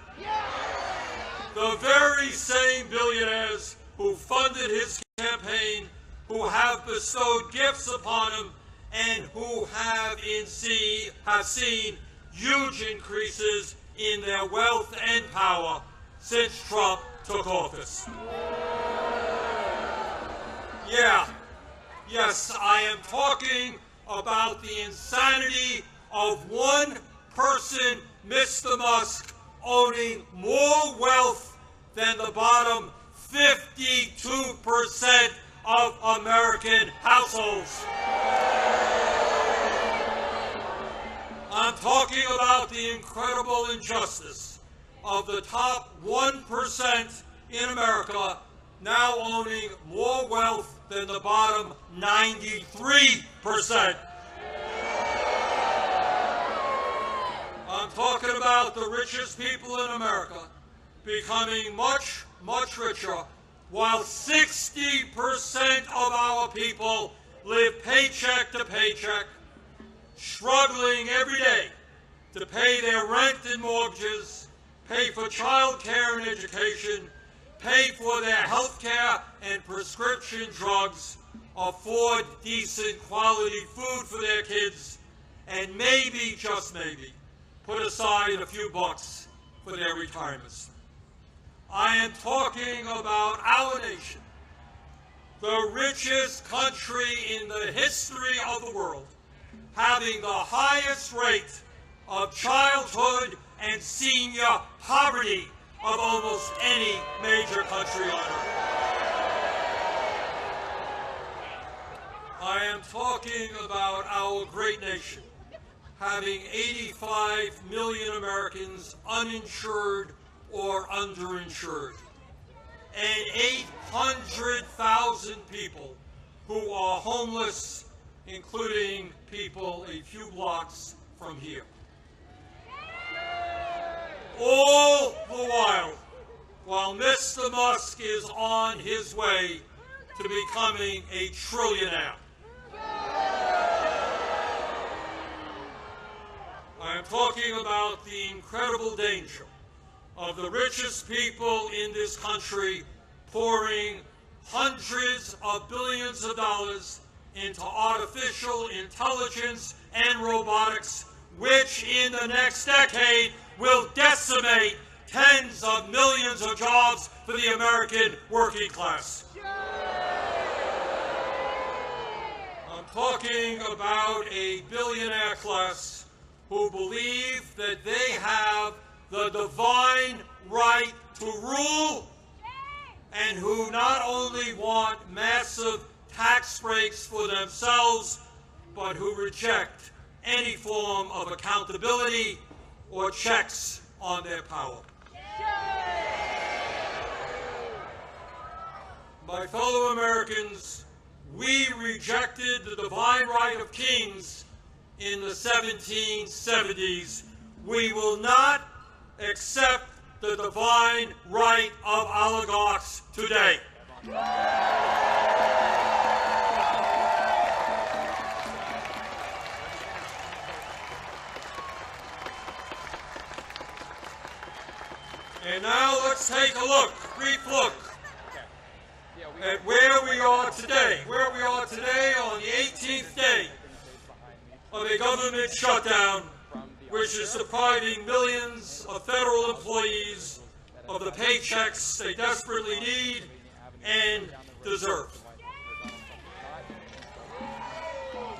The very same billionaires who funded his campaign, who have bestowed gifts upon him, and who have seen huge increases in their wealth and power since Trump took office. Yeah, yes, I am talking about the insanity of one person, Mr. Musk, owning more wealth than the bottom 52% of American households. I'm talking about the incredible injustice of the top 1% in America now owning more wealth than the bottom 93%. I'm talking about the richest people in America becoming much, much richer, while 60% of our people live paycheck to paycheck, struggling every day to pay their rent and mortgages, pay for child care and education, pay for their health care and prescription drugs, afford decent quality food for their kids, and maybe, just maybe, put aside a few bucks for their retirements. I am talking about our nation, the richest country in the history of the world, having the highest rate of childhood and senior poverty of almost any major country on earth. I am talking about our great nation, having 85 million Americans uninsured or underinsured, and 800,000 people who are homeless, including people a few blocks from here. All the while Mr. Musk is on his way to becoming a trillionaire. I am talking about the incredible danger of the richest people in this country pouring hundreds of billions of dollars into artificial intelligence and robotics, which in the next decade will decimate tens of millions of jobs for the American working class. I'm talking about a billionaire class who believe that they have the divine right to rule, and who not only want massive tax breaks for themselves, but who reject any form of accountability or checks on their power. My fellow Americans, we rejected the divine right of kings in the 1770s. We will not accept the divine right of oligarchs today. And now let's take a brief look at where we are today. Where we are today on the 18th day of a government shutdown, which is depriving millions of federal employees of the paychecks they desperately need and deserve.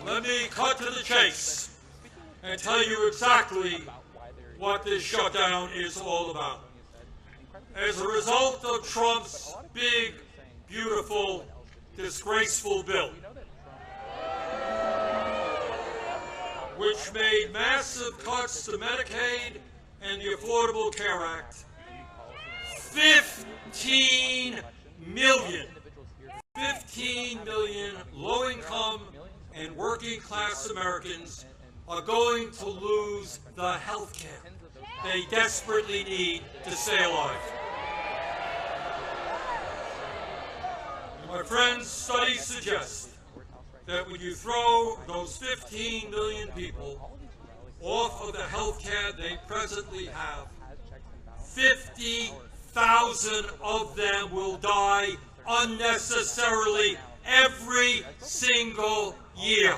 Let me cut to the chase and tell you exactly what this shutdown is all about. As a result of Trump's big, beautiful disgraceful bill, which made massive cuts to Medicaid and the Affordable Care Act. 15 million low-income and working-class Americans are going to lose the health care they desperately need to stay alive. My friends, studies suggest that when you throw those 15 million people off of the health care they presently have, 50,000 of them will die unnecessarily every single year.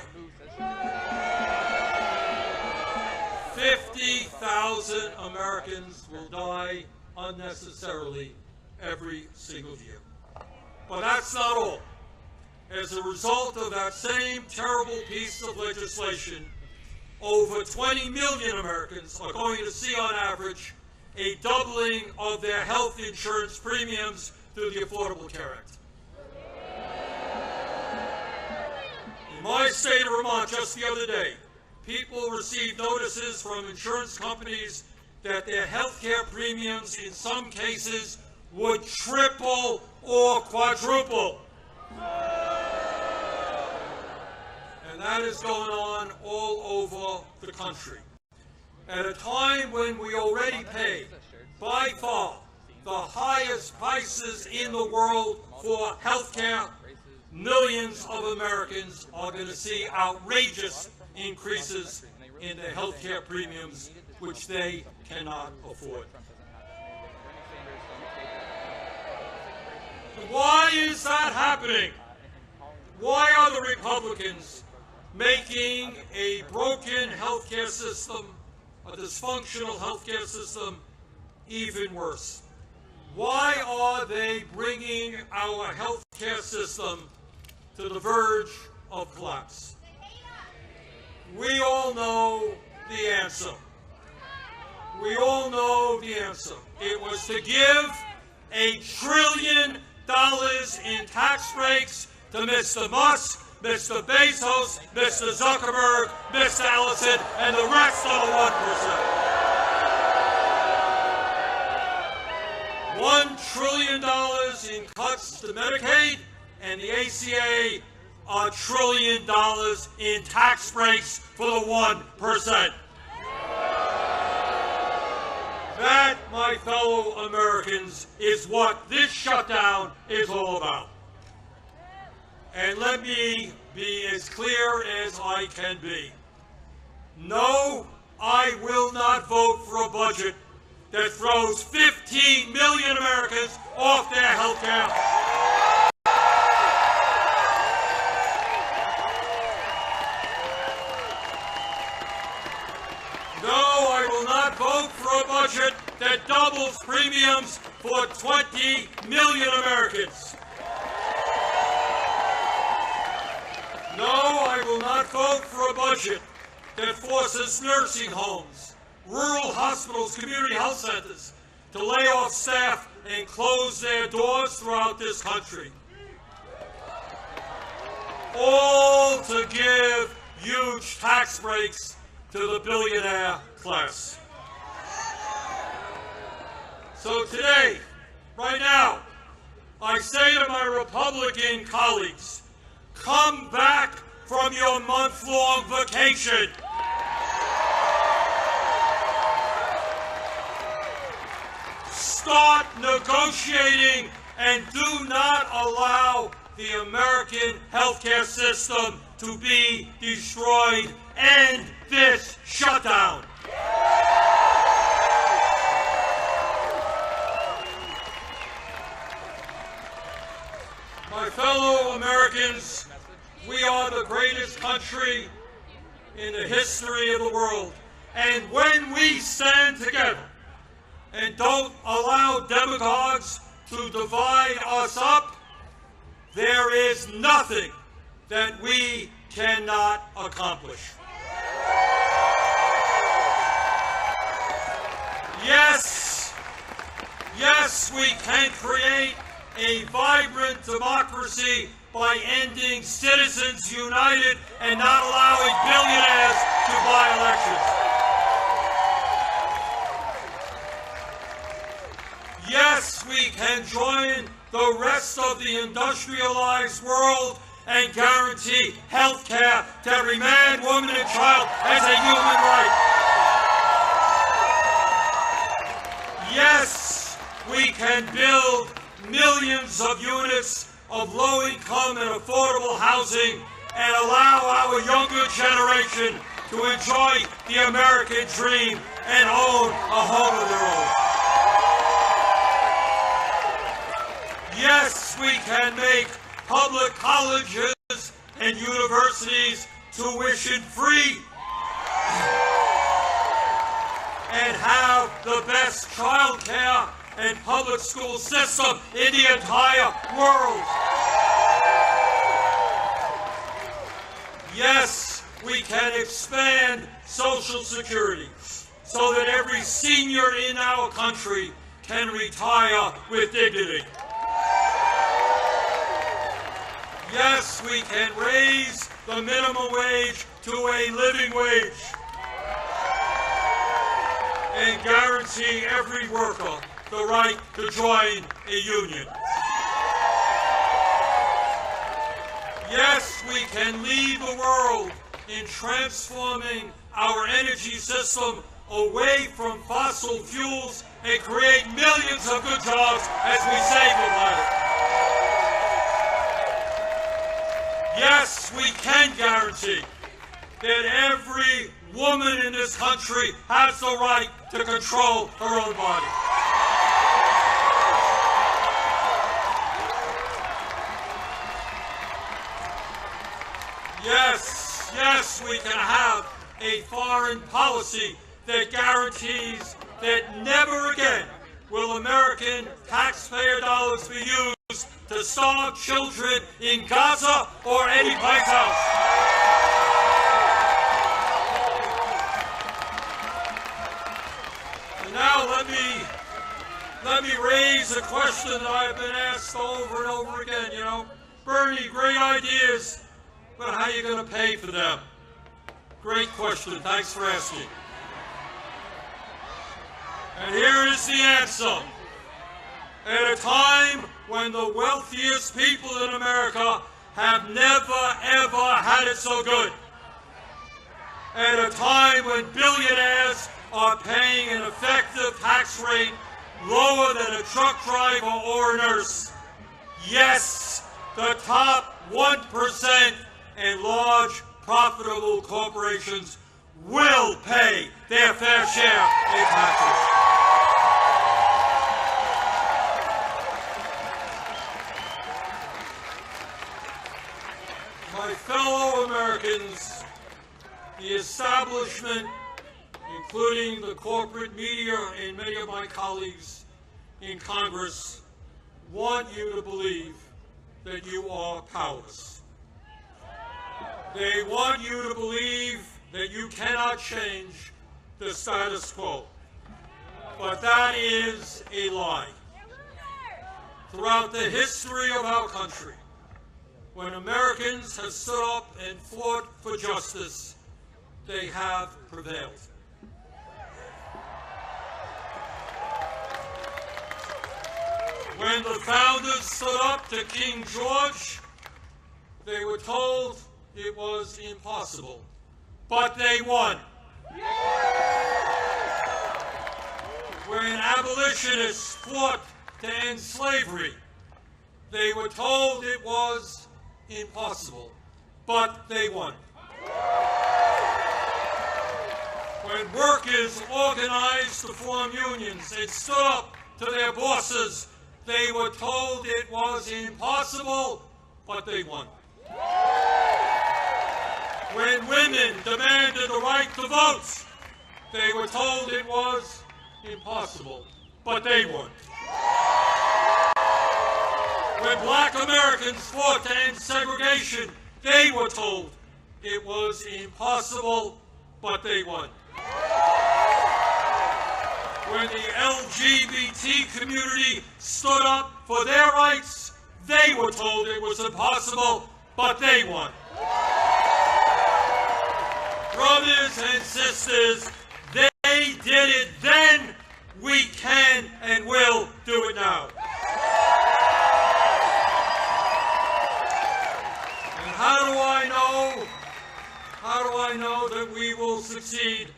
50,000 Americans will die unnecessarily every single year. But that's not all. As a result of that same terrible piece of legislation, over 20 million Americans are going to see on average a doubling of their health insurance premiums through the Affordable Care Act. In my state of Vermont just the other day, people received notices from insurance companies that their health care premiums in some cases would triple or quadruple. And that is going on all over the country. At a time when we already pay, by far, the highest prices in the world for health care, millions of Americans are going to see outrageous increases in their health care premiums, which they cannot afford. Why is that happening? Why are the Republicans making a broken healthcare system, a dysfunctional healthcare system, even worse? Why are they bringing our healthcare system to the verge of collapse? We all know the answer. We all know the answer. It was to give $1 trillion in tax breaks to Mr. Musk, Mr. Bezos, Mr. Zuckerberg, Mr. Ellison, and the rest of the 1%. $1 trillion in cuts to Medicaid, and the ACA $1 trillion in tax breaks for the 1%. That, my fellow Americans, is what this shutdown is all about. And let me be as clear as I can be. No, I will not vote for a budget that throws 15 million Americans off their health care. No, I will not vote for a budget that doubles premiums for 20 million Americans. No, I will not vote for a budget that forces nursing homes, rural hospitals, community health centers to lay off staff and close their doors throughout this country. All to give huge tax breaks to the billionaire class. So today, right now, I say to my Republican colleagues, come back from your month-long vacation. Start negotiating and do not allow the American healthcare system to be destroyed. End this shutdown. My fellow Americans, we are the greatest country in the history of the world. And when we stand together and don't allow demagogues to divide us up, there is nothing that we cannot accomplish. Yes, we can create a vibrant democracy by ending Citizens United and not allowing billionaires to buy elections. Yes, we can join the rest of the industrialized world and guarantee health care to every man, woman, and child as a human right. Yes, we can build millions of units of low-income and affordable housing and allow our younger generation to enjoy the American dream and own a home of their own. Yes, we can make public colleges and universities tuition-free and have the best child care and public school system in the entire world. Yes, we can expand Social Security so that every senior in our country can retire with dignity. Yes, we can raise the minimum wage to a living wage and guarantee every worker the right to join a union. Yes, we can lead the world in transforming our energy system away from fossil fuels and create millions of good jobs as we save the planet. Yes, we can guarantee that every woman in this country has the right to control her own body. Yes, we can have a foreign policy that guarantees that never again will American taxpayer dollars be used to starve children in Gaza or any place else. And now let me raise a question that I've been asked over and over again. You know, Bernie, great ideas, but how are you going to pay for them? Great question. Thanks for asking. And here is the answer. At a time when the wealthiest people in America have never, ever had it so good. At a time when billionaires are paying an effective tax rate lower than a truck driver or a nurse. Yes, the top 1% and large profitable corporations will pay their fair share in taxes. My fellow Americans, the establishment, including the corporate media and many of my colleagues in Congress, want you to believe that you are powerless. They want you to believe that you cannot change the status quo. But that is a lie. Throughout the history of our country, when Americans have stood up and fought for justice, they have prevailed. When the founders stood up to King George, they were told it was impossible, but they won. When abolitionists fought to end slavery, they were told it was impossible, but they won. When workers organized to form unions and stood up to their bosses, they were told it was impossible, but they won. When women demanded the right to vote, they were told it was impossible, but they won. When black Americans fought to end segregation, they were told it was impossible, but they won. when the LGBT community stood up for their rights, they were told it was impossible, but they won. Brothers and sisters, they did it then, we can and will do it now. And how do I know? How do I know that we will succeed?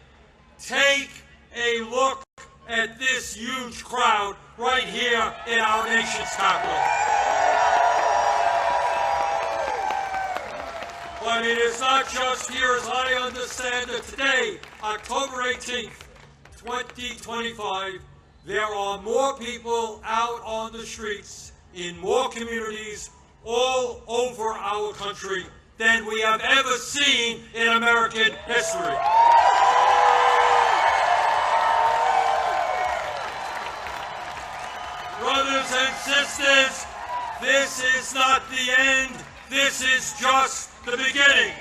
Take a look at this huge crowd right here in our nation's capital. But it is not just here, as I understand it today, October 18th, 2025, there are more people out on the streets in more communities all over our country than we have ever seen in American history. Brothers and sisters, this is not the end, this is just the beginning.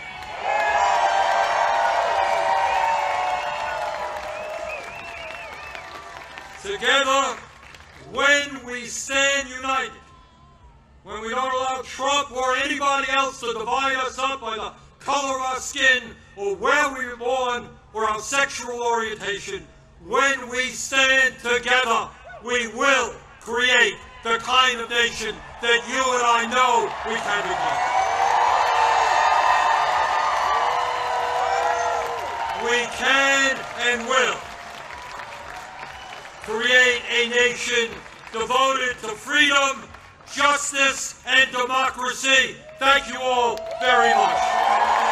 Together, when we stand united, when we don't allow Trump or anybody else to divide us up by the color of our skin or where we were born or our sexual orientation, when we stand together, we will create the kind of nation that you and I know we can become. We can and will create a nation devoted to freedom, justice, and democracy. Thank you all very much.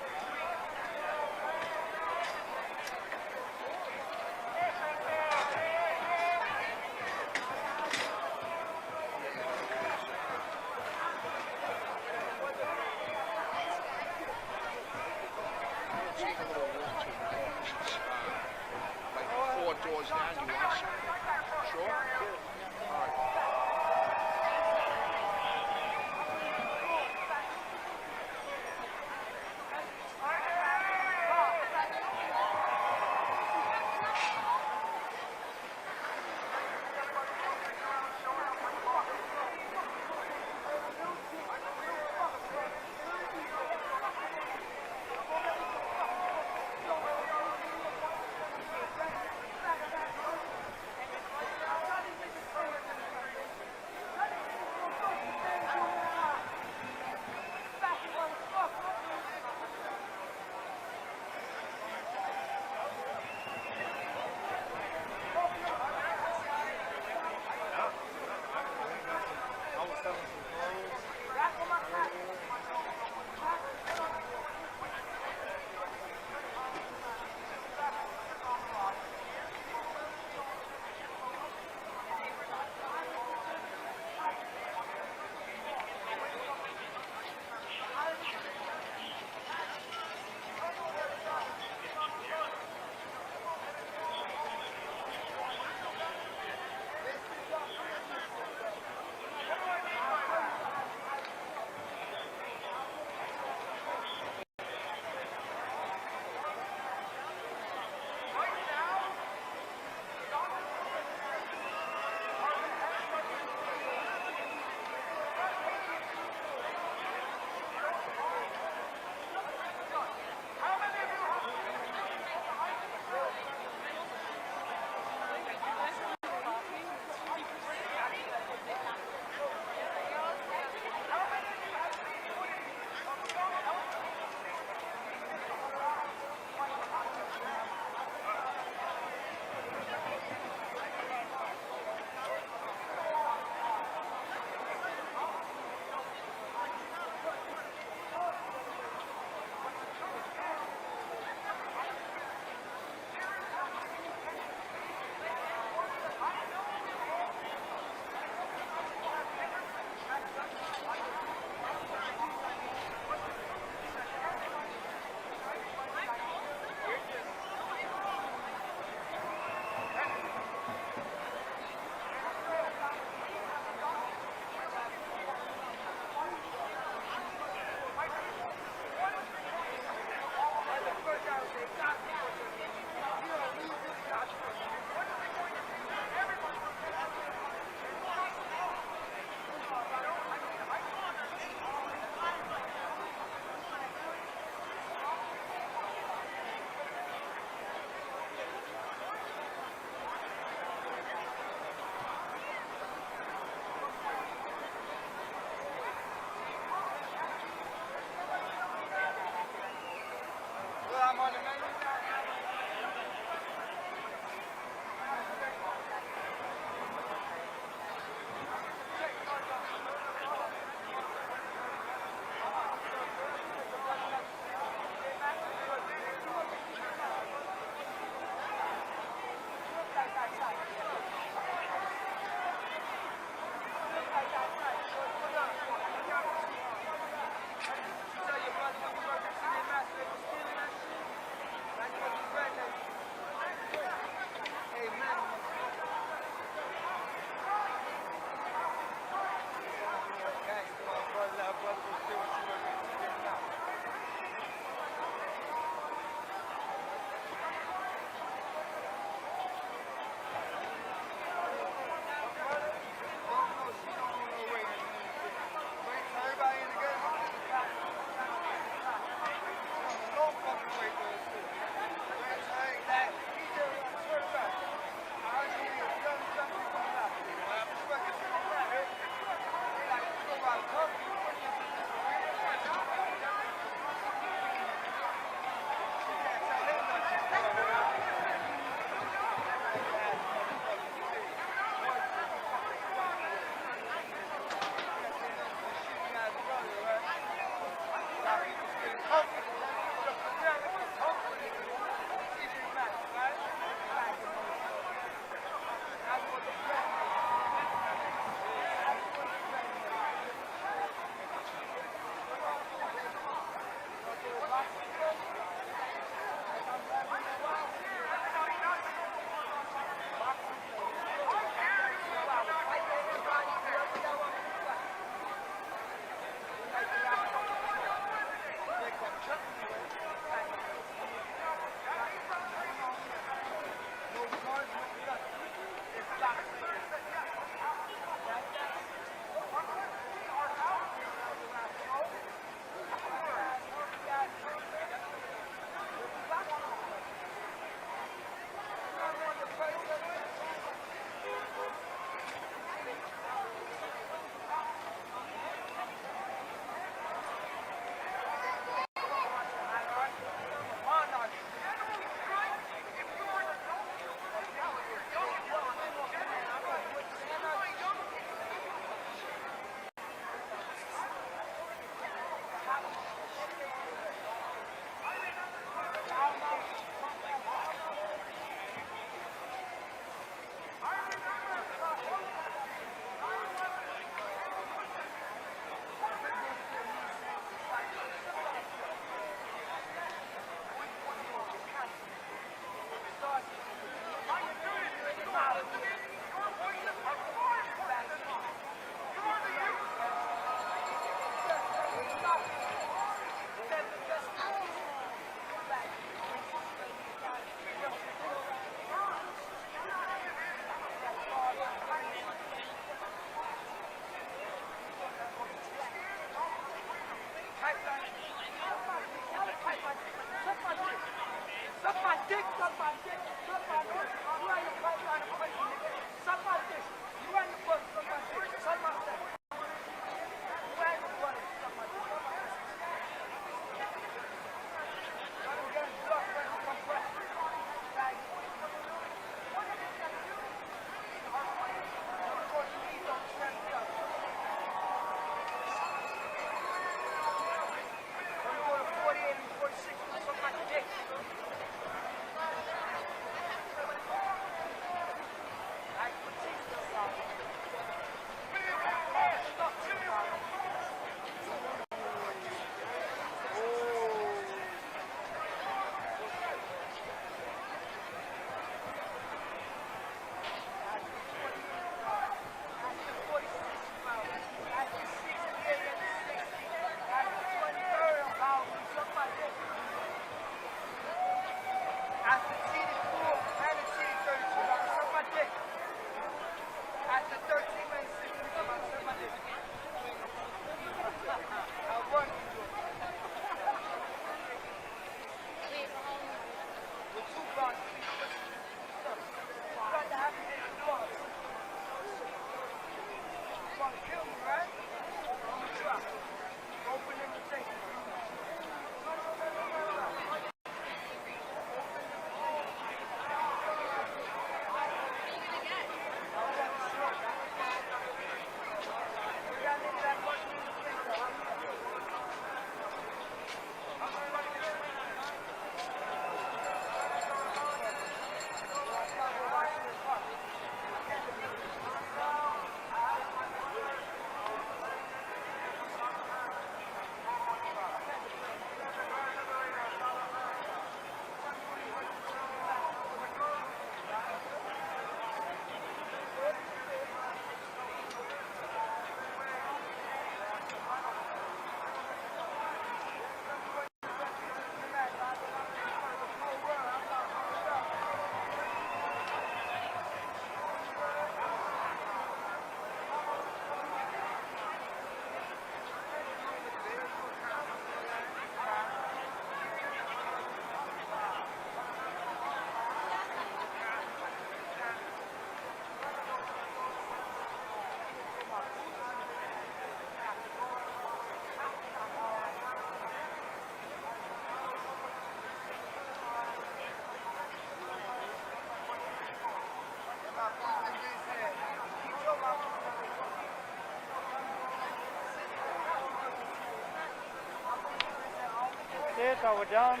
it? Are we done?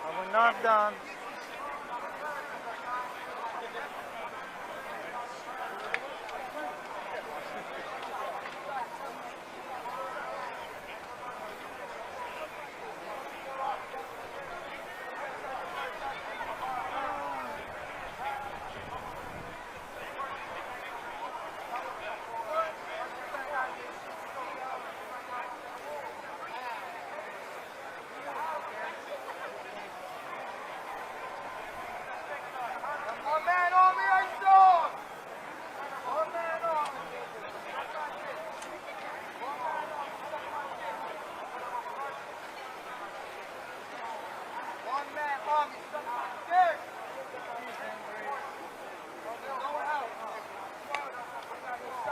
Are we not done?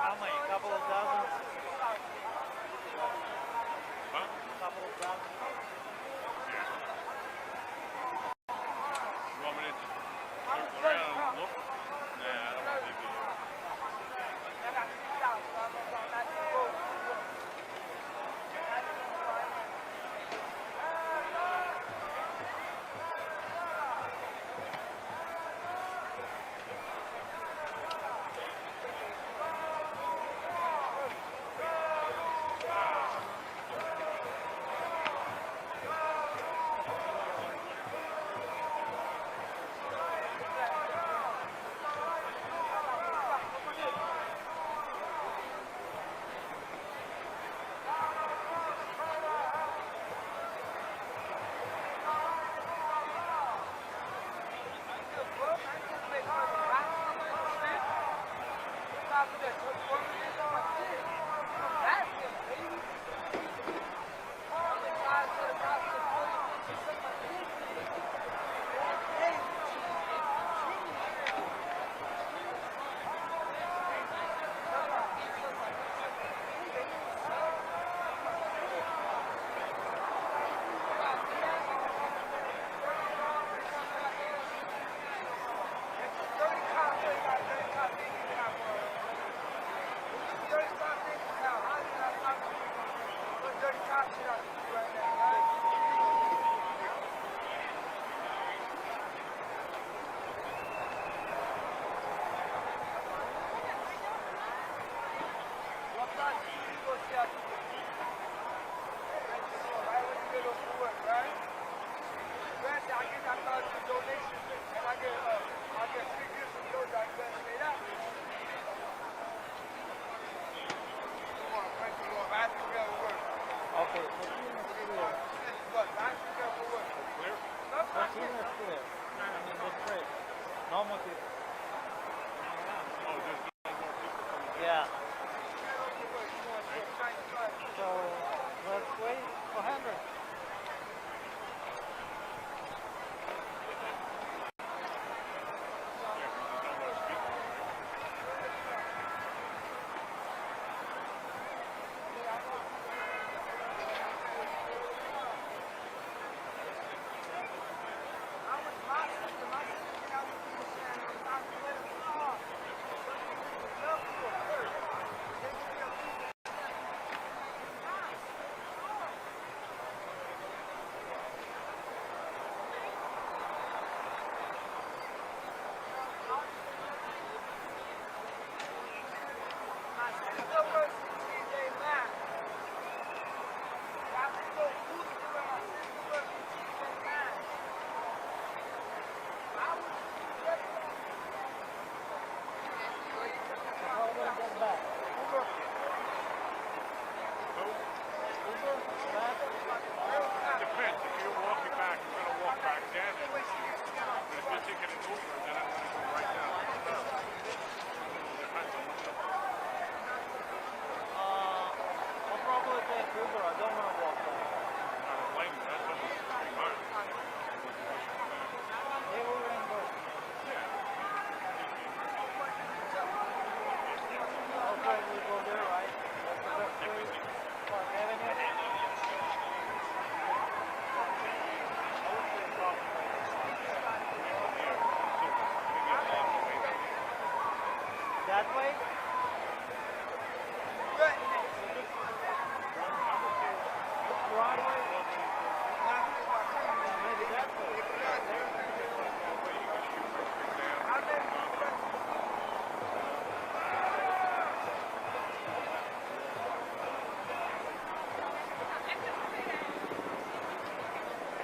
How many? A couple of dozen? Huh? A couple of dozen? Yeah. You want me to circle around and look? Nah, I don't want to do that. Yeah. So let's wait for Henry. That way? Broadway? Maybe that way.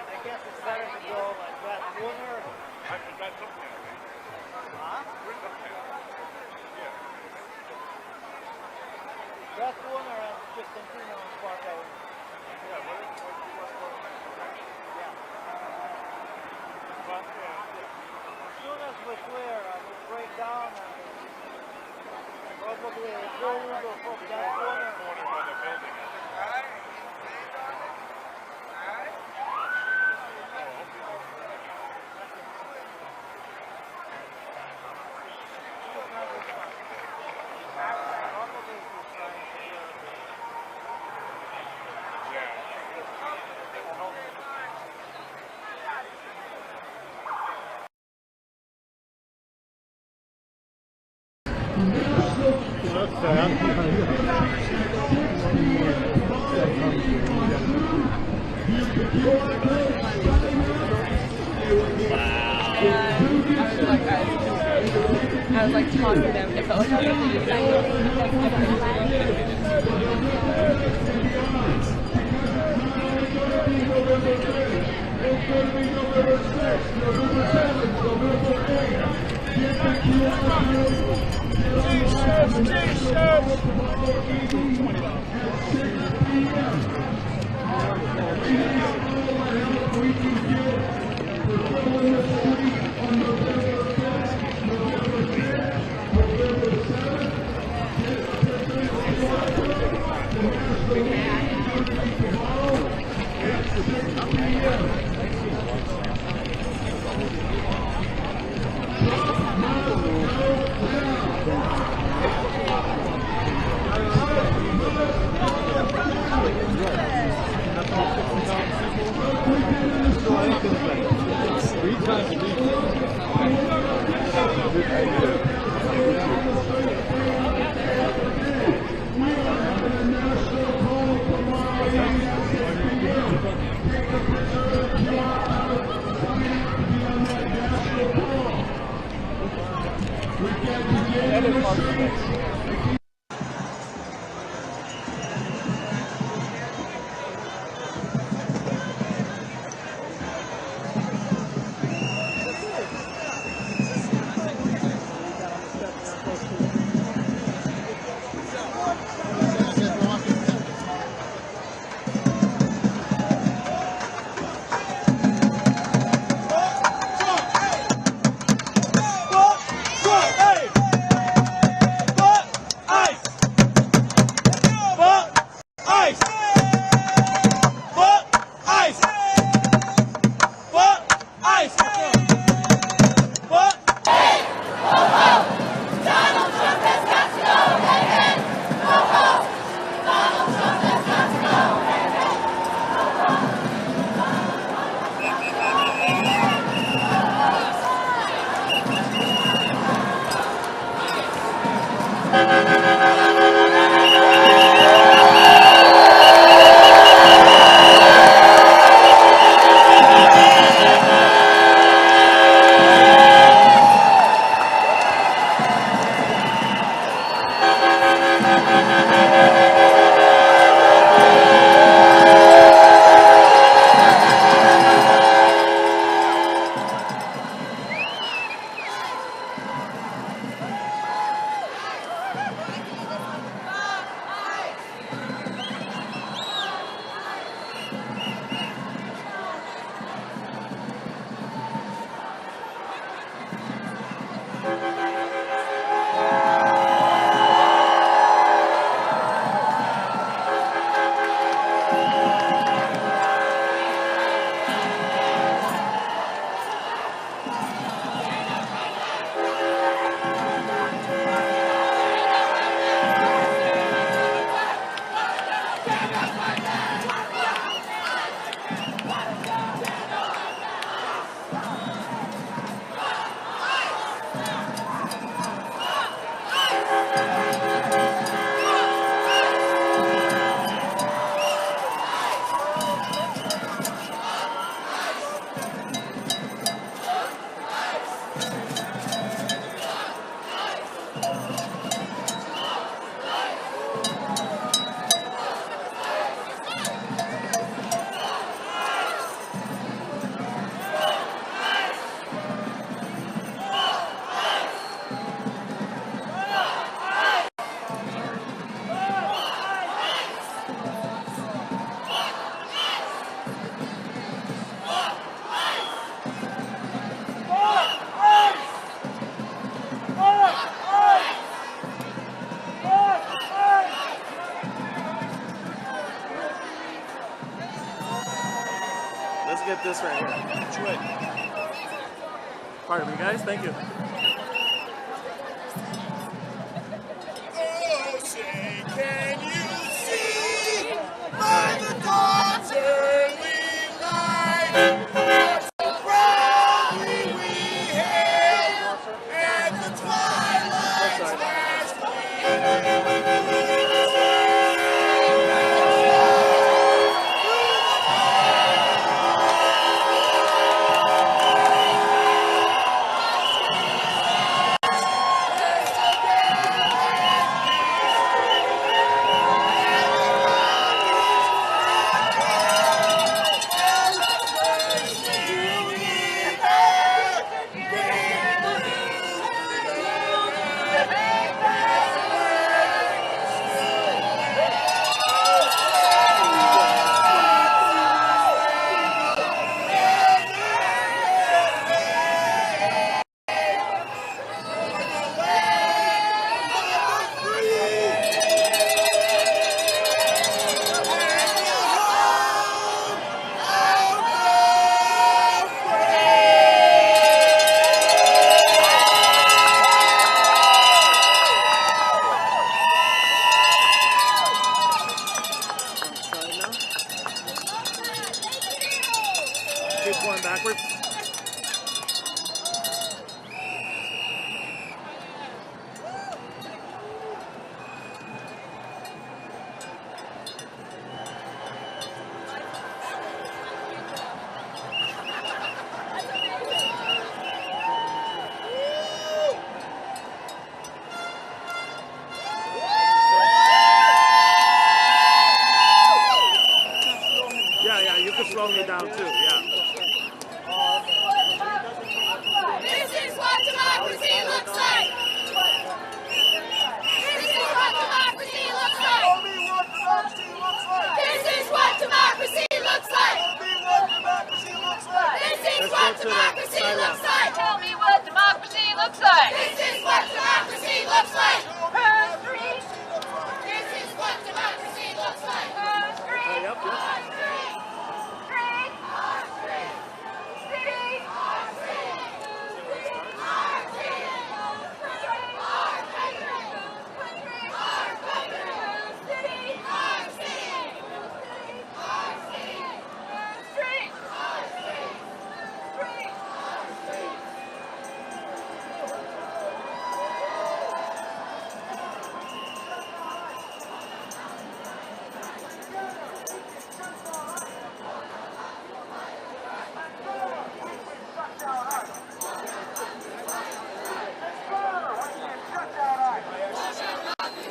I guess it's better to go like that sooner. Huh? That's the one around just continue on Park Avenue. Yeah, what you want to go to? Yeah. But as soon as we're clear, I will break down and probably go from that corner. Where the building is. I was like talking to them. It felt like I was going to Let's get this right here. Enjoy. Pardon me, guys. Thank you. Oh, say, can you see by the dawn's early light what so proudly we hailed at the twilight's last gleaming?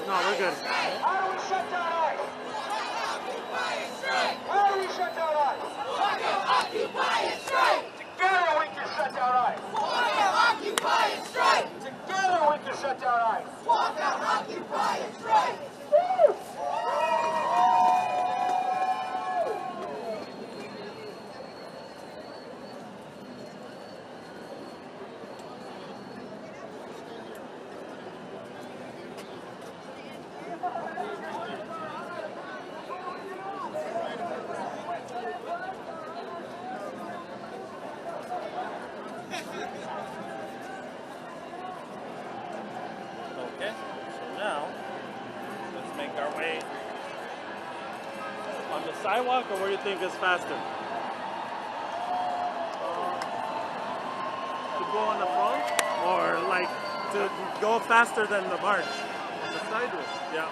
No, we're good. How do we shut down ICE? How do we shut down ICE? Walk out, occupy, and strike! Together we can shut down ICE! Walk out, occupy, and strike! Together we can shut down ICE! Walk out, occupy, and strike! Woo! Okay, so now let's make our way on the sidewalk, or where do you think is faster? To go on the front, or like to go faster than the march? On the sidewalk. Yeah.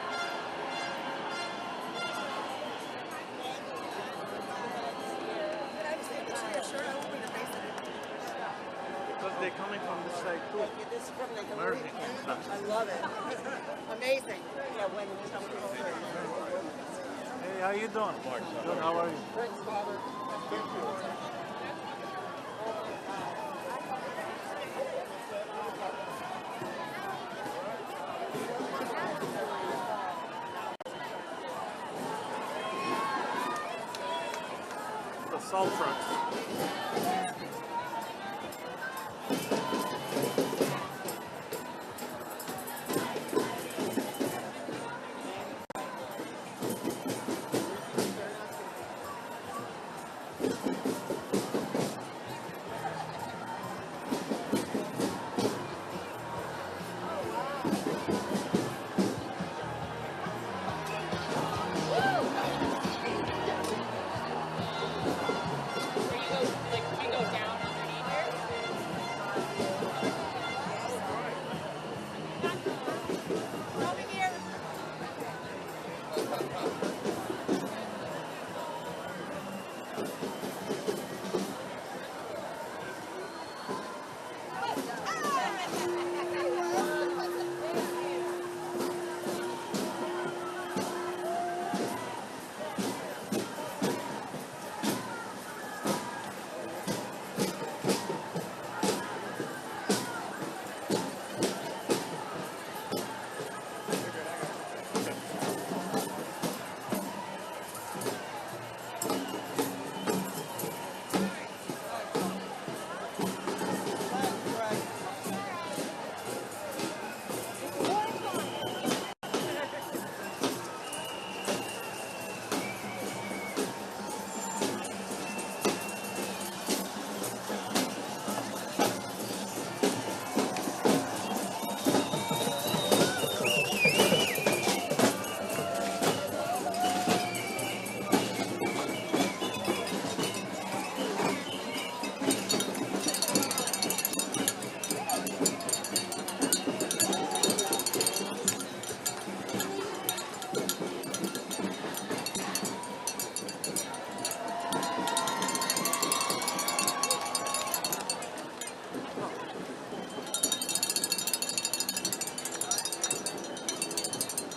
Because they're coming from this side too. Merging and stuff. I love it. Amazing. Yeah, when Hey, how you doing? Good, how are you? Thanks, Father. Thank you. The salt trucks.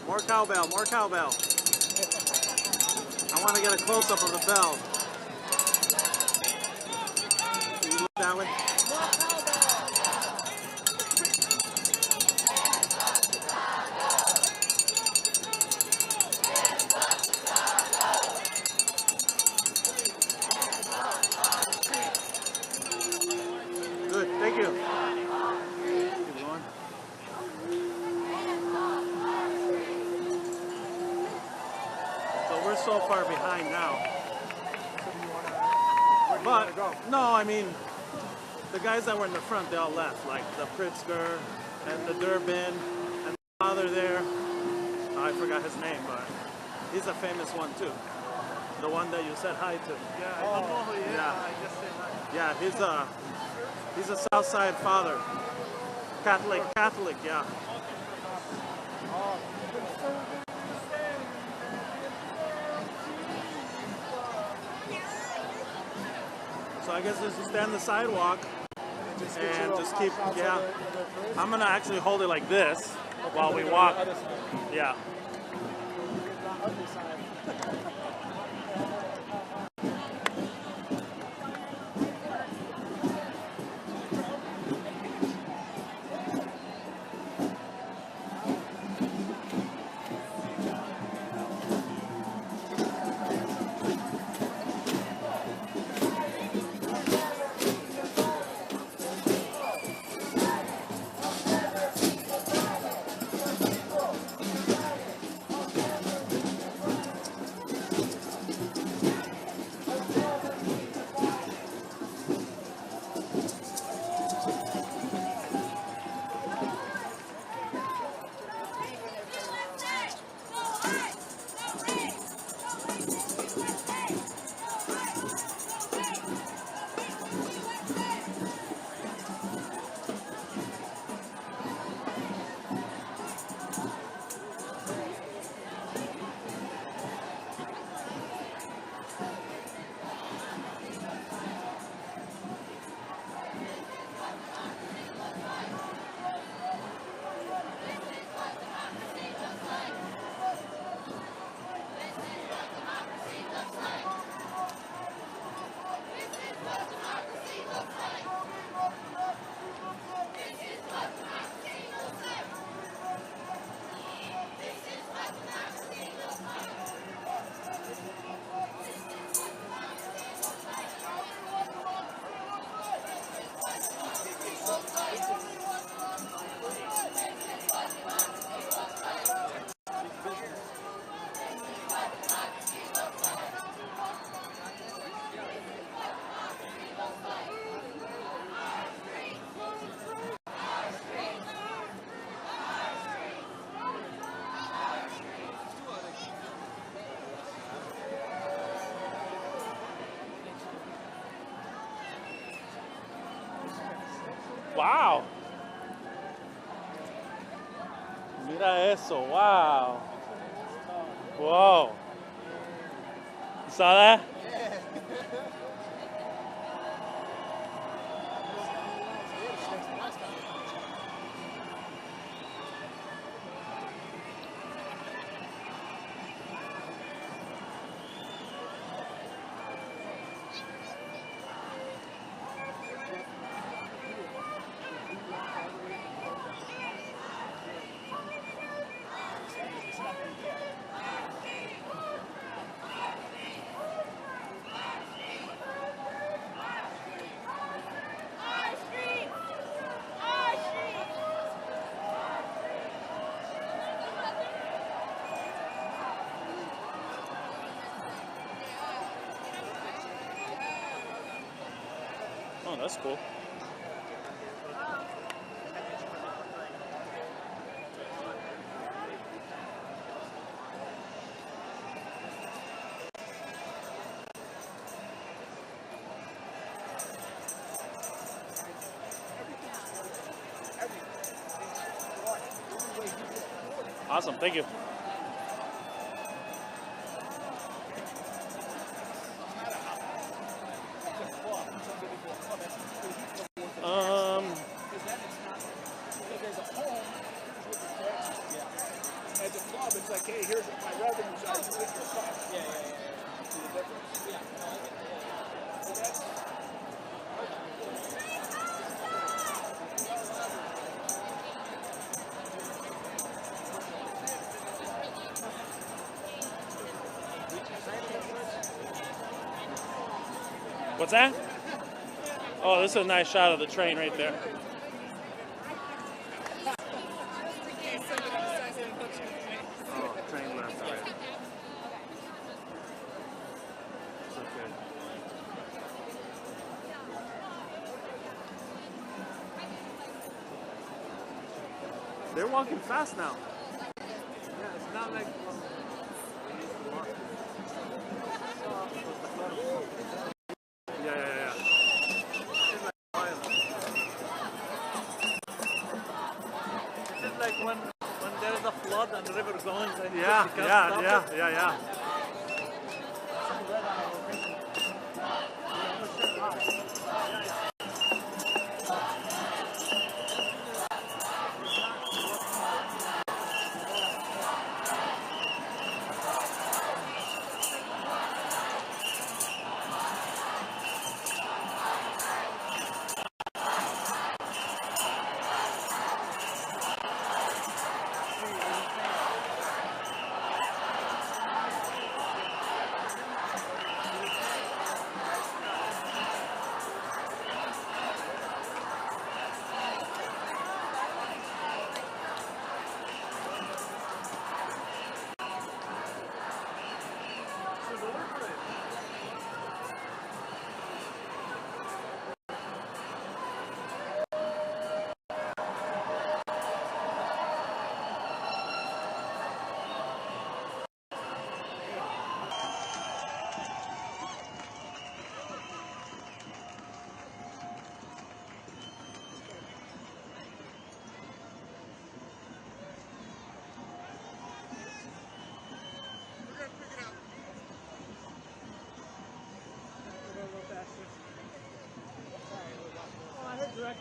More cowbell, more cowbell. I want to get a close-up of the bell. Can you look that way? Good, thank you. Keep going. So we're so far behind now. But, no, I mean, the guys that were in the front, they all left. Like the Pritzker and the Durbin and the father there. I forgot his name, but he's a famous one too. The one that you said hi to. Yeah, I don't know who he is. Yeah. I just said hi. Yeah, he's a South Side father. Catholic, yeah. So I guess just to stand the sidewalk and just keep, yeah. I'm gonna actually hold it like this while we walk. Yeah. Wow. Mira eso, wow. Whoa. You saw that? Oh, that's cool. Awesome, thank you. As a club, it's like, hey, here's my revenue, so I can make your club. Yeah. See the difference? Yeah. So that's... What's that? Oh, this is a nice shot of the train right there. Oh, train left, all right. It's okay. They're walking fast now. Yeah, it's not like... Yeah. This is like when there is a flood and the river going. Yeah.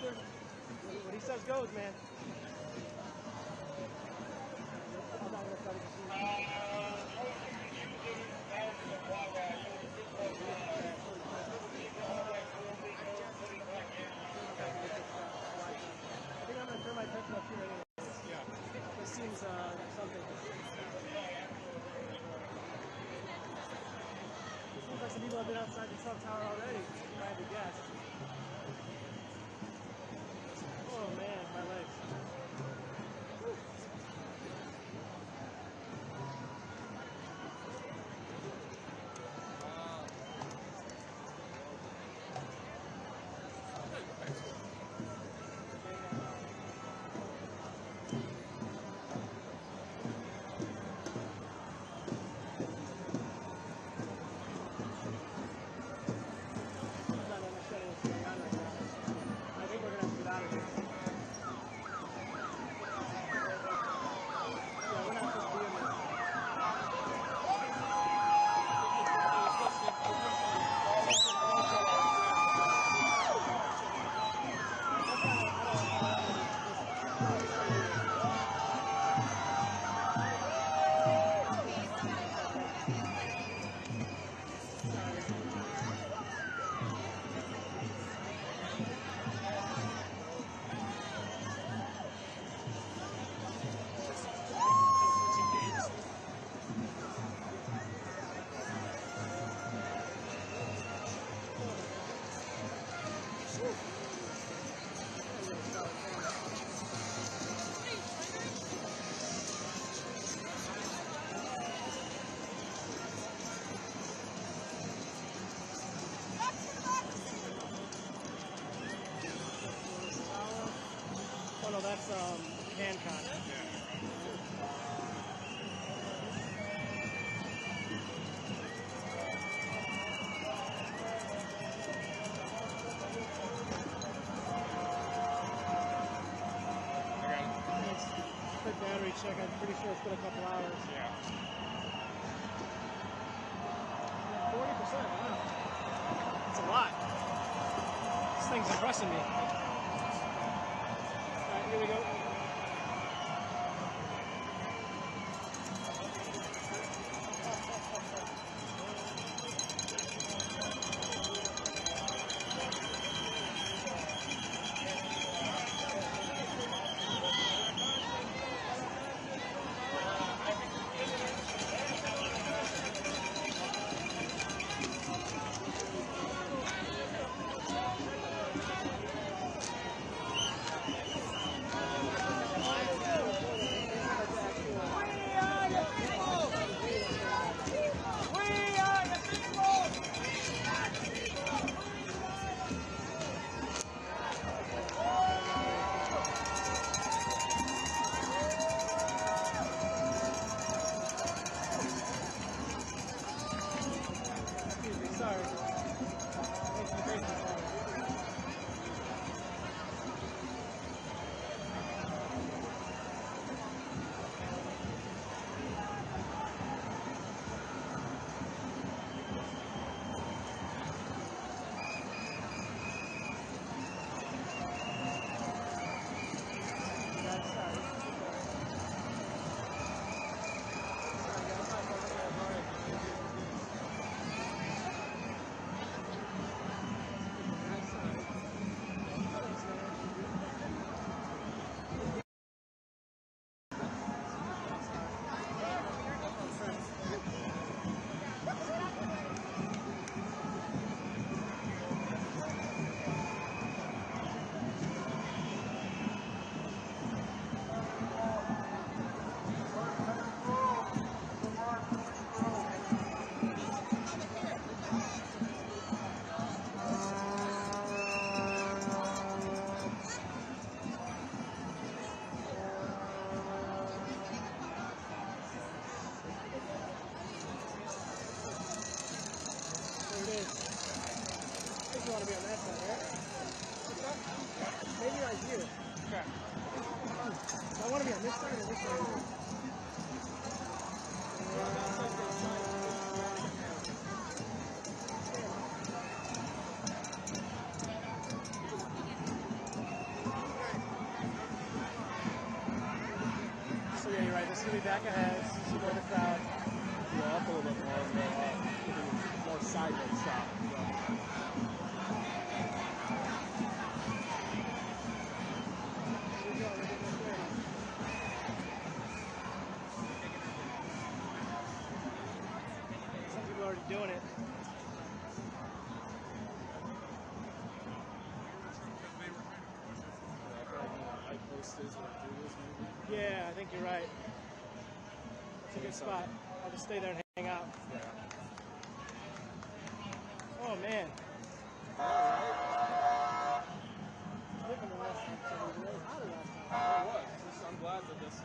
brother. What he says goes, man. I think I'm going to turn my attention up here anyway. Yeah. This seems like something. It seems like some people have been outside the Trump Tower already, if I had to guess. Oh man, my legs. Whew. I think we're going to have to get out of here. Yeah, we're not supposed to be in there. Oh no, that's Hancock. Quick battery check. I'm pretty sure it's been a couple hours. Yeah. 40%. Wow. That's a lot. This thing's impressing me. Alright, here we go. want to be on that side, right? Maybe right here. Okay. I want to be on this side or this side? So yeah, you're right. This is gonna be back ahead. So you go the crowd. Yeah, up a little bit more. More sideways stop. Some people are already doing it. Yeah, I think you're right. It's a good spot. I'll just stay there and hang out. Oh man. I'm glad that this is.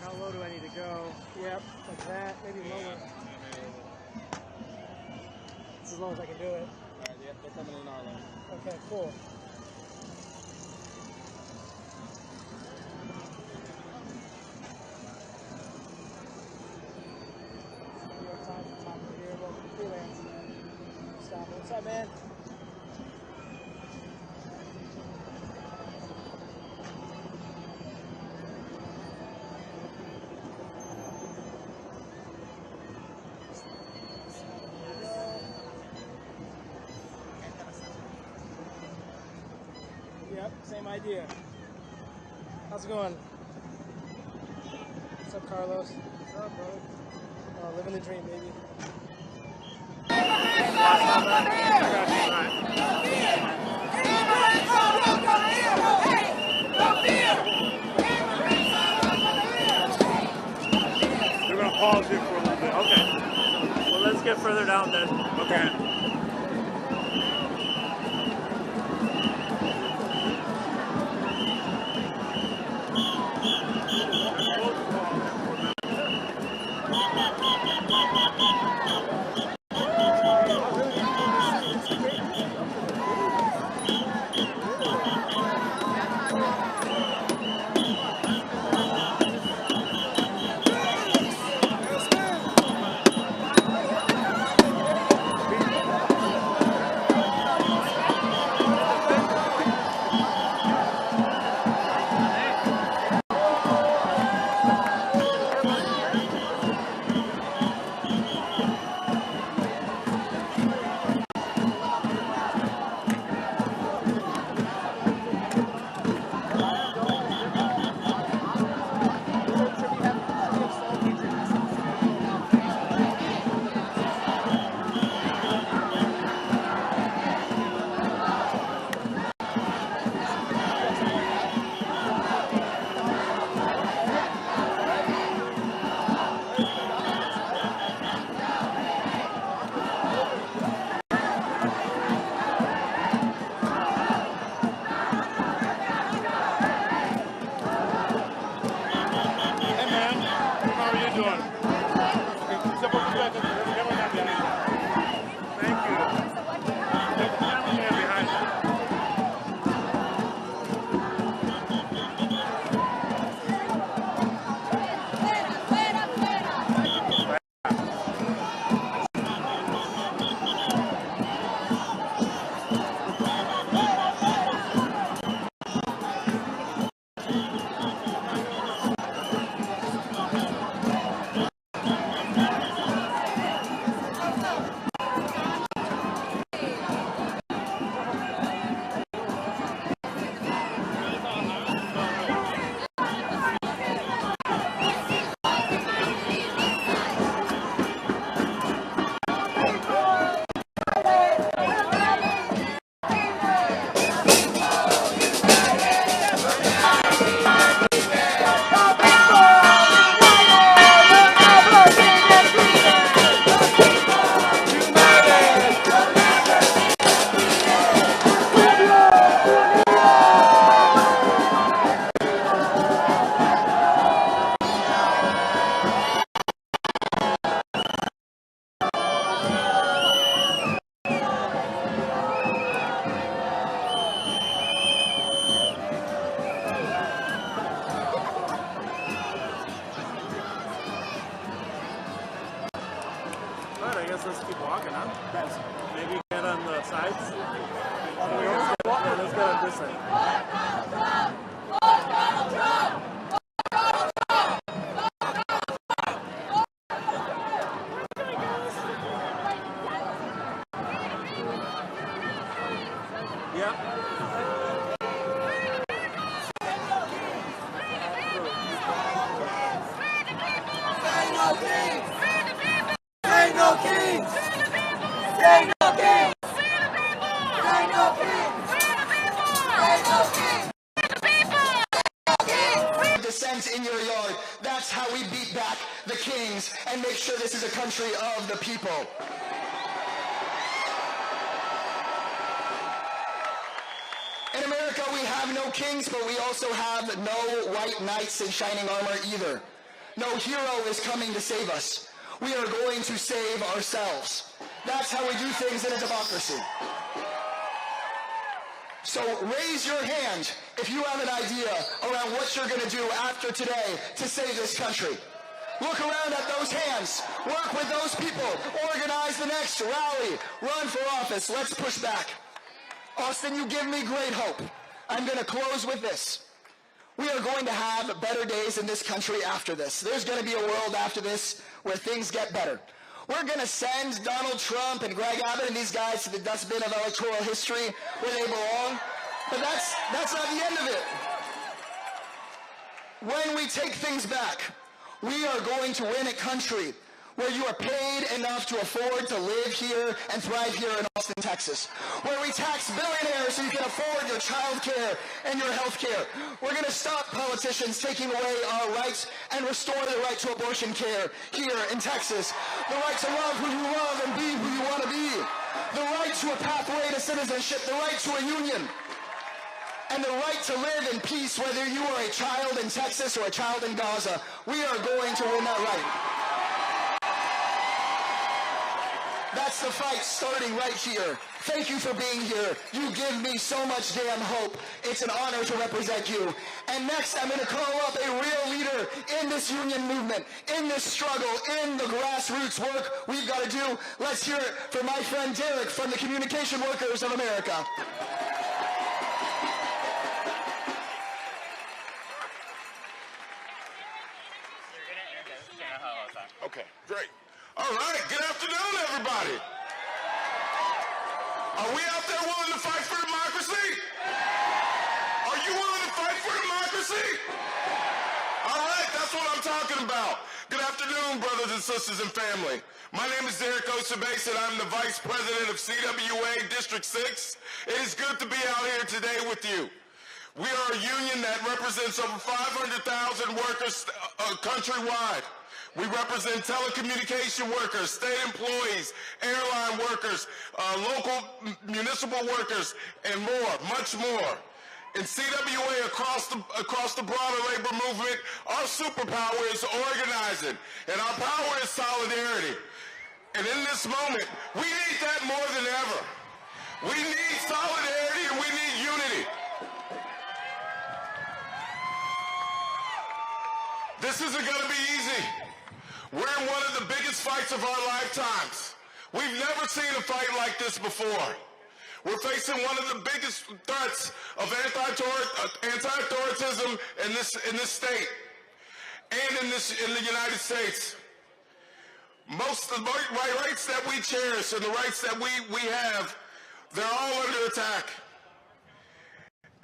How low do I need to go? Yep, like that. Maybe lower. It's as low as I can do it. Alright, yep, they're coming in our lane. Okay, cool. New York Times, top of here. Welcome to Freelance. Stop. What's up, man? Yep, same idea. How's it going? What's up, Carlos? What's up, brother? Oh, living the dream, baby. We're going to pause here for a little bit. Okay. Well, let's get further down then. Okay. Alright, I guess let's keep walking, huh? Maybe get on the sides. Let's get on this side. Dissent in your yard. That's how we beat back the kings and make sure this is a country of the people. In America, we have no kings, but we also have no white knights in shining armor either. No hero is coming to save us. We are going to save ourselves. That's how we do things in a democracy. So raise your hand if you have an idea around what you're going to do after today to save this country. Look around at those hands. Work with those people. Organize the next rally. Run for office. Let's push back. Austin, you give me great hope. I'm going to close with this. We are going to have better days in this country after this. There's going to be a world after this where things get better. We're going to send Donald Trump and Greg Abbott and these guys to the dustbin of electoral history where they belong. But that's not the end of it. When we take things back, we are going to win a country where you are paid enough to afford to live here and thrive here in Austin, Texas. Where we tax billionaires so you can afford your child care and your health care. We're going to stop politicians taking away our rights and restore the right to abortion care here in Texas. The right to love who you love and be who you want to be. The right to a pathway to citizenship. The right to a union. And the right to live in peace, whether you are a child in Texas or a child in Gaza. We are going to win that right. That's the fight starting right here. Thank you for being here. You give me so much damn hope. It's an honor to represent you. And next, I'm going to call up a real leader in this union movement, in this struggle, in the grassroots work we've got to do. Let's hear it for my friend Derek from the Communication Workers of America. Okay, great. All right, good afternoon, everybody. Are we out there willing to fight for democracy? Are you willing to fight for democracy? All right, that's what I'm talking about. Good afternoon, brothers and sisters and family. My name is Derek Osabase, and I'm the Vice President of CWA District 6. It is good to be out here today with you. We are a union that represents over 500,000 workers countrywide. We represent telecommunication workers, state employees, airline workers, local municipal workers, and more, much more. In CWA, across the broader labor movement, our superpower is organizing, and our power is solidarity. And in this moment, we need that more than ever. We need solidarity and we need unity. This isn't going to be easy. We're in one of the biggest fights of our lifetimes. We've never seen a fight like this before. We're facing one of the biggest threats of anti-authoritism in this state and in the United States. Most of the rights that we cherish and the rights that we have, they're all under attack.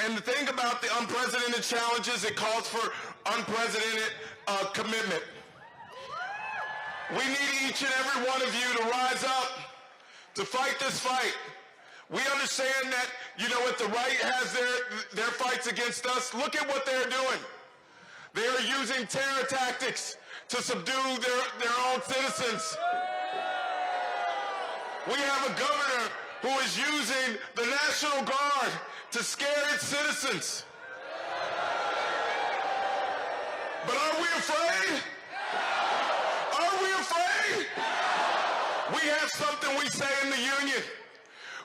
And the thing about the unprecedented challenges, it calls for unprecedented commitment. We need each and every one of you to rise up to fight this fight. We understand that, you know what, the right has their fights against us. Look at what they're doing. They are using terror tactics to subdue their own citizens. We have a governor who is using the National Guard to scare its citizens. But are we afraid? Are we afraid? We have something we say in the union.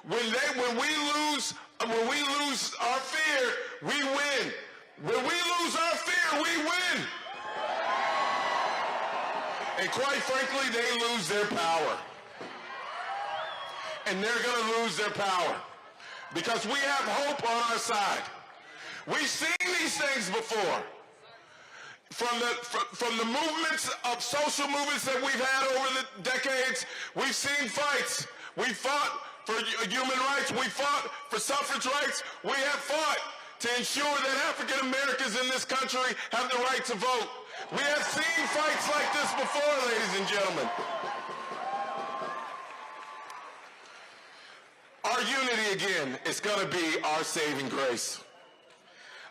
When we lose our fear, we win. When we lose our fear, we win. And quite frankly, they lose their power. and they're going to lose their power because we have hope on our side. We've seen these things before. From the movements of social movements that we've had over the decades, we've seen fights. We fought for human rights. We fought for suffrage rights. We have fought to ensure that African Americans in this country have the right to vote. We have seen fights like this before, ladies and gentlemen. Our unity, again, is going to be our saving grace.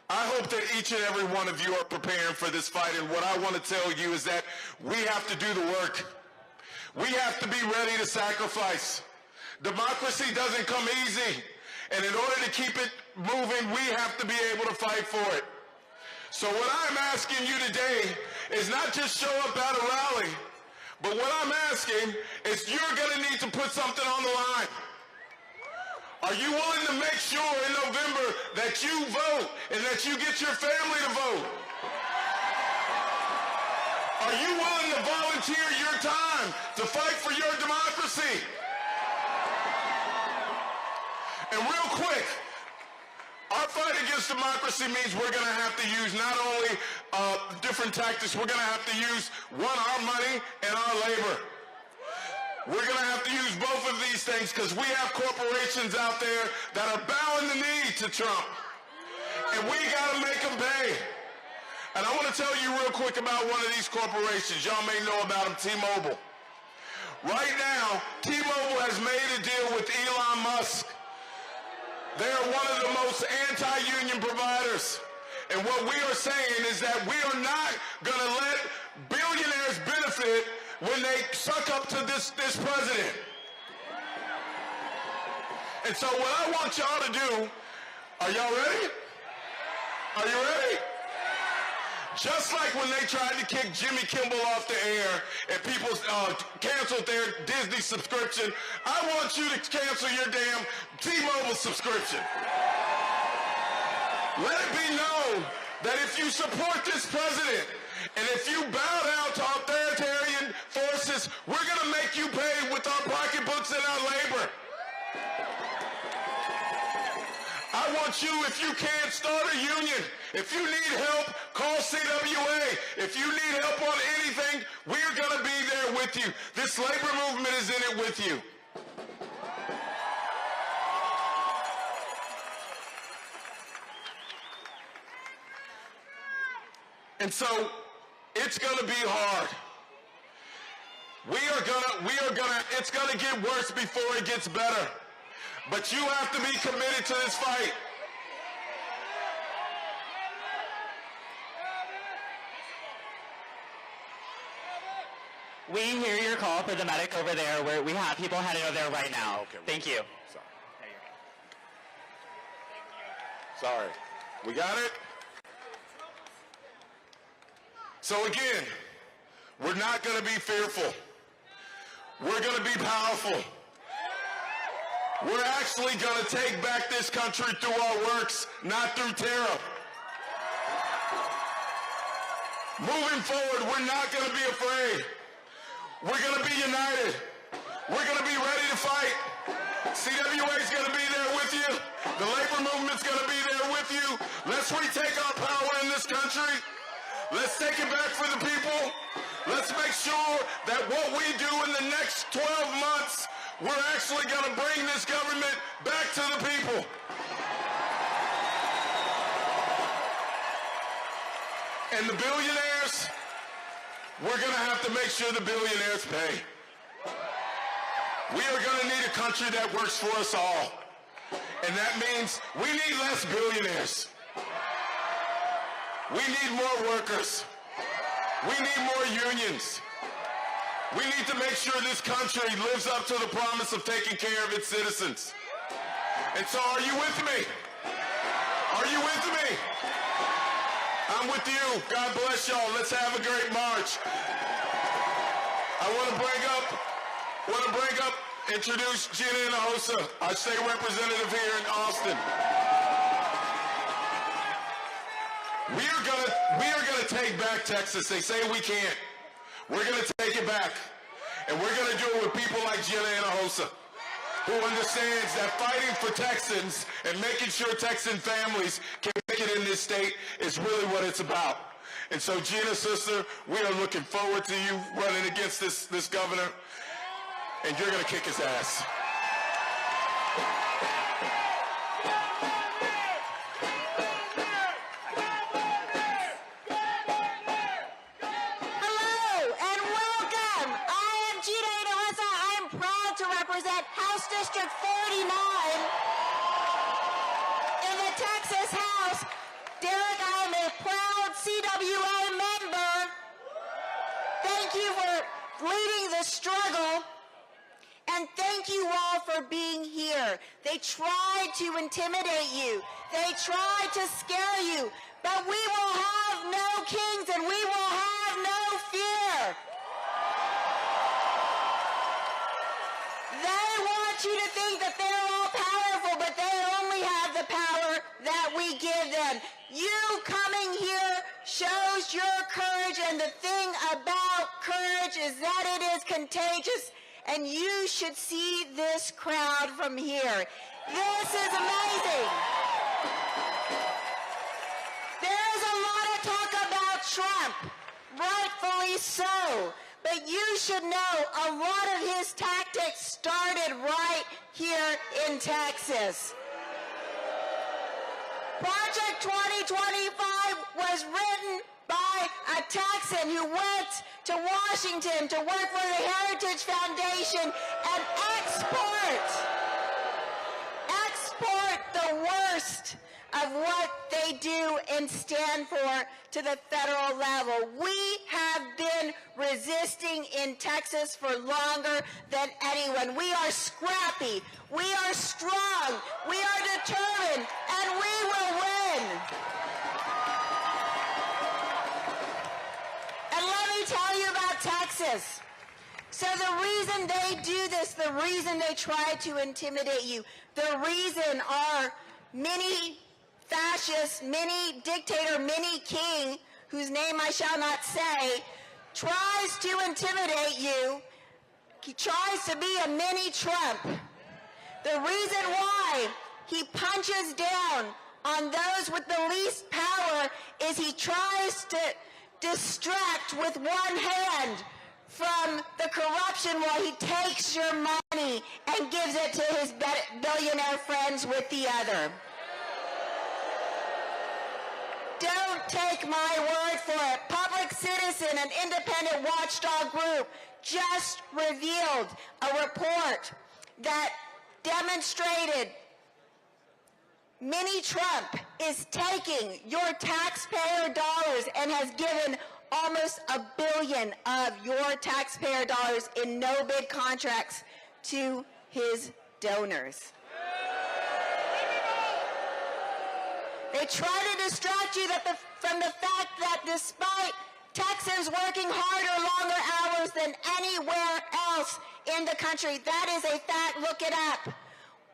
I hope that each and every one of you are preparing for this fight, and what I want to tell you is that we have to do the work. We have to be ready to sacrifice. Democracy doesn't come easy, and in order to keep it moving, we have to be able to fight for it. So what I'm asking you today is not just show up at a rally, but what I'm asking is you're going to need to put something on the line. Are you willing to make sure in November that you vote and that you get your family to vote? Are you willing to volunteer your time to fight for your democracy? And real quick, our fight against democracy means we're going to have to use not only different tactics, we're going to have to use, one, our money and our labor. We're going to have to use both of these things because we have corporations out there that are bowing the knee to Trump. And we got to make them pay. And I want to tell you real quick about one of these corporations. Y'all may know about them, T-Mobile. Right now, T-Mobile has made a deal with Elon Musk. They are one of the most anti-union providers. And what we are saying is that we are not going to let billionaires benefit when they suck up to this president. And so what I want y'all to do, are y'all ready? Are you ready? Just like when they tried to kick Jimmy Kimmel off the air and people canceled their Disney subscription, I want you to cancel your damn T-Mobile subscription. Let it be known that if you support this president and if you bow down to authoritarian forces, we're going to make you pay with our pocketbooks and our labor. I want you, if you can't, start a union. If you need help, call CWA. If you need help on anything, we're going to be there with you. This labor movement is in it with you. And so, it's going to be hard. It's going to get worse before it gets better. But you have to be committed to this fight. We hear your call for the medic over there, where we have people headed over there right now. Okay. Thank you. Sorry. We got it? So again, we're not going to be fearful. We're going to be powerful. We're actually going to take back this country through our works, not through terror. Moving forward, we're not going to be afraid. We're going to be united. We're going to be ready to fight. CWA is going to be there with you. The labor movement's going to be there with you. Let's retake our power in this country. Let's take it back for the people. Let's make sure that what we do in the next 12 months, we're actually going to bring this government back to the people. And the billionaires, we're going to have to make sure the billionaires pay. We are going to need a country that works for us all. And that means we need less billionaires. We need more workers. We need more unions. We need to make sure this country lives up to the promise of taking care of its citizens. And so are you with me? Are you with me? I'm with you. God bless y'all. Let's have a great march. I want to introduce Gina Hinojosa, our state representative here in Austin. We are gonna take back Texas. They say we can't. We're gonna take it back. And we're gonna do it with people like Gina Hinojosa. who understands that fighting for Texans and making sure Texan families can make it in this state is really what it's about. And so, Gina, sister, we are looking forward to you running against this governor, and you're going to kick his ass. House District 49 in the Texas House. Derek, I am a proud CWA member. Thank you for leading the struggle, and thank you all for being here. They tried to intimidate you. They tried to scare you, but we will have no kings and we will have no fear. They want you to think that they're all powerful, but they only have the power that we give them. You coming here shows your courage, and the thing about courage is that it is contagious, and you should see this crowd from here. This is amazing. There's a lot of talk about Trump, rightfully so. But you should know a lot of his tactics started right here in Texas. Project 2025 was written by a Texan who went to Washington to work for the Heritage Foundation and export the worst of what they do and stand for to the federal level. We have been resisting in Texas for longer than anyone. We are scrappy, we are strong, we are determined, and we will win. And let me tell you about Texas. So the reason they do this, the reason they try to intimidate you, the reason our mini fascist, mini dictator, mini king, whose name I shall not say, tries to intimidate you. He tries to be a mini Trump. The reason why he punches down on those with the least power is he tries to distract with one hand from the corruption while he takes your money and gives it to his billionaire friends with the other. Don't take my word for it. Public Citizen, an independent watchdog group, just revealed a report that demonstrated Mini Trump is taking your taxpayer dollars and has given almost $1 billion of your taxpayer dollars in no-bid contracts to his donors. They try to distract you from the fact that despite Texans working harder, longer hours than anywhere else in the country, that is a fact. Look it up.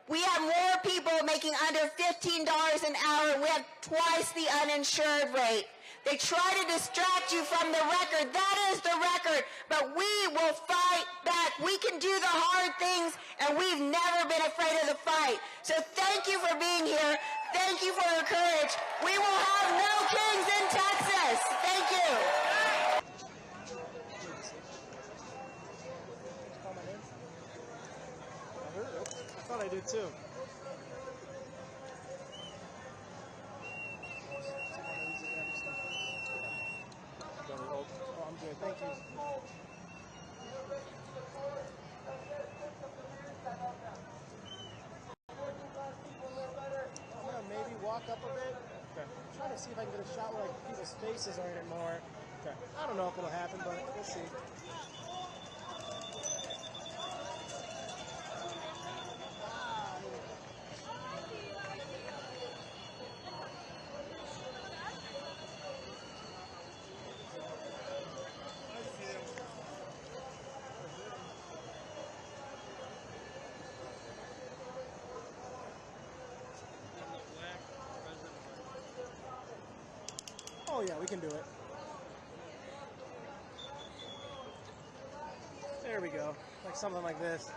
We have more people making under $15 an hour. We have twice the uninsured rate. They try to distract you from the record. That is the record. But we will fight back. We can do the hard things, and we've never been afraid of the fight. So thank you for being here. Thank you for your courage. We will have no kings in Texas. Thank you. I thought I did too. Oh, I'm good. Thank you. I'm gonna maybe walk up a bit. Okay. I'm trying to see if I can get a shot where like people's faces are in it more. Okay. I don't know if it'll happen, but we'll see. Oh yeah, we can do it. There we go. Like something like this.